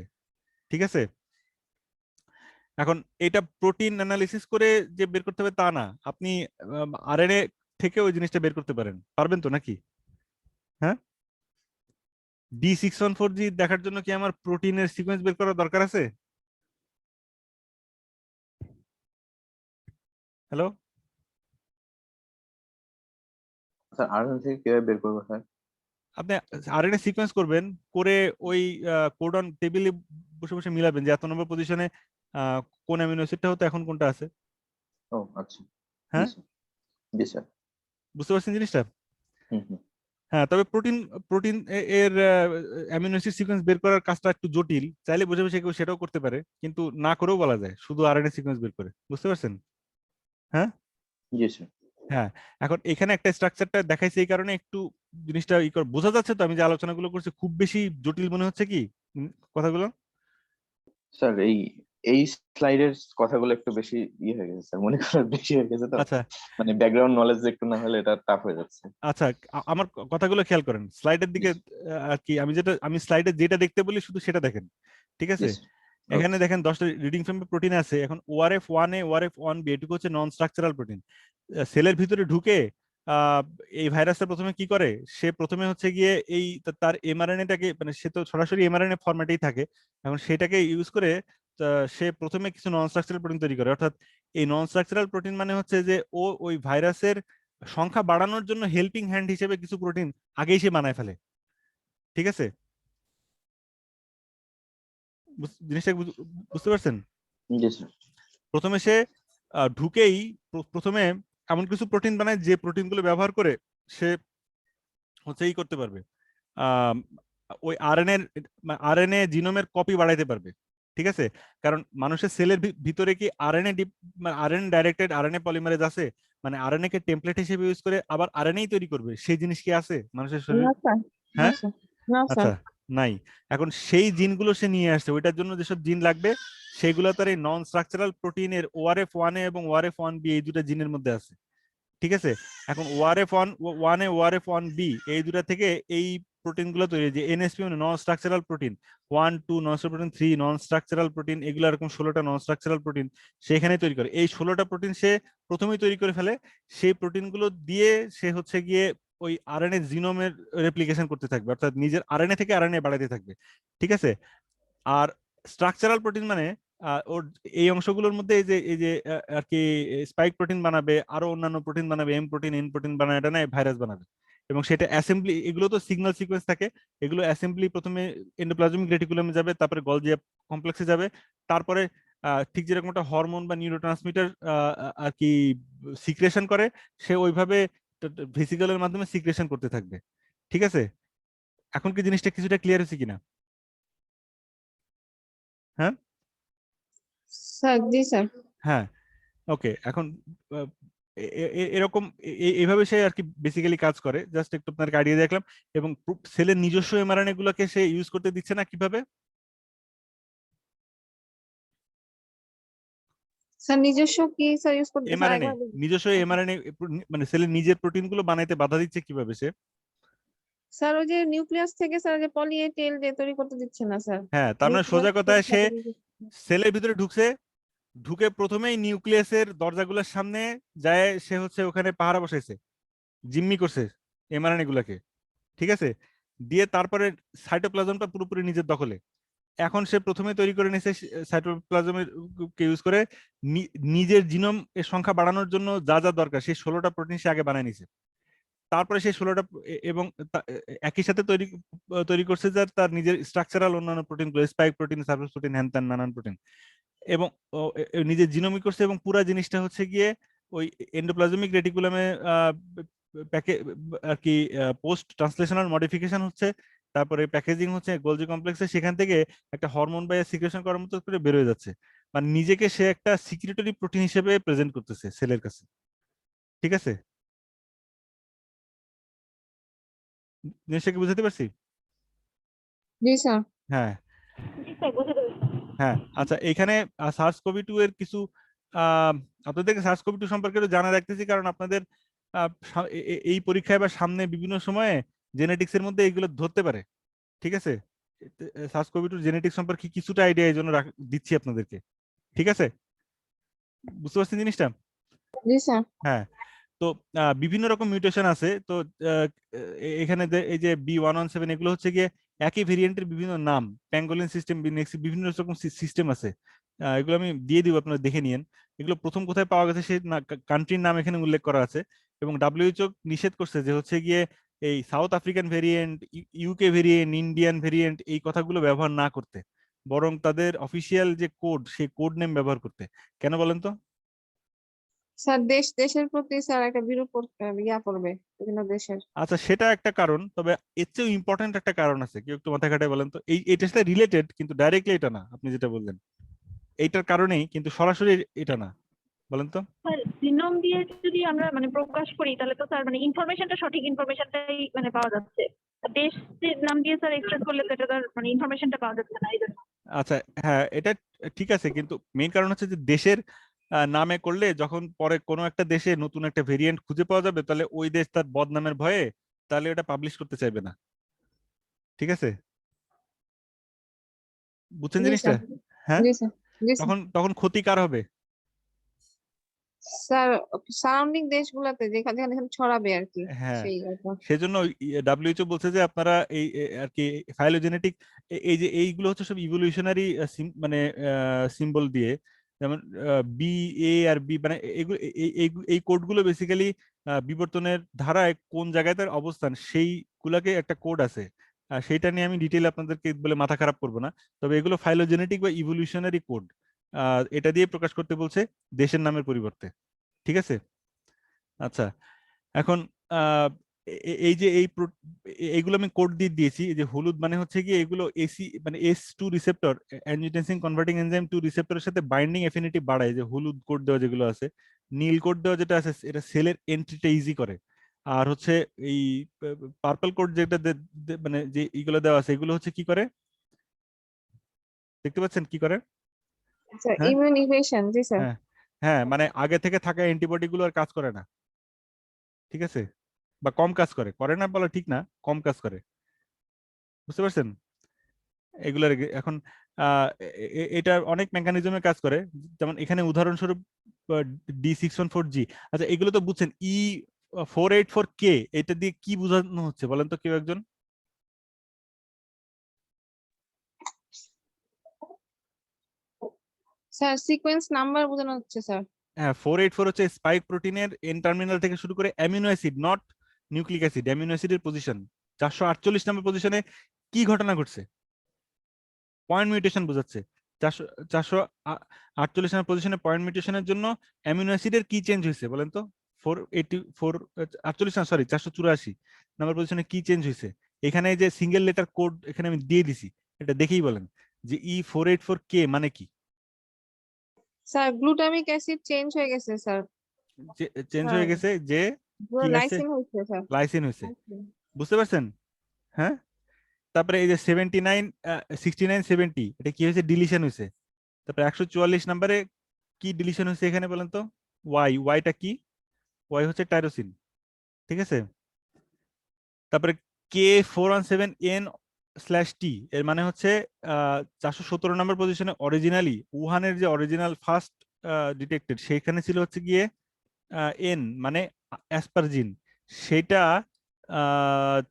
ঠিক আছে, এখন এটা প্রোটিন অ্যানালিসিস করে যে বের করতে হবে তা না, আপনি আরএনএ থেকে ওই জিনিসটা বের করতে পারবেন তো নাকি? হ্যাঁ, D614G দেখার জন্য কি আমার প্রোটিনের সিকোয়েন্স বের করার দরকার আছে? হ্যালো, স্যার আরএনএ থেকে কিভাবে বের করবো স্যার? আপনি আরএনএ সিকোয়েন্স করবেন, করে ওই কোডন টেবিলে বসে বসে মিলাবেন যে এত নম্বর পজিশনে কোন অ্যামিনো অ্যাসিডটা হতো, এখন কোনটা আছে। ও আচ্ছা, জি হ্যাঁ, স্যার, জি স্যার। বুঝতে পারছেন জিনিসটা? হুম হুম। হ্যাঁ, তবে প্রোটিন প্রোটিন এর অ্যামিনো অ্যাসিড সিকোয়েন্স বের করার কাজটা একটু জটিল, চাইলে বসে বসে কেউ সেটাও করতে পারে, কিন্তু না করেও বলা যায় শুধু আরএনএ সিকোয়েন্স বের করে। বুঝতে পারছেন? হ্যাঁ জি স্যার। হ্যাঁ, এখন এখানে একটা স্ট্রাকচারটা দেখাইছে এই কারণে একটু জিনিসটা বোঝা যাচ্ছে তো, আমি যে আলোচনাগুলো করছি খুব বেশি জটিল মনে হচ্ছে কি কথাগুলো? স্যার এই স্লাইডের কথাগুলো একটু বেশি ইয়ে হয়ে গেছে স্যার, মনে করার বেশি হয়ে গেছে তো, আচ্ছা মানে ব্যাকগ্রাউন্ড নলেজ একটু না হলে এটা টাফ হয়ে যাচ্ছে। আচ্ছা, আমার কথাগুলো খেয়াল করেন, স্লাইডের দিকে আর কি আমি স্লাইডে যেটা দেখতে বলি শুধু সেটা দেখেন। ঠিক জি আছে, স্যার। এখানে দেখেন 10টা রিডিং ফ্রেম প্রোটিন আছে। এখন ORF1A ORF1B এটুকু হচ্ছে নন স্ট্রাকচারাল প্রোটিন। সেলের ভিতরে ঢুকে এই ভাইরাসটা প্রথমে কি করে, সে প্রথমে হচ্ছে গিয়ে এই তার এমআরএনএটাকে, মানে সে তো সরাসরি এমআরএনএ ফরম্যাটেই থাকে, এখন সেটাকে ইউজ করে সে প্রথমে কিছু নন স্ট্রাকচারাল প্রোটিন তৈরি করে। অর্থাৎ এই নন স্ট্রাকচারাল প্রোটিন মানে হচ্ছে যে ও ওই ভাইরাসের সংখ্যা বাড়ানোর জন্য হেল্পিং হ্যান্ড হিসেবে কিছু প্রোটিন আগেই সে বানায় ফেলে। ঠিক আছে, জিনিসটা বুঝতে পারছেন? জি স্যার। প্রথমে সে ঢুকেই প্রথমে এমন কিছু প্রোটিন বানায় যে প্রোটিনগুলো ব্যবহার করে সে হচ্ছে ই করতে পারবে, আহ, ওই আরএনএ জিনোমের কপি বাড়াইতে পারবে। ঠিক আছে, কারণ মানুষের সেলের ভিতরে কি আরএনএ ডাইরেক্টেড আরএনএ পলিমারেজ আছে, মানে আরএনএ কে টেমপ্লেট হিসেবে ইউজ করে আবার আরএনএই তৈরি করবে, সেই জিনিস কি আছে মানুষের শরীরে? না স্যার, না হ্যাঁ, স্যার, না স্যার। আচ্ছা, নাই। এখন সেই জিনগুলো সে নিয়ে আসছে, ওইটার জন্য যেসব জিন লাগবে সেগুলো তার এই নন স্ট্রাকচারাল প্রোটিনের ORF1A এবং ORF1B এই দুটো জিনের মধ্যে আছে। ঠিক আছে, এখন ORF1A ORF1B এই দুটা থেকে এই প্রোটিনগুলো তৈরি, যে NSP মানে নন স্ট্রাকচারাল প্রোটিন 1 2 নন স্ট্রাকচারাল প্রোটিন 3 নন স্ট্রাকচারাল প্রোটিন, এগুলো এরকম 16টা নন স্ট্রাকচারাল প্রোটিন সেখানে তৈরি করে। এই 16টা প্রোটিন সে প্রথমেই তৈরি করে ফেলে, সেই প্রোটিনগুলো দিয়ে সে হচ্ছে গিয়ে ওই আরএনএ জিনোমের রেপ্লিকেশন করতে থাকবে, অর্থাৎ নিজের আরএনএ থেকে আরএনএ বাড়াতে থাকবে। ঠিক আছে, আর স্ট্রাকচারাল প্রোটিন মানে ওর এই অংশগুলোর মধ্যে এই যে আর কি স্পাইক প্রোটিন বানাবে, আরো অন্যান্য প্রোটিন বানাবে, এম প্রোটিন এন প্রোটিন বানায়, এটা না ভাইরাস বানাবে। এবং সেটা অ্যাসেম্বলি, এগুলো তো সিগন্যাল সিকোয়েন্স থাকে, এগুলো অ্যাসেম্বলি প্রথমে এন্ডোপ্লাজমিক রেটিকুলামে যাবে, তারপরে গলজি কমপ্লেক্সে যাবে, তারপরে ঠিক যেরকম একটা হরমোন বা নিউরোট্রান্সমিটার আর কি সিক্রেশন করে, সে ওইভাবে ভেসিকলের মাধ্যমে সিক্রেশন করতে থাকবে। ঠিক আছে, এখন কি জিনিসটা কিছুটা ক্লিয়ার হয়েছে কিনা? হ্যাঁ স্যার, জি স্যার। হ্যাঁ, ওকে। এখন আহ, এরকম এইভাবে সে আর কি বেসিক্যালি কাজ করে, জাস্ট একটু আপনার আইডিয়া দেখলাম। এবং সেলের নিজস্ব এমআরএনএ গুলোকে সে ইউজ করতে দিচ্ছে না কিভাবে? স্যার নিজস্ব কি স্যার ইউজ করতে, স্যার এমআরএনএ, একবার বলুন। নিজস্ব এমআরএনএ, মানে সেলের নিজের প্রোটিন গুলো বানাইতে বাধা দিচ্ছে কিভাবে সে? স্যার ওই যে নিউক্লিয়াস থেকে স্যার যে পলি এ টেল যে তৈরি করতে দিচ্ছে না স্যার। হ্যাঁ, তার মানে সোজা কথায় সে সেলের ভিতরে ঢুকছে, ঢুকে প্রথমেই নিউক্লিয়াসের দরজাগুলোর সামনে যায়, সে হচ্ছে ওখানে পাহারা বসাইছে, জিম্মি করছে এমআরএনএ গুলাকে। ঠিক আছে, দিয়ে তারপরে সাইটোপ্লাজমটা পুরোপুরি নিজের দখলে। এখন সে প্রথমে তৈরি করে নিয়েছে সাইটোপ্লাজমের কে ইউজ করে নিজের জিনোম এর সংখ্যা বাড়ানোর জন্য যা যা দরকার সেই 16টা প্রোটিন সে আগে বানায় নিছে। তারপরে সেই 16টা এবং একই সাথে তৈরি করছে যে তার নিজের স্ট্রাকচারাল অন্যান্য প্রোটিনগুলো, স্পাইক প্রোটিন, সার্ফেস প্রোটিন, হ্যান ত্যান নানান প্রোটিন, এবং নিজের জিনোমিক করছে, এবং পুরা জিনিসটা হচ্ছে গিয়ে ওই এন্ডোপ্লাজমিক রেটিকুলামে প্যাকে আর কি পোস্ট ট্রান্সলেশনাল মডিফিকেশন হচ্ছে, তারপরে প্যাকেজিং হচ্ছে গোলজি কমপ্লেক্সে, সেখান থেকে একটা হরমোন বা সিক্রেশন করার মতো করে বের হয়ে যাচ্ছে। মানে নিজেকে সে একটা সিক্রেটরি প্রোটিন হিসেবে প্রেজেন্ট করতেছে সেলের কাছে। ঠিক আছে, জিনিসটা কি বুঝতে পারছি? জি স্যার। হ্যাঁ জি স্যার, বুঝতে পেরেছি। হ্যাঁ, আচ্ছা, এখানে সার্স কোভি 2 এর কিছু আপনাদেরকে সার্স কোভি 2 সম্পর্কে একটু জানা রাখতেছি, কারণ আপনাদের এই পরীক্ষায় বা সামনে বিভিন্ন সময়ে জেনেটিক্স এর মধ্যে এইগুলো ধরতে পারে। ঠিক আছে, সার্স কোভি 2 জেনেটিক্স সম্পর্কে কিছুটা আইডিয়া এই জন্য দিচ্ছি আপনাদেরকে। ঠিক আছে, বুঝতে পারছেন জিনিসটা? জি স্যার। হ্যাঁ, তো বিভিন্ন রকম মিউটেশন আছে। তো এখানে এই যে B117 এগুলো হচ্ছে গিয়ে একই ভেরিয়েন্টের বিভিন্ন নাম, প্যাঙ্গোলিন সিস্টেম, বিভিন্ন রকম সিস্টেম আছে। এগুলো আমি দিয়ে দিব, আপনারা দেখে নিন। এগুলো প্রথম কোথায় পাওয়া গেছে সেই কান্ট্রির নাম এখানে উল্লেখ করা আছে, এবং WHO নিষেধ করছে যে হচ্ছে গিয়ে এই south African variant, UK variant, Indian variant এই কথাগুলো ব্যবহার না করতে, বরং তাদের অফিসিয়াল যে কোড সেই কোড নেম ব্যবহার করতে। কেন বলেন তো? স্যার দেশের প্রতি স্যার একটা বিরূপ ইয়া পড়বে বিভিন্ন দেশের। আচ্ছা, সেটা একটা কারণ, তবে এর চেয়েও ইম্পর্টেন্ট একটা কারণ আছে, কেউ একটু মাথা খাটায় বলেন তো। এইটার সাথে রিলেটেড, কিন্তু ডাইরেক্টলি এটা না, আপনি যেটা বললেন এইটার কারণেই, কিন্তু সরাসরি এটা না। বলেন তো। স্যার জিনোম দিয়ে যদি আমরা মানে প্রকাশ করি তাহলে তো স্যার মানে ইনফরমেশনটা, সঠিক ইনফরমেশনটাই মানে পাওয়া যাচ্ছে। দেশের নাম দিয়ে স্যার এক্সট্রাক্ট করলে তো এটা তার মানে ইনফরমেশনটা পাওয়া যাচ্ছে না, এই জন্য। আচ্ছা, হ্যাঁ, এটা ঠিক আছে, কিন্তু মেইন কারণ হচ্ছে যে দেশের নামে করলে যখন পরে কোনো একটা দেশে নতুন একটা ভেরিয়েন্ট খুঁজে পাওয়া যাবে, তাহলে ওই দেশ তার বদনামের ভয়ে তাহলে ওটা পাবলিশ করতে চাইবে না। ঠিক আছে, বুঝছেন জি জিনিসটা? স্যার। হ্যাঁ, জি স্যার। জি স্যার। তখন তখন ক্ষতি কার হবে? স্যার সারাউন্ডিং দেশগুলোতে যেখানে যেখানে ছড়াবে আর কি, হ্যাঁ, সেই একটা। সেজন্য WHO বলছে যে আপনারা এই আর কি ফাইলোজেনেটিক, এই যে এইগুলো হচ্ছে সব ইভলিউশনারি মানে সিম্বল দিয়ে, যেমন বি, এ আর বি, মানে এগুলো এই কোডগুলো বেসিক্যালি বিবর্তনের ধারায় কোন জায়গায় তার অবস্থান সেইগুলাকে একটা কোড আছে। সেইটা নিয়ে আমি ডিটেইল আপনাদেরকে বলে মাথা খারাপ করবো না, তবে এগুলো ফাইলোজেনেটিক বা ইভলিউশনারি কোড, এটা দিয়ে প্রকাশ করতে বলছে দেশের নামের পরিবর্তে। ঠিক আছে, আচ্ছা, এখন আহ, এই যে এইগুলো আমি কোড দিয়ে দিয়েছি। এই যে হলুদ মানে হচ্ছে কি, এগুলো এসি মানে S2 receptor, angiotensin converting enzyme 2 রিসেপ্টরের সাথে বাইন্ডিং এফিনিটি বাড়ায়। যে হলুদ কোড দেওয়া যেগুলো আছে, নীল কোড দেওয়া যেটা আছে, এটা সেলের এন্ট্রিটা ইজি করে। আর হচ্ছে এই পার্পল কোড যেটা মানে যে এইগুলো দেওয়া আছে, এগুলো হচ্ছে কি করে, দেখতে পাচ্ছেন কি করে? স্যার হ্যাঁ ইমিউনাইজেশন। জি স্যার। হ্যাঁ হ্যাঁ, মানে আগে থেকে থাকা অ্যান্টিবডি গুলো আর কাজ করে না। ঠিক আছে, বা কম কাজ করে, করে না বলা ঠিক না, কম কাজ করে। বুঝতে পারছেন এগুলার এখন এটা অনেক মেকানিজমে কাজ করে, যেমন এখানে উদাহরণস্বরূপ D614G। আচ্ছা, এগুলো তো বুঝছেন। E484K, এটা দিয়ে কি বোঝানো হচ্ছে বলেন তো কেউ একজন? স্যার সিকোয়েন্স নাম্বার বোঝানো হচ্ছে স্যার। হ্যাঁ, 484 হচ্ছে স্পাইক প্রোটিনের এন টার্মিনাল থেকে শুরু করে amino acid, not nucleic acid, amino অ্যাসিডের পজিশন। 448 নম্বর পজিশনে কি ঘটনা ঘটছে? পয়েন্ট মিউটেশন বোঝাচ্ছে। 448 নম্বর পজিশনে পয়েন্ট মিউটেশনের জন্য অ্যামিনো অ্যাসিডের কি চেঞ্জ হয়েছে বলেন তো? 484, 48 না, সরি, 484 নম্বর পজিশনে কি চেঞ্জ হয়েছে? এখানে যে সিঙ্গেল লেটার কোড এখানে আমি দিয়ে দিছি, এটা দেখেই বলেন যে E484K মানে কি? স্যার গ্লুটামিক অ্যাসিড চেঞ্জ হয়ে গেছে স্যার। চেঞ্জ স্যার হয়ে গেছে যে কি আছে? লাইসিন হয়েছে স্যার। লাইসিন হয়েছে। বুঝতে পারছেন? হ্যাঁ, তারপরে এই যে 79, 69, 70, এটা কি হয়েছে? ডিলিশন হয়েছে। তারপরে 144 নম্বরে কি ডিলিশন হয়েছে এখানে বলেন তো? ওয়াইটা কি? ওয়াই হচ্ছে টাইরোসিন। ঠিক আছে, তারপরে K417N/T এর মানে হচ্ছে 417 নম্বর পজিশনে অরিজিনালি উহানের যে অরিজিনাল ফার্স্ট ডিটেক্টেড, সেইখানে ছিল হচ্ছে গিয়ে এন মানে অ্যাসপারজিন। সেটা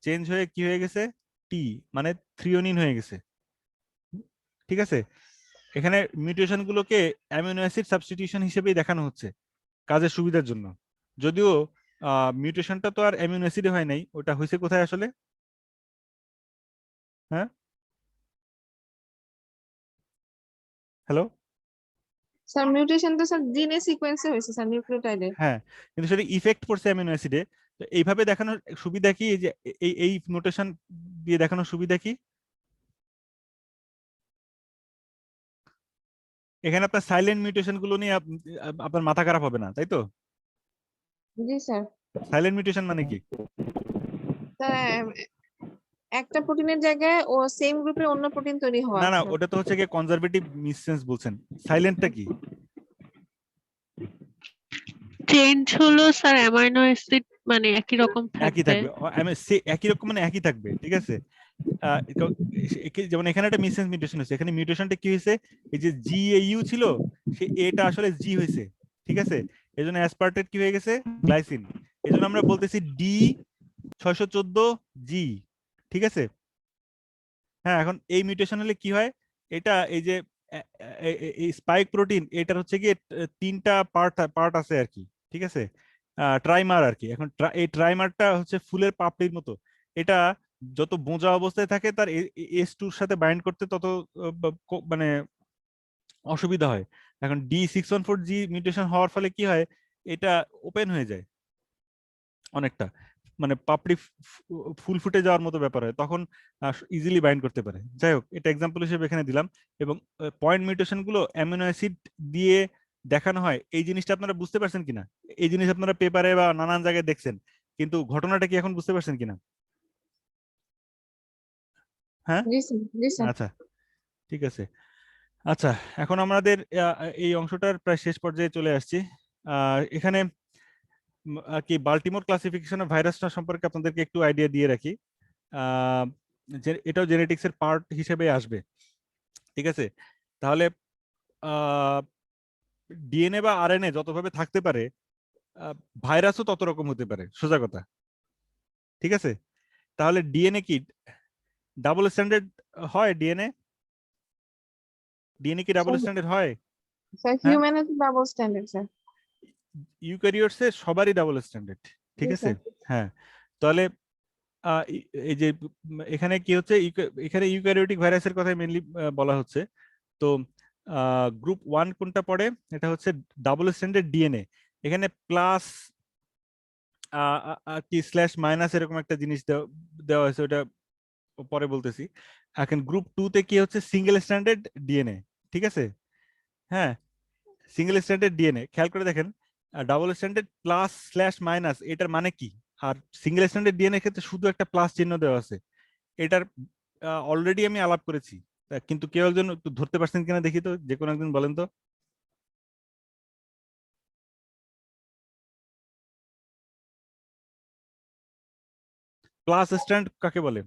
চেঞ্জ হয়ে কি হয়ে গেছে? টি মানে থ্রিওনিন হয়ে গেছে। ঠিক আছে, এখানে মিউটেশন গুলোকে অ্যামিনো অ্যাসিড সাবস্টিটিউশন হিসেবেই দেখানো হচ্ছে কাজের সুবিধার জন্য, যদিও মিউটেশনটা তো আর অ্যামিনো অ্যাসিডে হয় নাই, ওটা হয়েছে কোথায় আসলে? হ্যাঁ, হ্যালো। স্যার মিউটেশন তো স্যার জিনে সিকোয়েন্সে হয়েছে স্যার, নিউক্লিওটাইডে। হ্যাঁ, কিন্তু সেটা ইফেক্ট পড়ছে অ্যামিনো অ্যাসিডে। তো এইভাবে দেখানোর সুবিধা কি, এই যে এই নোটেশন দিয়ে দেখানোর সুবিধা কি? এখানে আপনার সাইলেন্ট মিউটেশন গুলো নিয়ে আপনার মাথা খারাপ হবে না, তাই তো? জি স্যার। সাইলেন্ট মিউটেশন মানে কি? স্যার একটা প্রোটিনের জায়গায় ও সেম গ্রুপের অন্য প্রোটিন তৈরি হওয়া। না না, ওটা তো হচ্ছে গিয়ে কনজারভেটিভ মিসসেন্স বলছেন। সাইলেন্টটা কি? চেঞ্জ হলো স্যার অ্যামাইনো অ্যাসিড মানে একই রকম একই থাকবে। থাকবে, একই রকম মানে একই থাকবে, ঠিক আছে। যেমন এখানে একটা মিসসেন্স মিউটেশন হয়েছে, এখানে মিউটেশনটা কি হয়েছে, এই যে জি এ ইউ ছিল সে এটা আসলে জি হয়েছে, ঠিক আছে। এজন্য অ্যাসপার্টেট কি হয়ে গেছে, গ্লাইসিন। এজন্য আমরা বলতেছি ডি 614 জি, ঠিক আছে। হ্যাঁ, এখন এই মিউটেশন হলে কি হয়, এটা এই যে এই স্পাইক প্রোটিন, এটার হচ্ছে গিয়ে তিনটা পার্ট আছে আর কি, ঠিক আছে। ট্রাইমার আর কি। এখন এই ট্রাইমারটা হচ্ছে ফুলের পাপড়ির মতো, এটা যত বোঝা অবস্থায় থাকে তার S2 সাথে বাইন্ড করতে তত মানে অসুবিধা হয়। এখন D614G মিউটেশন হওয়ার ফলে কি হয়, এটা ওপেন হয়ে যায় অনেকটা, মানে পাপড়ি ফুল ফুটে যাওয়ার মতো ব্যাপার হয়, তখন ইজিলি বাইন্ড করতে পারে। যাই হোক, এটা এক্সাম্পল হিসেবে এখানে দিলাম। এবং পয়েন্ট মিউটেশন গুলো অ্যামিনো অ্যাসিড দিয়ে দেখানো হয়, এই জিনিসটা আপনারা বুঝতে পারছেন কিনা? এই জিনিস আপনারা পেপারে বা নানান জায়গায় দেখছেন, কিন্তু ঘটনাটা কি এখন বুঝতে পারছেন কিনা? হ্যাঁ, জি স্যার, জি স্যার। আচ্ছা, ঠিক আছে। আচ্ছা, এখন আমাদের এই অংশটার প্রায় শেষ পর্যায়ে চলে আসছি। এখানে আর কি বাল্টিমোর ক্লাসিফিকেশন অফ ভাইরাসটা সম্পর্কে আপনাদেরকে একটু আইডিয়া দিয়ে রাখি। এটাও জেনেটিক্সের পার্ট হিসেবে আসবে, ঠিক আছে। তাহলে ডিএনএ বা আরএনএ যতভাবে থাকতে পারে, ভাইরাসও তত রকম হতে পারে, সোজা কথা, ঠিক আছে। তাহলে ডিএনএ কি ডাবল স্ট্যান্ডার্ড হয়? ডিএনএ কি ডাবল স্ট্যান্ডার্ড হয়? স্যার হ্যাঁ, হিউম্যানের তো ডাবল স্ট্যান্ডার্ড স্যার। ইউক্যারিওটসে সবারই ডাবল স্ট্যান্ডার্ড, ঠিক জি আছে। স্যার। হ্যাঁ, তাহলে এই যে এখানে কি হচ্ছে, এখানে ইউক্যারিওটিক ভাইরাসের কথা মেইনলি বলা হচ্ছে। তো গ্রুপ 1 কোনটা পড়ে, এটা হচ্ছে ডাবল স্ট্যান্ডার্ড ডিএনএ। এখানে প্লাস কি স্ল্যাশ মাইনাস এরকম একটা জিনিস দেওয়া হয়েছে, ওটা পরে বলতেছি। এখন গ্রুপ 2 তে কি হচ্ছে, সিঙ্গেল স্ট্যান্ডার্ড ডিএনএ, ঠিক আছে। হ্যাঁ, সিঙ্গেল স্ট্যান্ডার্ড ডিএনএ খেয়াল করে দেখেন, double standard plus slash minus এটার মানে কি, আর সিঙ্গেল স্ট্যান্ডার্ড ডিএনএ ক্ষেত্রে শুধু একটা প্লাস চিহ্ন দেওয়া আছে। এটার অলরেডি আমি আলাপ করেছি, কিন্তু কেউ একজন একটু ধরতে পারছেন কিনা দেখি তো, যে কোনো একজন বলেন তো। প্লাস স্ট্যান্ড কাকে বলে?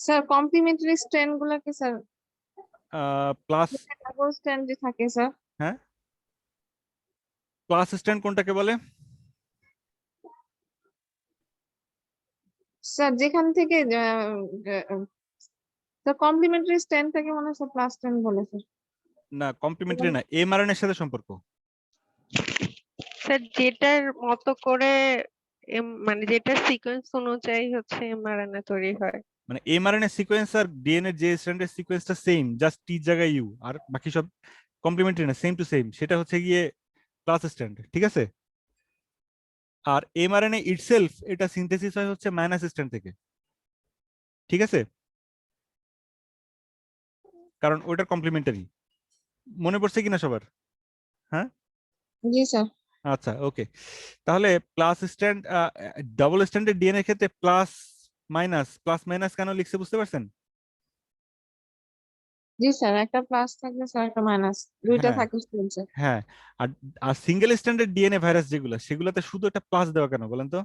স্যার কমপ্লিমেন্টারি স্ট্র্যান্ড গুলাকে স্যার, প্লাস, ডাবল স্ট্র্যান্ড যে থাকে স্যার। হ্যাঁ, প্লাস স্ট্যান্ড কোনটাকে বলে? স্যার যেখান থেকে স্যার কমপ্লিমেন্টারি স্ট্র্যান্ডটাকে মনে হয় স্যার প্লাস স্ট্র্যান্ড বলে স্যার। না, কমপ্লিমেন্টারি না, এমআরএনএ এর সাথে সম্পর্ক। স্যার যেটার মতো করে মানে যেটা সিকোয়েন্স অনুযায়ী হচ্ছে এমআরএনএ তৈরি হয়। মানে এমআরএনএ সিকোয়েন্স আর ডিএনএ যে স্ট্র্যান্ডের সিকোয়েন্সটা সেম, জাস্ট টি জায়গায় ইউ, আর বাকি সব কমপ্লিমেন্টারি না, সেম টু সেম, সেটা হচ্ছে গিয়ে প্লাস স্ট্যান্ড, ঠিক আছে। আর এমআরএনএ ইটসেলফ এটা সিনথেসিস হয় হচ্ছে মাইনাস স্ট্যান্ড থেকে, ঠিক আছে, কারণ ওইটার কমপ্লিমেন্টারি। মনে পড়ছে কিনা সবার? হ্যাঁ, জি স্যার। আচ্ছা, ওকে। তাহলে প্লাস স্ট্যান্ড ডাবল স্ট্যান্ডের ডিএনএ ক্ষেত্রে প্লাস মাইনাস কেন লিখছে বুঝতে পারছেন? জি স্যার, একটা প্লাস থাকলে স্যার একটা মাইনাস, দুইটা হ্যাঁ, থাকে স্যার। হ্যাঁ। আর আর সিঙ্গেল স্ট্যান্ডার্ড ডিএনএ ভাইরাস যেগুলো, সেগুলোতে শুধু একটা প্লাস দেওয়া কেন বলেন তো?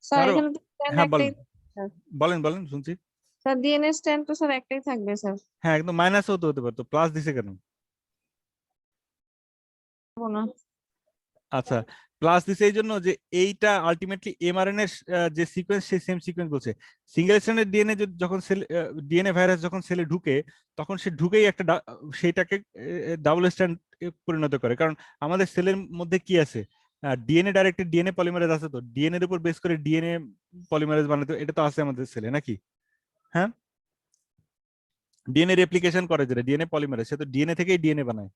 স্যার কারো, এখানে তো স্ট্যান্ড হ্যাঁ একটাই বলেন, স্যার। বলেন শুনছি। স্যার ডিএনএ স্ট্যান্ড তো স্যার একটাই থাকবে স্যার। হ্যাঁ, একদম মাইনাসও হতে পারতো, প্লাস দিছে কেন? না। আচ্ছা, প্লাস দিছে এই জন্য যে এইটা আলটিমেটলি এমআরএনএ যে সিকোয়েন্স সেই সেম সিকোয়েন্স বলছে। সিঙ্গেল স্ট্র্যান্ডেড ডিএনএ যখন সেল ডিএনএ ভাইরাস যখন সেলে ঢুকে তখন সে ঢুকেই একটা সেইটাকে ডাবল স্ট্র্যান্ড পরিণত করে। কারণ আমাদের সেলের মধ্যে কি আছে, ডিএনএ ডাইরেক্টেড ডিএনএ পলিমারেজ আছে, তো ডিএনএ এর উপর বেস করে ডিএনএ পলিমারেজ বানাতে এটা তো আছে আমাদের সেলে নাকি? হ্যাঁ, ডিএনএ রেপ্লিকেশন করে যেটা ডিএনএ পলিমারেজ, সে তো ডিএনএ থেকেই ডিএনএ বানায়,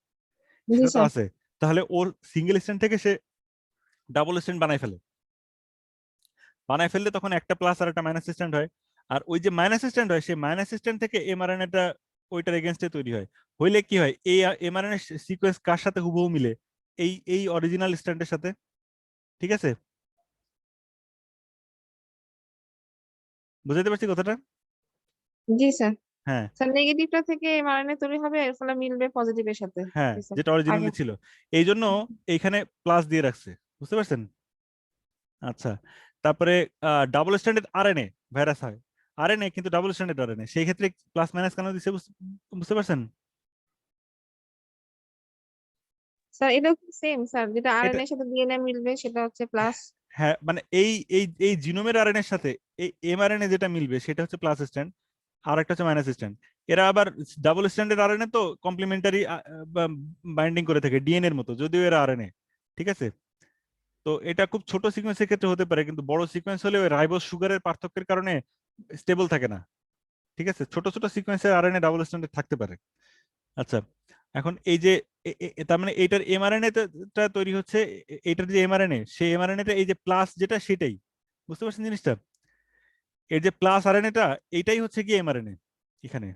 জি সেটা তো স্যার। আছে। তাহলে ওর সিঙ্গেল স্ট্র্যান্ড থেকে সে ডাবল স্ট্র্যান্ড বানায় ফেললে তখন একটা প্লাস আর একটা মাইনাস স্ট্যান্ড হয়। আর ওই যে মাইনাস স্ট্যান্ড হয় সেই মাইনাস স্ট্যান্ড থেকে এমআরএনএটা ওইটার এগেনস্টে তৈরি হয়। হইলে কি হয়, এই এমআরএনএ সিকোয়েন্স কার সাথে হুবহু মিলে, এই অরিজিনাল স্ট্যান্ডের সাথে। ঠিক আছে, বুঝাতে পারছি কথাটা? জি স্যার। হ্যাঁ স্যার নেগেটিভটা থেকে এমআরএনএ তৈরি হবে, এর ফলে মিলবে পজিটিভের সাথে। হ্যাঁ, জি স্যার। যেটা আগে অরিজিনালি ছিল এই জন্য এইখানে প্লাস দিয়ে রাখছে, বুঝতে পারছেন? আচ্ছা, তারপরে ডাবল স্ট্যান্ডার্ড আরএনএ ভাইরাস হয়, আরএনএ কিন্তু ডাবল স্ট্যান্ডার্ড আরএনএ, সেই ক্ষেত্রে প্লাস মাইনাস কেন দিছে বুঝতে পারছেন? স্যার এটা সেম স্যার, যেটা এটা আরএনএ এর সাথে ডিএনএ মিলবে সেটা হচ্ছে প্লাস। হ্যাঁ, মানে এই এই এই জিনোমের আরএনএ এর সাথে এই এমআরএনএ যেটা মিলবে সেটা হচ্ছে প্লাস স্ট্যান্ড, আর একটা হচ্ছে মাইনাস স্ট্যান্ড। এরা আবার ডাবল স্ট্যান্ডার্ড আরএনএ তো কমপ্লিমেন্টারি বাইন্ডিং করে থাকে ডিএনএ এর মতো, যদিও এরা আরএনএ। ঠিক আছে, তো এটা খুব ছোট সিকোয়েন্সের ক্ষেত্রে হতে পারে, কিন্তু বড় সিকোয়েন্স হলে ওই রাইবোজ সুগারের পার্থক্যের কারণে স্টেবল থাকে না। ঠিক আছে, ছোট ছোট সিকোয়েন্সের আরএনএ ডাবল স্ট্যান্ডার্ড থাকতে পারে। আচ্ছা, এখন এই যে তার মানে এইটার এমআরএনএ টা তৈরি হচ্ছে, এইটার যে এমআরএনএ সেই এমআরএনএ টা এই যে প্লাস যেটা সেটাই, বুঝতে পারছেন জিনিসটা? এর যে প্লাস আরএনএ টা এইটাই হচ্ছে কি এমআরএনএ এখানে।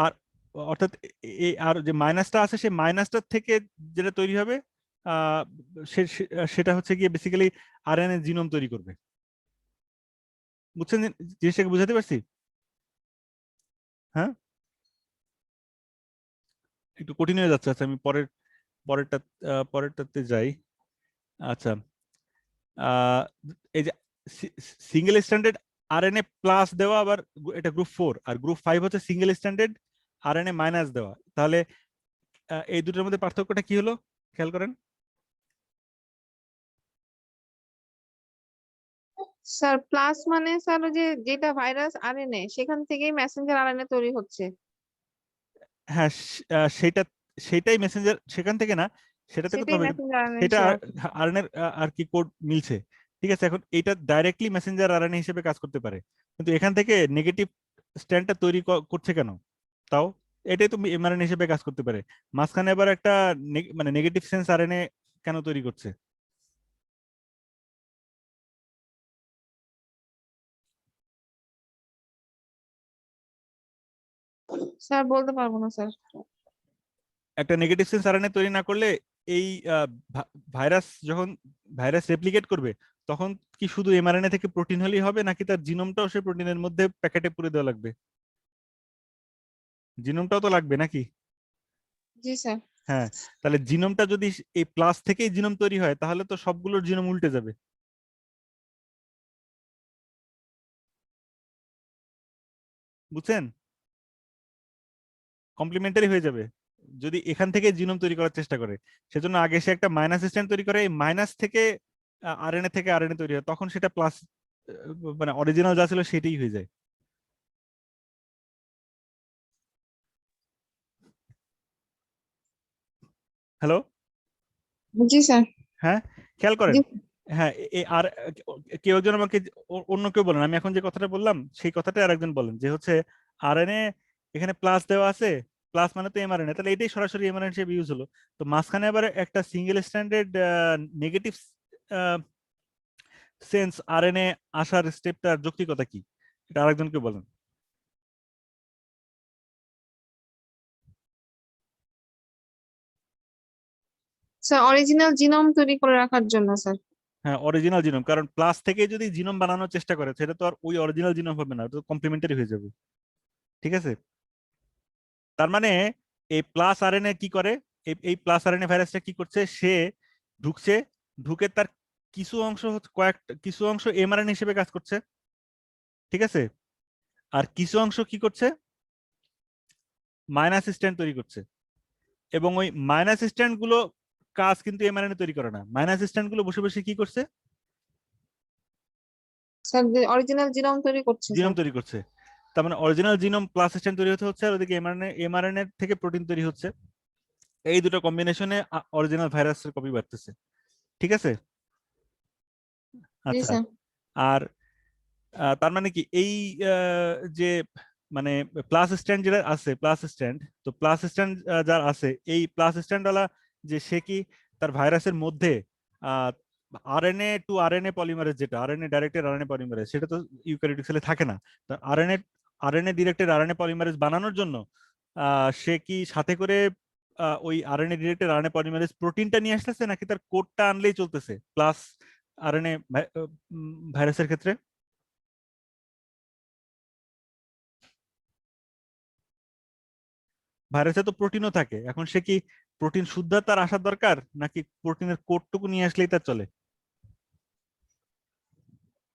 আর অর্থাৎ আর যে মাইনাসটা আছে সেই মাইনাসটার থেকে যেটা তৈরি হবে আহ সেটা হচ্ছে গিয়ে বেসিক্যালি আরএনএ জিনোম তৈরি করবে। বুঝছেন জিনিসটাকে বুঝাতে পারছি? হ্যাঁ, একটু কঠিন হয়ে যাচ্ছে। আচ্ছা, আমি পরেরটাতে যাই। আচ্ছা, এই যে সিঙ্গেল স্ট্যান্ডার্ড আরএনএ প্লাস দেওয়া, আবার এটা গ্রুপ 4, আর গ্রুপ 5 হচ্ছে সিঙ্গেল স্ট্যান্ডার্ড আরএনএ মাইনাস দেওয়া। তাহলে এই দুটোর মধ্যে পার্থক্যটা কি হলো খেয়াল করেন। স্যার প্লাস মানে স্যার ওই যে যেটা ভাইরাস আরএনএ সেখান থেকেই মেসেঞ্জার আরএনএ তৈরি হচ্ছে। হ্যাঁ, সেটাই মেসেঞ্জার, সেখান থেকে না, সেটা থেকে তো সেটাই হবে, মেসেঞ্জার আরএনএ সেটা হিসেবে। আরএনএর আর কি কোড মিলছে। ঠিক আছে, এখন এটা ডাইরেক্টলি মেসেঞ্জার আরএনএ হিসেবে কাজ করতে পারে, কিন্তু এখান থেকে নেগেটিভ স্ট্যান্ডটা তৈরি করছে কেন তাও? এটাই তো এমআরএনএ হিসেবে কাজ করতে পারে, মাঝখানে আবার একটা মানে নেগেটিভ সেন্স আরএনএ কেন তৈরি করছে? স্যার বলতে পারবো না স্যার। একটা নেগেটিভ সেন্স আরএনএ তৈরি না করলে এই যখন ভাইরাস রেপ্লিকেট করবে তখন কি শুধু এমআরএনএ থেকে প্রোটিন হলেই হবে, নাকি তার জিনোমটাও সে প্রোটিনের মধ্যে প্যাকেটে পুরে দেওয়া লাগবে? জিনোমটাও তো লাগবে নাকি? জি স্যার। হ্যাঁ, তাহলে জিনোমটা যদি এই প্লাস থেকেই জিনোম তৈরি হয় তাহলে তো সবগুলোর জিনোম উল্টে যাবে, বুঝছেন? কমপ্লিমেন্টারি হয়ে যাবে যদি এখান থেকে জিনোম তৈরি করার চেষ্টা করে। সেজন্য আগে সে একটা মাইনাস স্ট্যান্ড তৈরি করে, এই মাইনাস থেকে আরএনএ থেকে আরএনএ তৈরি হয়, তখন সেটা প্লাস মানে অরিজিনাল যা ছিল সেটাই হয়ে যায়। হ্যালো, জি স্যার। হ্যাঁ খেয়াল করেন। জি হ্যাঁ, আর কেউ একজন আমাকে অন্য কেউ বলেন, আমি এখন যে কথাটা বললাম সেই কথাটা আরেকজন বলেন, যে হচ্ছে আরএনএ এখানে প্লাস দেওয়া আছে, প্লাস মানে তো এমআরএনএ, তাহলে এটাই সরাসরি এমআরএনএ হিসেবে ইউজ হলো। তো মাঝখানে আবার একটা single standard negative sense RNA আসার স্টেপটার যৌক্তিকতা কি, এটা আরেকজনকে বলেন। স্যার অরিজিনাল জিনোম তৈরি করে রাখার জন্য স্যার। হ্যাঁ, অরিজিনাল জিনোম, কারণ প্লাস থেকে যদি জিনোম বানানোর চেষ্টা করে সেটা তো আর ওই অরিজিনাল জিনোম হবে না, ওটা তো কমপ্লিমেন্টারি হয়ে যাবে। ঠিক আছে, তার মানে এই প্লাস আরএনএ কি করে, এই প্লাস আরএনএ ভাইরাসটা কি করছে, সে ঢুকছে, ঢুকে তার কিছু অংশ কিছু অংশ এমআরএনএ হিসেবে কাজ করছে। ঠিক আছে, আর কিছু অংশ কি করছে, মাইনাস স্ট্যান্ড তৈরি করছে, এবং ওই মাইনাস স্ট্যান্ড গুলো কাজ কিন্তু এমআরএনএ তৈরি করে না। মাইনাস স্ট্র্যান্ড গুলো বসে বসে কি করছে? স্যার অরিজিনাল জিনোম তৈরি করছে জিনোম স্যার। তৈরি করছে। তার মানে অরিজিনাল জিনোম প্লাস স্ট্র্যান্ড তৈরি হতে হচ্ছে, আর ওদিকে এমআরএনএ থেকে প্রোটিন তৈরি হচ্ছে। এই দুটো কম্বিনেশনে অরিজিনাল ভাইরাসের কপি বাড়তেছে। ঠিক আছে? জি আচ্ছা। স্যার। আর তার মানে কি এই যে মানে প্লাস স্ট্যান্ড যেটা আছে, প্লাস স্ট্যান্ড, তো প্লাস স্ট্যান্ড যার আছে, এই প্লাস স্ট্যান্ড ওয়ালা যে সে কি তার ভাইরাসের মধ্যে আরএনএ টু আরএনএ পলিমারেজ, যেটা আরএনএ ডাইরেক্টেড আরএনএ পলিমারেজ, সেটা তো ইউক্যারিওটিক সেলে থাকে না। তো আরএনএ ডিরেক্টেড আরএনএ পলিমারেজ বানানোর জন্য সে কি সাথে করে ওই আরএনএ ডিরেক্টেড আরএনএ পলিমারেজ প্রোটিনটা নিয়ে আসতেছে, নাকি তার কোডটা আনলেই চলতেছে প্লাস আরএনএ ভাইরাসের ক্ষেত্রে? ভাইরাসে তো প্রোটিনও থাকে, এখন সে কি প্রোটিন শুদ্ধ তার আসার দরকার, নাকি প্রোটিনের কোডটুকু নিয়ে আসলেই তার চলে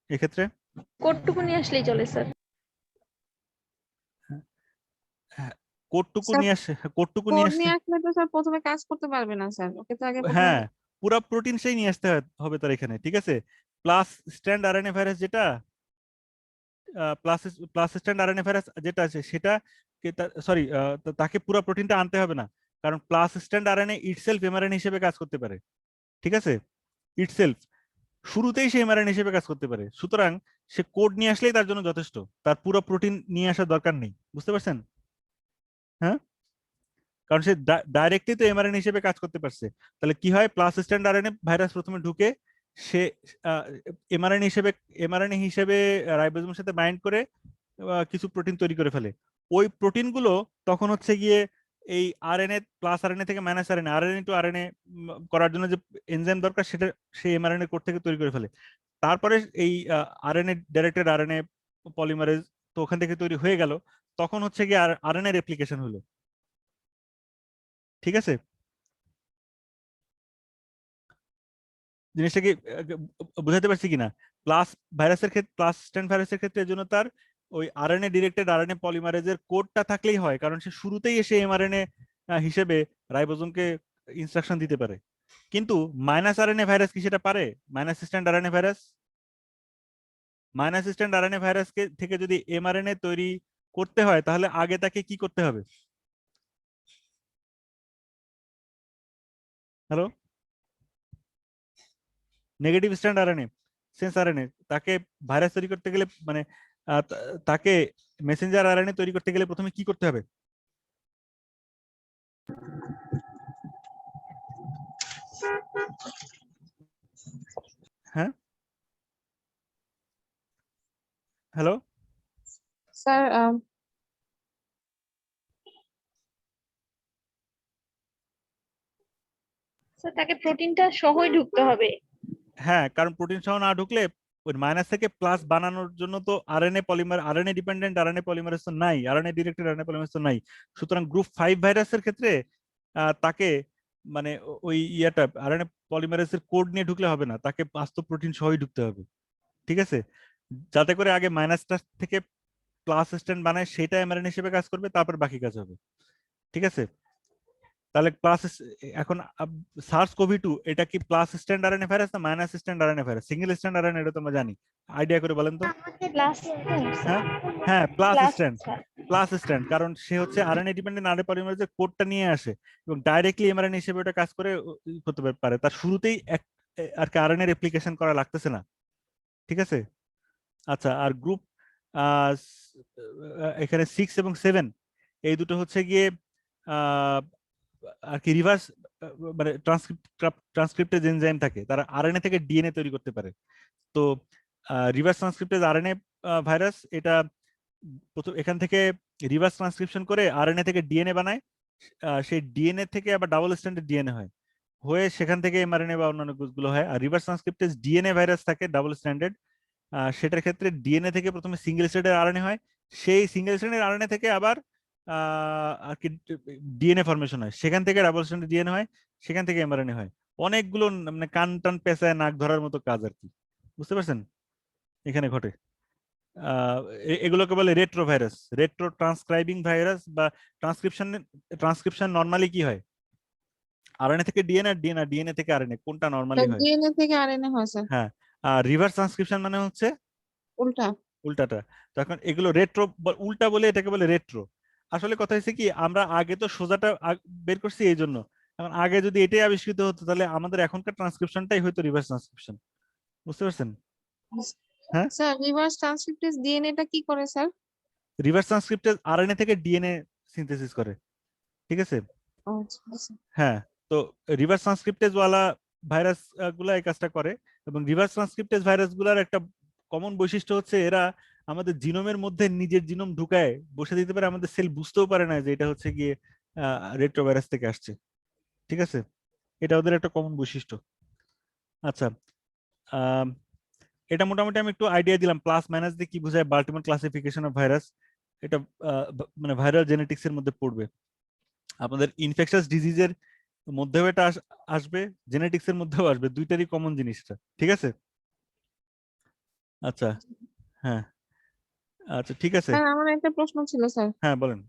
এক্ষেত্রে? কোডটুকু নিয়ে আসলেই চলে স্যার। কোডটুকু স্যার নিয়ে আসে, কোডটুকু নিয়ে কোড আসলে নিয়ে আসলে তো স্যার প্রথমে কাজ করতে পারবে না স্যার, ওকে তো আগে প্রথমে হ্যাঁ পুরা প্রোটিন সেই নিয়ে আসতে হবে তার এখানে। ঠিক আছে? প্লাস স্ট্যান্ড আরএনএ ভাইরাস যেটা প্লাস স্ট্যান্ড আরএনএ ভাইরাস যেটা আছে সেটা সরি তাকে পুরো প্রোটিনটা আনতে হবে না, কারণ plus stand RNA itself mRNA হিসেবে কাজ করতে পারে। ঠিক আছে? ইটসেলফ শুরুতেই সে এমআরএনএ হিসেবে কাজ করতে পারে, সুতরাং সে কোড নিয়ে আসলেই তার জন্য যথেষ্ট, তার পুরো প্রোটিন নিয়ে আসার দরকার নেই। বুঝতে পারছেন? হ্যাঁ, কারণ সে ডাইরেক্টলি তো এমআরএনএ হিসেবে কাজ করতে পারছে। তাহলে কি হয়, প্লাস স্ট্যান্ড আরএনএ ভাইরাস প্রথমে ঢুকে সে এমআরএনএ হিসেবে রাইবোজোমের সাথে বাইন্ড করে কিছু প্রোটিন তৈরি করে ফেলে। ওই প্রোটিনগুলো তখন হচ্ছে গিয়ে এই আরএনএ প্লাস আরএনএ থেকে minus RNA, RNA to RNA করার জন্য যে এনজাইম দরকার সেটা সেই এমআরএনএ কোড থেকে তৈরি করে ফেলে। তারপরে এই আরএনএ ডাইরেক্টেড আরএনএ পলিমারেজ তো ওখান থেকে তৈরি হয়ে গেল, তখন হচ্ছে গিয়ে আরএনএ রেপ্লিকেশন হলো। ঠিক আছে? জিনিসটা কি বুঝাতে পারছি কিনা? প্লাস ভাইরাসের ক্ষেত্রে, প্লাস স্ট্যান্ড ভাইরাসের ক্ষেত্রে এর জন্য তার ওই আরএনএ ডিরেক্টেড আরএনএ পলিমারেজের কোডটা থাকলেই হয়, কারণ সে শুরুতেই এসে এমআরএনএ হিসেবে রাইবোজোমকে ইনস্ট্রাকশন দিতে পারে। কিন্তু মাইনাস আরএনএ ভাইরাস কি সেটা পারে? Minus stand RNA virus, minus stand RNA ভাইরাসকে থেকে যদি এমআরএনএ তৈরি করতে হয় তাহলে আগে তাকে কি করতে হবে? Hello, negative stand RNA, sense RNA, তাকে ভাইরাস তৈরি করতে গেলে মানে তাকে মেসেঞ্জার আরএনএ তৈরি করতে গেলে প্রথমে কি করতে হবে? হ্যাঁ, হ্যালো, স্যার স্যার তাকে প্রোটিনটা সহই ঢুকতে হবে। হ্যাঁ, কারণ প্রোটিন সহ না ঢুকলে ওই মাইনাস থেকে প্লাস বানানোর জন্য তো RNA polymer, RNA dependent RNA polymerase তো নাই, আরএনএ ডিরেক্টেড আরএনএ পলিমারেজ তো নাই। সুতরাং গ্রুপ 5 ভাইরাসের ক্ষেত্রে তাকে মানে ওই ইয়াটা আরএনএ পলিমারেজের কোড নিয়ে ঢুকলে হবে না, তাকে বাস্তব প্রোটিন সহই ঢুকতে হবে। ঠিক আছে? যাতে করে আগে মাইনাসটা থেকে প্লাস স্ট্যান্ড বানায় সেটা এমআরএনএ হিসেবে কাজ করবে, তারপর বাকি কাজ হবে। ঠিক আছে? তাহলে প্লাস এখন সার্স কোভি-2 এটা কি প্লাস স্ট্যান্ড আরএনএ ভাইরাস না minus stand RNA virus? Single stand RNA এটা তো আমরা জানি, আইডিয়া করে বলেন তো। হ্যাঁ হ্যাঁ, প্লাস স্ট্যান্ড, কারণ সে হচ্ছে আরএনএ ডিপেন্ডেন্ট আরএনএ পলিমারেজের কোডটা নিয়ে আসে এবং ডাইরেক্টলি এমআরএনএ হিসেবে ওটা কাজ করে করতে পারে, তার শুরুতেই আর কি আরএনএ রেপ্লিকেশন করা লাগতেছে না। ঠিক আছে? আচ্ছা, আর গ্রুপ এখানে 6 এবং 7 এই দুটো হচ্ছে গিয়ে আর কি রিভার্স মানে ট্রান্সক্রিপ্টেজ এনজাইম থাকে, তারা আরএনএ থেকে ডিএনএ তৈরি করতে পারে। তো রিভার্স ট্রান্সক্রিপ্টেজ আরএনএ ভাইরাস এটা এখান থেকে রিভার্স ট্রান্সক্রিপশন করে আরএনএ থেকে ডিএনএ বানায়, সেই ডিএনএ থেকে আবার ডাবল স্ট্যান্ডার্ড ডিএনএ হয়, হয়ে সেখান থেকে এমআরএনএ বা অন্যান্য গুলো হয়। আর রিভার্স ট্রান্সক্রিপ্টেজ ডিএনএ ভাইরাস থাকে ডাবল স্ট্যান্ডার্ড, সেটার ক্ষেত্রে ডিএনএ থেকে প্রথমে সিঙ্গেল স্ট্র্যান্ডের আরএনএ হয়, সেই সিঙ্গেল স্ট্র্যান্ডের আরএনএ থেকে আবার আর কি ডিএনএ ফরমেশন হয়, সেখান থেকে ডাবল স্ট্র্যান্ডের ডিএনএ হয়, সেখান থেকে এমআরএনএ হয়। অনেকগুলো মানে কান টান পেঁচায় নাক ধরার মতো কাজ আর কি। বুঝতে পারছেন? এখানে ঘটে এগুলোকে বলে রেট্রো ভাইরাস, রেট্রো ট্রান্সক্রাইবিং ভাইরাস বা ট্রান্সক্রিপশন নরমালি কি হয়, আরএনএ থেকে ডিএনএ, ডিএনএ থেকে আরএনএ, কোনটা নরমালি হয়? ডিএনএ থেকে আরএনএ হয় স্যার, হ্যাঁ, আর রিভার্স ট্রান্সক্রিপশন মানে হচ্ছে উল্টা। উল্টাটা। তখন এগুলো রেট্রো, উল্টা বলে এটাকে বলে রেট্রো। আসলে কথা হচ্ছে কি, আমরা আগে তো সোজাটা বের করছি এই জন্য, এখন আগে যদি এটাই আবিষ্কৃত হতো তাহলে আমাদের এখনকার ট্রান্সক্রিপশনটাই হয়তো রিভার্স ট্রান্সক্রিপশন। বুঝতে পারছেন? হ্যাঁ, স্যার রিভার্স ট্রান্সক্রিপ্টেজ ডিএনএটা কি করে স্যার? রিভার্স ট্রান্সক্রিপ্টেজ আরএনএ থেকে ডিএনএ সিনথেসিস করে, ঠিক আছে? ও আচ্ছা, আচ্ছা। হ্যাঁ, তো রিভার্স ট্রান্সক্রিপ্টেজ ওয়ালা ভাইরাস গুলা এই কাজটা করে। এবং রিভার্স ট্রান্সক্রিপ্টেজ ভাইরাস গুলার একটা কমন বৈশিষ্ট্য হচ্ছে এরা আমাদের জিনোমের মধ্যে নিজের জিনোম ঢুকায় বসে দিতে পারে, আমাদের সেল বুঝতেও পারে না যে এটা হচ্ছে গিয়ে রেট্রো ভাইরাস থেকে আসছে, ঠিক আছে? এটা ওদের একটা কমন বৈশিষ্ট্য। আচ্ছা, আম, এটা মোটামুটি আমি একটু আইডিয়া দিলাম প্লাস মাইনাস দিয়ে কি বোঝায়, বাল্টিমোর ক্লাসিফিকেশন অফ ভাইরাস। এটা মানে ভাইরাল জেনেটিক্স এর মধ্যে পড়বে। আপনাদের ইনফেকশাস ডিজিজের মধ্যেও এটা আসবে, জেনেটিক্স এর মধ্যেও আসবে, দুইটারই কমন জিনিসটা, ঠিক আছে? আচ্ছা, হ্যাঁ, আচ্ছা, ঠিক আছে, স্যার আমার একটা প্রশ্ন ছিল স্যার। হ্যাঁ বলেন।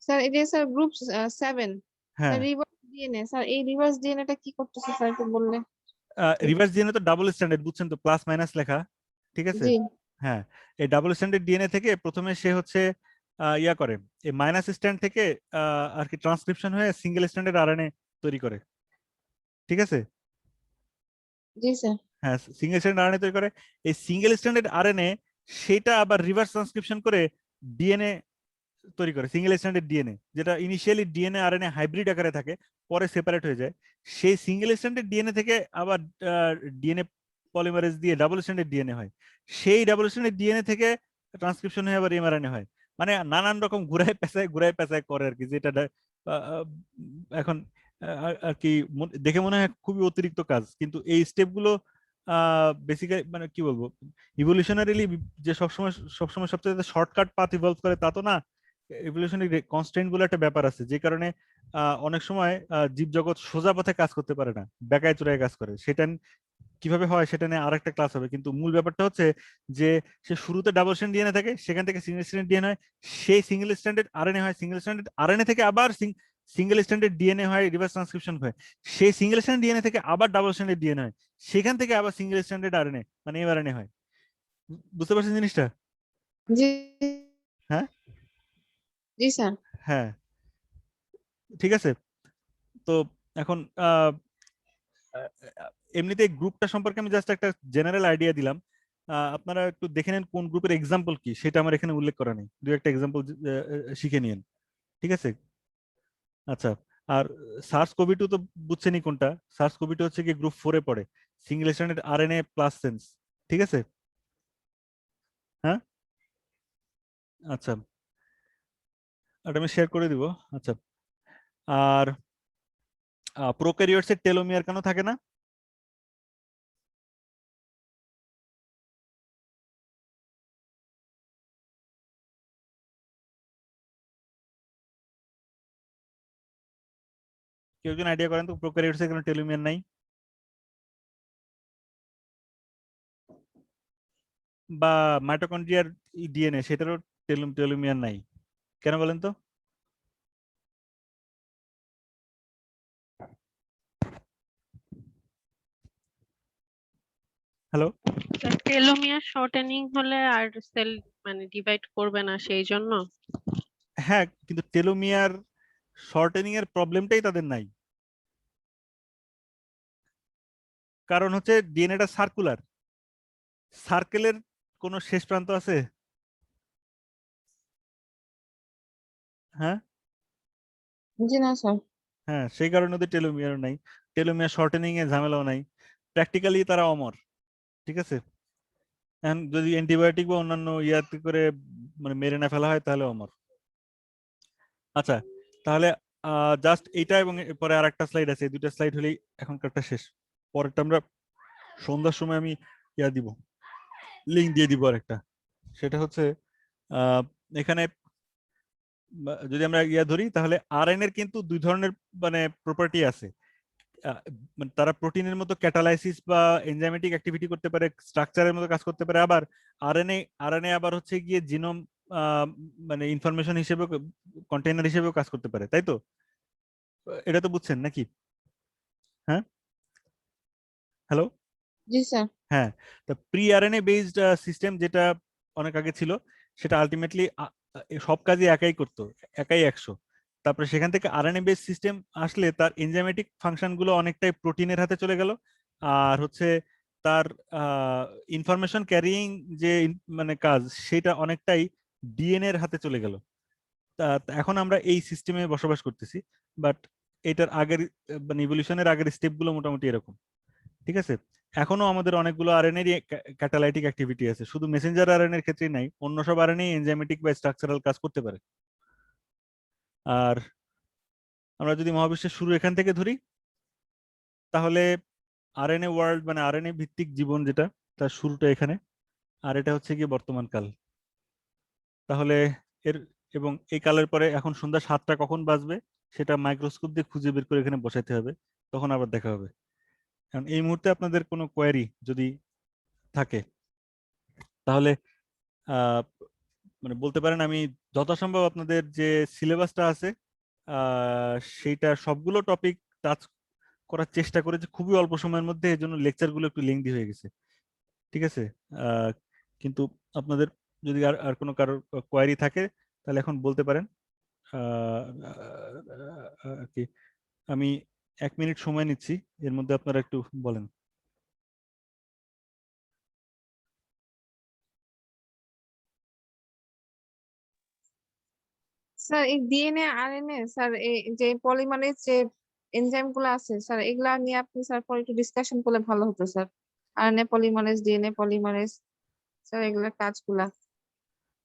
স্যার এই যে স্যার গ্রুপ 7 হ্যাঁ, রিভার্স ডিএনএ, স্যার এই রিভার্স ডিএনএটা কি করতেছে স্যার একটু বললে? রিভার্স ডিএনএ তো ডাবল স্ট্যান্ডার্ড, বুঝছেন তো, প্লাস মাইনাস লেখা, ঠিক আছে? জি হ্যাঁ, এই ডাবল স্ট্যান্ডার্ড ডিএনএ থেকে প্রথমে সে হচ্ছে ইয়া করে, এই মাইনাস স্ট্যান্ড থেকে আর কি ট্রান্সক্রিপশন হয়ে সিঙ্গেল স্ট্যান্ডার্ড আরএনএ তৈরি করে, ঠিক আছে? জি স্যার। হ্যাঁ, সিঙ্গেল স্ট্যান্ডার্ড আরএনএ তৈরি করে। এই সিঙ্গেল স্ট্যান্ডার্ড আরএনএ সেটা আবার রিভার্স ট্রান্সক্রিপশন করে ডিএনএ তৈরি করে, সিঙ্গেল স্ট্যান্ডার্ড ডিএনএ, যেটা ইনিশিয়ালি ডিএনএ আরএনএ হাইব্রিড আকারে থাকে, পরে সেপারেট হয়ে যায়। সেই সিঙ্গেল স্ট্যান্ডার্ড ডিএনএ থেকে আবার ডিএনএ পলিমারেজ দিয়ে ডাবল স্ট্যান্ডার্ড ডিএনএ হয়। সেই ডাবল স্ট্যান্ডার্ড ডিএনএ থেকে ট্রান্সক্রিপশন হয়ে আবার এমআরএনএ হয়। মানে নানান রকম ঘুরায় পেঁচায় করে আর কি, যেটা এখন আর কি দেখে মনে হয় খুবই অতিরিক্ত কাজ, কিন্তু এই স্টেপগুলো বেসিক্যালি মানে কি বলবো, ইভলিউশনারিলি যে সবসময় সবচেয়ে শর্টকাট পাথ ইভলভ করে তা তো না। ইভলিউশনারি কনস্ট্রেন্ট গুলো একটা ব্যাপার আছে, যে কারণে অনেক সময় জীবজগৎ সোজা পথে কাজ করতে পারে না, বেকায় চুরায় কাজ করে। সেটা কিভাবে হয় সেটা নিয়ে আরেকটা ক্লাস হবে, কিন্তু মূল ব্যাপারটা হচ্ছে যে সে শুরুতে ডাবল স্ট্যান্ড ডিএনএ থাকে, সেখান থেকে সিঙ্গেল স্ট্যান্ড ডিএনএ হয়, সেই সিঙ্গেল স্ট্যান্ডার্ড আরএনএ হয়, সিঙ্গেল স্ট্যান্ডার্ড আরএনএ থেকে আবার সিঙ্গেল স্ট্যান্ডার্ড ডিএনএ হয়, রিভার্স ট্রান্সক্রিপশন হয়, সেই সিঙ্গেল স্ট্যান্ড ডিএনএ থেকে আবার ডাবল স্ট্যান্ডার্ড ডিএনএ হয়, সেখান থেকে আবার সিঙ্গেল স্ট্যান্ডার্ড আরএনএ মানে এমআরএনএ হয়। বুঝতে পারছেন জিনিসটা? জি হ্যাঁ, জি স্যার। হ্যাঁ, ঠিক আছে। তো এখন এমনিতে গ্রুপটা সম্পর্কে আমি জাস্ট একটা জেনারেল আইডিয়া দিলাম, আপনারা একটু দেখে নেন কোন গ্রুপের এক্সাম্পল কি, সেটা আমার এখানে উল্লেখ করা নেই, দু একটা এক্সাম্পল শিখে নিন, ঠিক আছে? আচ্ছা, আর সার্স কোভি 2 তো বুঝছেনই কোনটা, সার্স কোভি 2 হচ্ছে কি গ্রুপ 4 এ পড়ে, single standard RNA plus sense, ঠিক আছে? হ্যাঁ, আচ্ছা, এটা আমি শেয়ার করে দিব। আচ্ছা, আর প্রোক্যারিওটসের টেলোমিয়ার কেন থাকে না? কেউ একজন আইডিয়া করেন তো, প্রোক্যারিওটসের কেন টেলোমিয়ার নাই? বা মাইটোকন্ড্রিয়ার ডিএনএ সেটারও টেলোমিয়ার নাই, কেন বলেন তো? হ্যালো, টেলোমিয়ার শর্টেনিং হলে আর সেল মানে ডিভাইড করবে না সেই জন্য। হ্যাঁ, কিন্তু টেলোমিয়ার শর্টেনিং এর প্রবলেমটাই তাদের নাই, কারণ হচ্ছে ডিএনএটা সার্কুলার, সার্কেলের কোনো শেষ প্রান্ত আছে? হ্যাঁ, জি না স্যার। হ্যাঁ, সেই কারণে ওদের টেলোমিয়ার নাই, টেলোমিয়ার শর্টেনিং এ ঝামেলাও নাই, প্র্যাকটিক্যালি তারা অমর, ঠিক আছে? এখন যদি অ্যান্টিবায়োটিক বা অন্যান্য ইয়াতে করে মানে মেরে না ফেলা হয় তাহলে অমর। আচ্ছা, তাহলে জাস্ট এইটা এবং পরে আর একটা স্লাইড আছে, এই দুইটা স্লাইড হলেই এখনকারটা শেষ। পরেরটা আমরা সন্ধ্যার সময় আমি ইয়া দিব, লিঙ্ক দিয়ে দিব আরেকটা। সেটা হচ্ছে এখানে যদি আমরা ইয়া ধরি তাহলে আরএনএ এর কিন্তু দুই ধরনের মানে প্রপার্টি আছে, মানে তারা প্রোটিনের মতো ক্যাটালাইসিস বা এনজাইমেটিক অ্যাক্টিভিটি করতে পারে, স্ট্রাকচারের মতো কাজ করতে পারে, আবার আরএনএ আবার হচ্ছে গিয়ে জিনোম মানে ইনফরমেশন হিসেবে কন্টেইনার হিসেবেও কাজ করতে পারে, তাই তো? এটা তো বুঝছেন নাকি? হ্যাঁ, হ্যালো। জি স্যার। হ্যাঁ, তো প্রি আরএনএ বেসড সিস্টেম যেটা অনেক আগে ছিল, সেটা আলটিমেটলি সব কাজই একাই করতো, একাই 100। তারপরে সেখান থেকে আরএনএ বেসড সিস্টেম আসলে তার এনজাইমেটিক ফাংশন গুলো অনেকটাই প্রোটিনের হাতে চলে গেল, আর হচ্ছে তার ইনফরমেশন ক্যারিং যে মানে কাজ, সেটা অনেকটাই ডিএনএ এর হাতে চলে গেল। তা এখন আমরা এই সিস্টেমে বসবাস করতেছি, বাট এটার আগের মানে ইভলিউশনের আগের স্টেপগুলো মোটামুটি এরকম। ঠিক আছে, এখনো আমাদের অনেকগুলো আরএনএ ক্যাটালাইটিক অ্যাক্টিভিটি আছে, শুধু মেসেঞ্জার আরএনএ এর ক্ষেত্রে নাই, অন্য সব আরএনএ এনজাইমেটিক বা স্ট্রাকচারাল কাজ করতে পারে। আর আমরা যদি মহাবিশ্বের শুরু এখান থেকে ধরি, তাহলে আরএনএ ওয়ার্ল্ড মানে আরএনএ ভিত্তিক জীবন যেটা, তার শুরুটা এখানে, আর এটা হচ্ছে কি বর্তমান কাল। তাহলে এর এবং এই কালের পরে এখন সন্ধ্যা 7টা কখন বাজবে সেটা মাইক্রোস্কোপ দিয়ে খুঁজে বের করে এখানে বসাইতে হবে, তখন আবার দেখা হবে। কারণ এই মুহূর্তে আপনাদের কোনো কোয়েরি যদি থাকে, তাহলে মানে বলতে পারেন আমি যথাসম্ভব আপনাদের যে সিলেবাসটা আছে সেইটা সবগুলো টপিক টাচ করার চেষ্টা করেছি খুবই অল্প সময়ের মধ্যে, এর জন্য লেকচারগুলো একটু লেংদি হয়ে গেছে। ঠিক আছে, কিন্তু আপনাদের যদি আর কোনো কারোর কোয়ারি থাকে তাহলে এখন বলতে পারেন। আর কি, আমি 1 মিনিট সময় নিচ্ছি, এর মধ্যে আপনারা একটু বলেন। স্যার এই ডিএনএ আরএনএ স্যার এই যে পলিমারেজ যে এনজাইম গুলো আছে স্যার, এগুলা নিয়ে আপনি স্যার পরে একটু ডিসকাশন করলে ভালো হতো sir. RNA polymerase, DNA polymerase, sir এগুলোর কাজগুলা।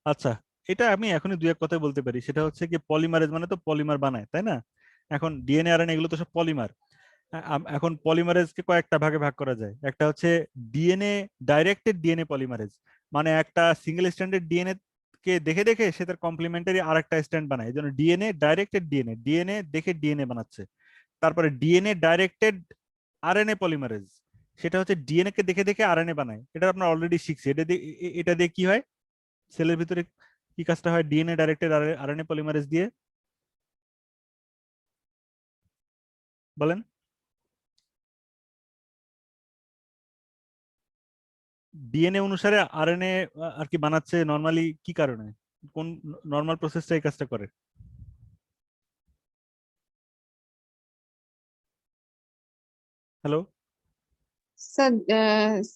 আচ্ছা, এটা আমি এখনই দুই এক কথায় বলতে পারি, সেটা হচ্ছে কি পলিমারেজ মানে তো পলিমার বানায়, তাই না? এখন ডিএনএ আরএনএ এগুলো তো সব পলিমার। এখন পলিমারেজকে কয়েকটা ভাগে ভাগ করা যায়। একটা হচ্ছে ডিএনএ ডাইরেক্টেড ডিএনএ পলিমারেজ, মানে একটা সিঙ্গেল স্ট্যান্ডার্ড ডিএনএ কে দেখে দেখে সে তার কমপ্লিমেন্টারি আরেকটা স্ট্যান্ড বানায়, এই জন্য ডিএনএ ডাইরেক্টেড ডিএনএ, ডিএনএ দেখে ডিএনএ বানাচ্ছে। তারপরে ডিএনএ ডাইরেক্টেড আরএনএ পলিমারেজ, সেটা হচ্ছে ডিএনএ কে দেখে দেখে আরএনএ বানায়। এটা আমরা অলরেডি শিখছি। এটা দিয়ে কি হয়, সেলের ভিতরে কি কাজটা হয় ডিএনএ ডাইরেক্টেড আরএনএ পলিমারেজ দিয়ে, বলেন? ডিএনএ অনুসারে আরএনএ আর কি বানাচ্ছে নরমালি, কি কারণে, কোন নরমাল প্রসেসটা এই কাজটা করে? Hello. Sir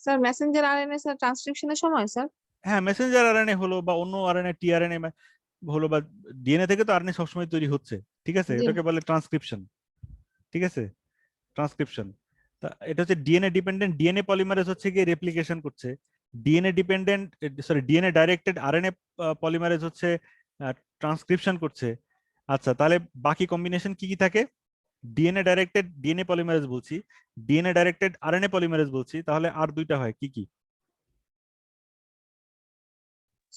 sir messenger RNA sir ট্রান্সক্রিপশনের সময় স্যার। হ্যাঁ, মেসেঞ্জার আরএনএ হলো বা অন্য আরএনএ টিআরএনএ হলো, বা ডিএনএ থেকে তো আরএনএ সবসময় তৈরি হচ্ছে। ঠিক আছে, জি। এটাকে বলে ট্রান্সক্রিপশন। ঠিক আছে, ট্রান্সক্রিপশন। তা এটা হচ্ছে ডিএনএ ডিপেন্ডেন্ট, ডিএনএ পলিমারেজ হচ্ছে গিয়ে রেপ্লিকেশন করছে। DNA dependent sorry DNA directed RNA polymerase হচ্ছে ট্রান্সক্রিপশন করছে। আচ্ছা, তাহলে বাকি কম্বিনেশন কি কি থাকে? ডিএনএ ডাইরেক্টেড ডিএনএ পলিমারেজ বলছি, ডিএনএ ডাইরেক্টেড আরএনএ পলিমারেজ বলছি, তাহলে আর দুইটা হয় কি কি?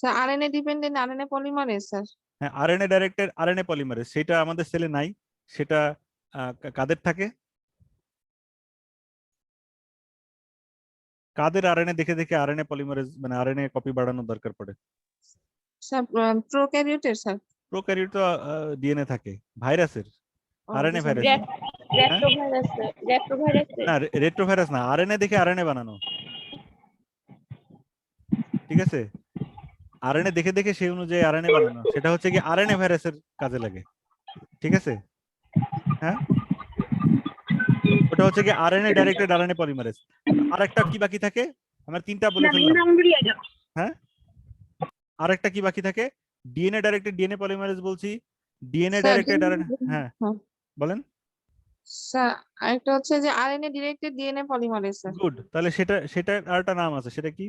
Sir RNA dependent RNA polymerase sir. হ্যাঁ, আরএনএ ডাইরেক্টেড আরএনএ পলিমারেজ, সেটা আমাদের সেলে নাই। সেটা কাদের থাকে? কাদের আরএনএ দেখে দেখে আরএনএ পলিমারেজ মানে আরএনএ কপি বাড়ানোর দরকার পড়ে? স্যার প্রোক্যারিওটের স্যার। প্রোক্যারিওট তো ডিএনএ থাকে, ভাইরাসের আরএনএ ভাইরাস। হ্যাঁ, রেট্রোভাইরাসে না রেট্রোভাইরাস না, আরএনএ দেখে আরএনএ বানানো। ঠিক আছে, আরএনএ দেখে দেখে সেই অনুযায়ী আরএনএ বানানো, সেটা হচ্ছে কি আরএনএ ভাইরাসের কাজে লাগে। ঠিক আছে, হ্যাঁ, ওটা হচ্ছে কি আরএনএ ডাইরেক্টেড আরএনএ পলিমারেজ। আরেকটা কি বাকি থাকে? আমরা তিনটা বলে ফেললাম। হ্যাঁ, আরেকটা কি বাকি থাকে? ডিএনএ ডাইরেক্টেড ডিএনএ পলিমারেজ বলছি, ডিএনএ স্যার ডাইরেক্টেড আরএনএ। হ্যাঁ, বলেন। স্যার আরেকটা হচ্ছে যে RNA directed DNA polymerase sir. Good, তাহলে সেটা আরেকটা নাম আছে, সেটা কি?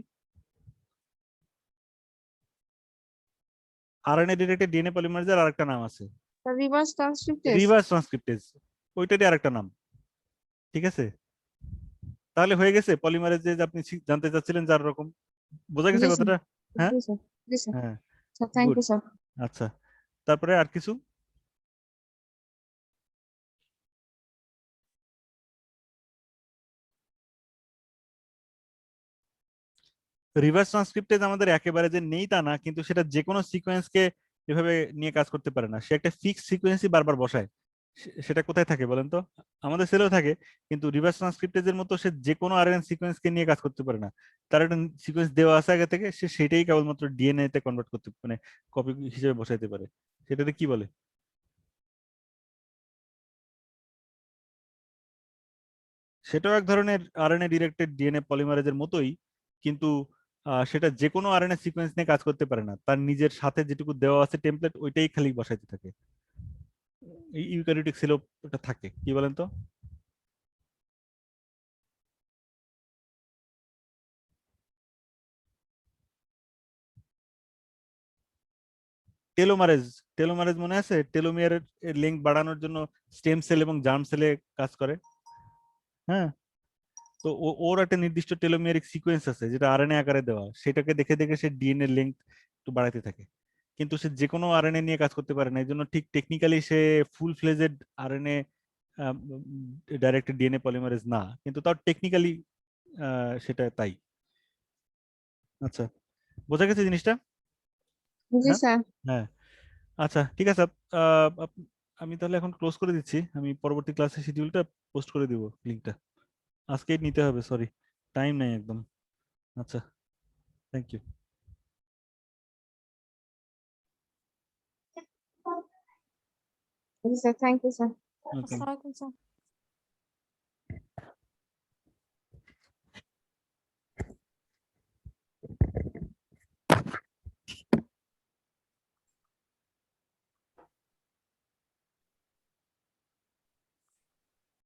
আরএনএ ডিরেক্টেড ডিএনএ পলিমারেজের আরেকটা নাম আছে, sir reverse transcriptase. Reverse transcriptase, ওইটারই আরেকটা নাম। ঠিক আছে, তাহলে হয়ে গেছে পলিমারেজ যে আপনি জানতে চাচ্ছিলেন 4 রকম, বোঝা গেছে জি স্যার। কথাটা? হ্যাঁ, জি স্যার। জি স্যার। হ্যাঁ, sir thank good. You sir. আচ্ছা, তারপরে আর কিছু? রিভার্স ট্রান্সক্রিপ্টেজ আমাদের একেবারে যে নেই তা না, কিন্তু সেটা যে কোনো সিকোয়েন্সকে এভাবে নিয়ে কাজ করতে পারে না, সে একটা ফিক্স সিকোয়েন্সই বারবার বসায়। সেটা কোথায় থাকে বলেন তো? আমাদের সেলেও থাকে, কিন্তু রিভার্স ট্রান্সক্রিপ্টেজের মতো সে যে কোনো আরএনএ সিকোয়েন্সকে নিয়ে কাজ করতে পারে না। তার একটা সিকোয়েন্স দেওয়া আছে আগে থেকে, সে সেটাই কেবলমাত্র ডিএনএ তে কনভার্ট করতে, মানে কপি হিসেবে বসাইতে পারে। সেটাতে কি বলে? সেটাও এক ধরনের আরএনএ ডিরেক্টেড ডিএনএ পলিমারেজের মতোই, কিন্তু সেটা যে কোনো আরএনএ সিকোয়েন্স নিয়ে কাজ করতে পারে না। তার নিজের সাথে যেটুকু দেওয়া আছে টেমপ্লেট, ওইটাই খালি বসাইতে থাকে। এই ইউক্যারিওটিক সেলও ওটা থাকে, কি বলেন তো? টেলোমারেজ, টেলোমারেজ মনে আছে? টেলোমিয়ারের লেন্থ বাড়ানোর জন্য স্টেম সেল এবং জার্ম সেলে কাজ করে। হ্যাঁ, তো ওর একটা নির্দিষ্ট টেলোমিয়ারিক সিকোয়েন্স আছে যেটা আরএনএ আকারে দেওয়া, সেটাকে দেখে দেখে সে ডিএনএ লেন্থ একটু বাড়াতে থাকে। কিন্তু সে যে কোনো আরএনএ নিয়ে কাজ করতে পারে না, এই জন্য ঠিক টেকনিক্যালি সে full fledged RNA directed DNA polymerase না, কিন্তু তাও টেকনিক্যালি সেটা তাই। আচ্ছা, বোঝা গেছে জিনিসটা? জি হ্যাঁ, স্যার। হ্যাঁ। আচ্ছা, ঠিক আছে। আহ, আপ- আমি তাহলে এখন ক্লোজ করে দিচ্ছি। আমি পরবর্তী ক্লাসের শিডিউলটা পোস্ট করে দিব, লিঙ্কটা আজকেই নিতে হবে, সরি টাইম নাই একদম। আচ্ছা, থ্যাংক ইউ। জি sir, thank you sir. Welcome. আসসালামু আলাইকুম স্যার।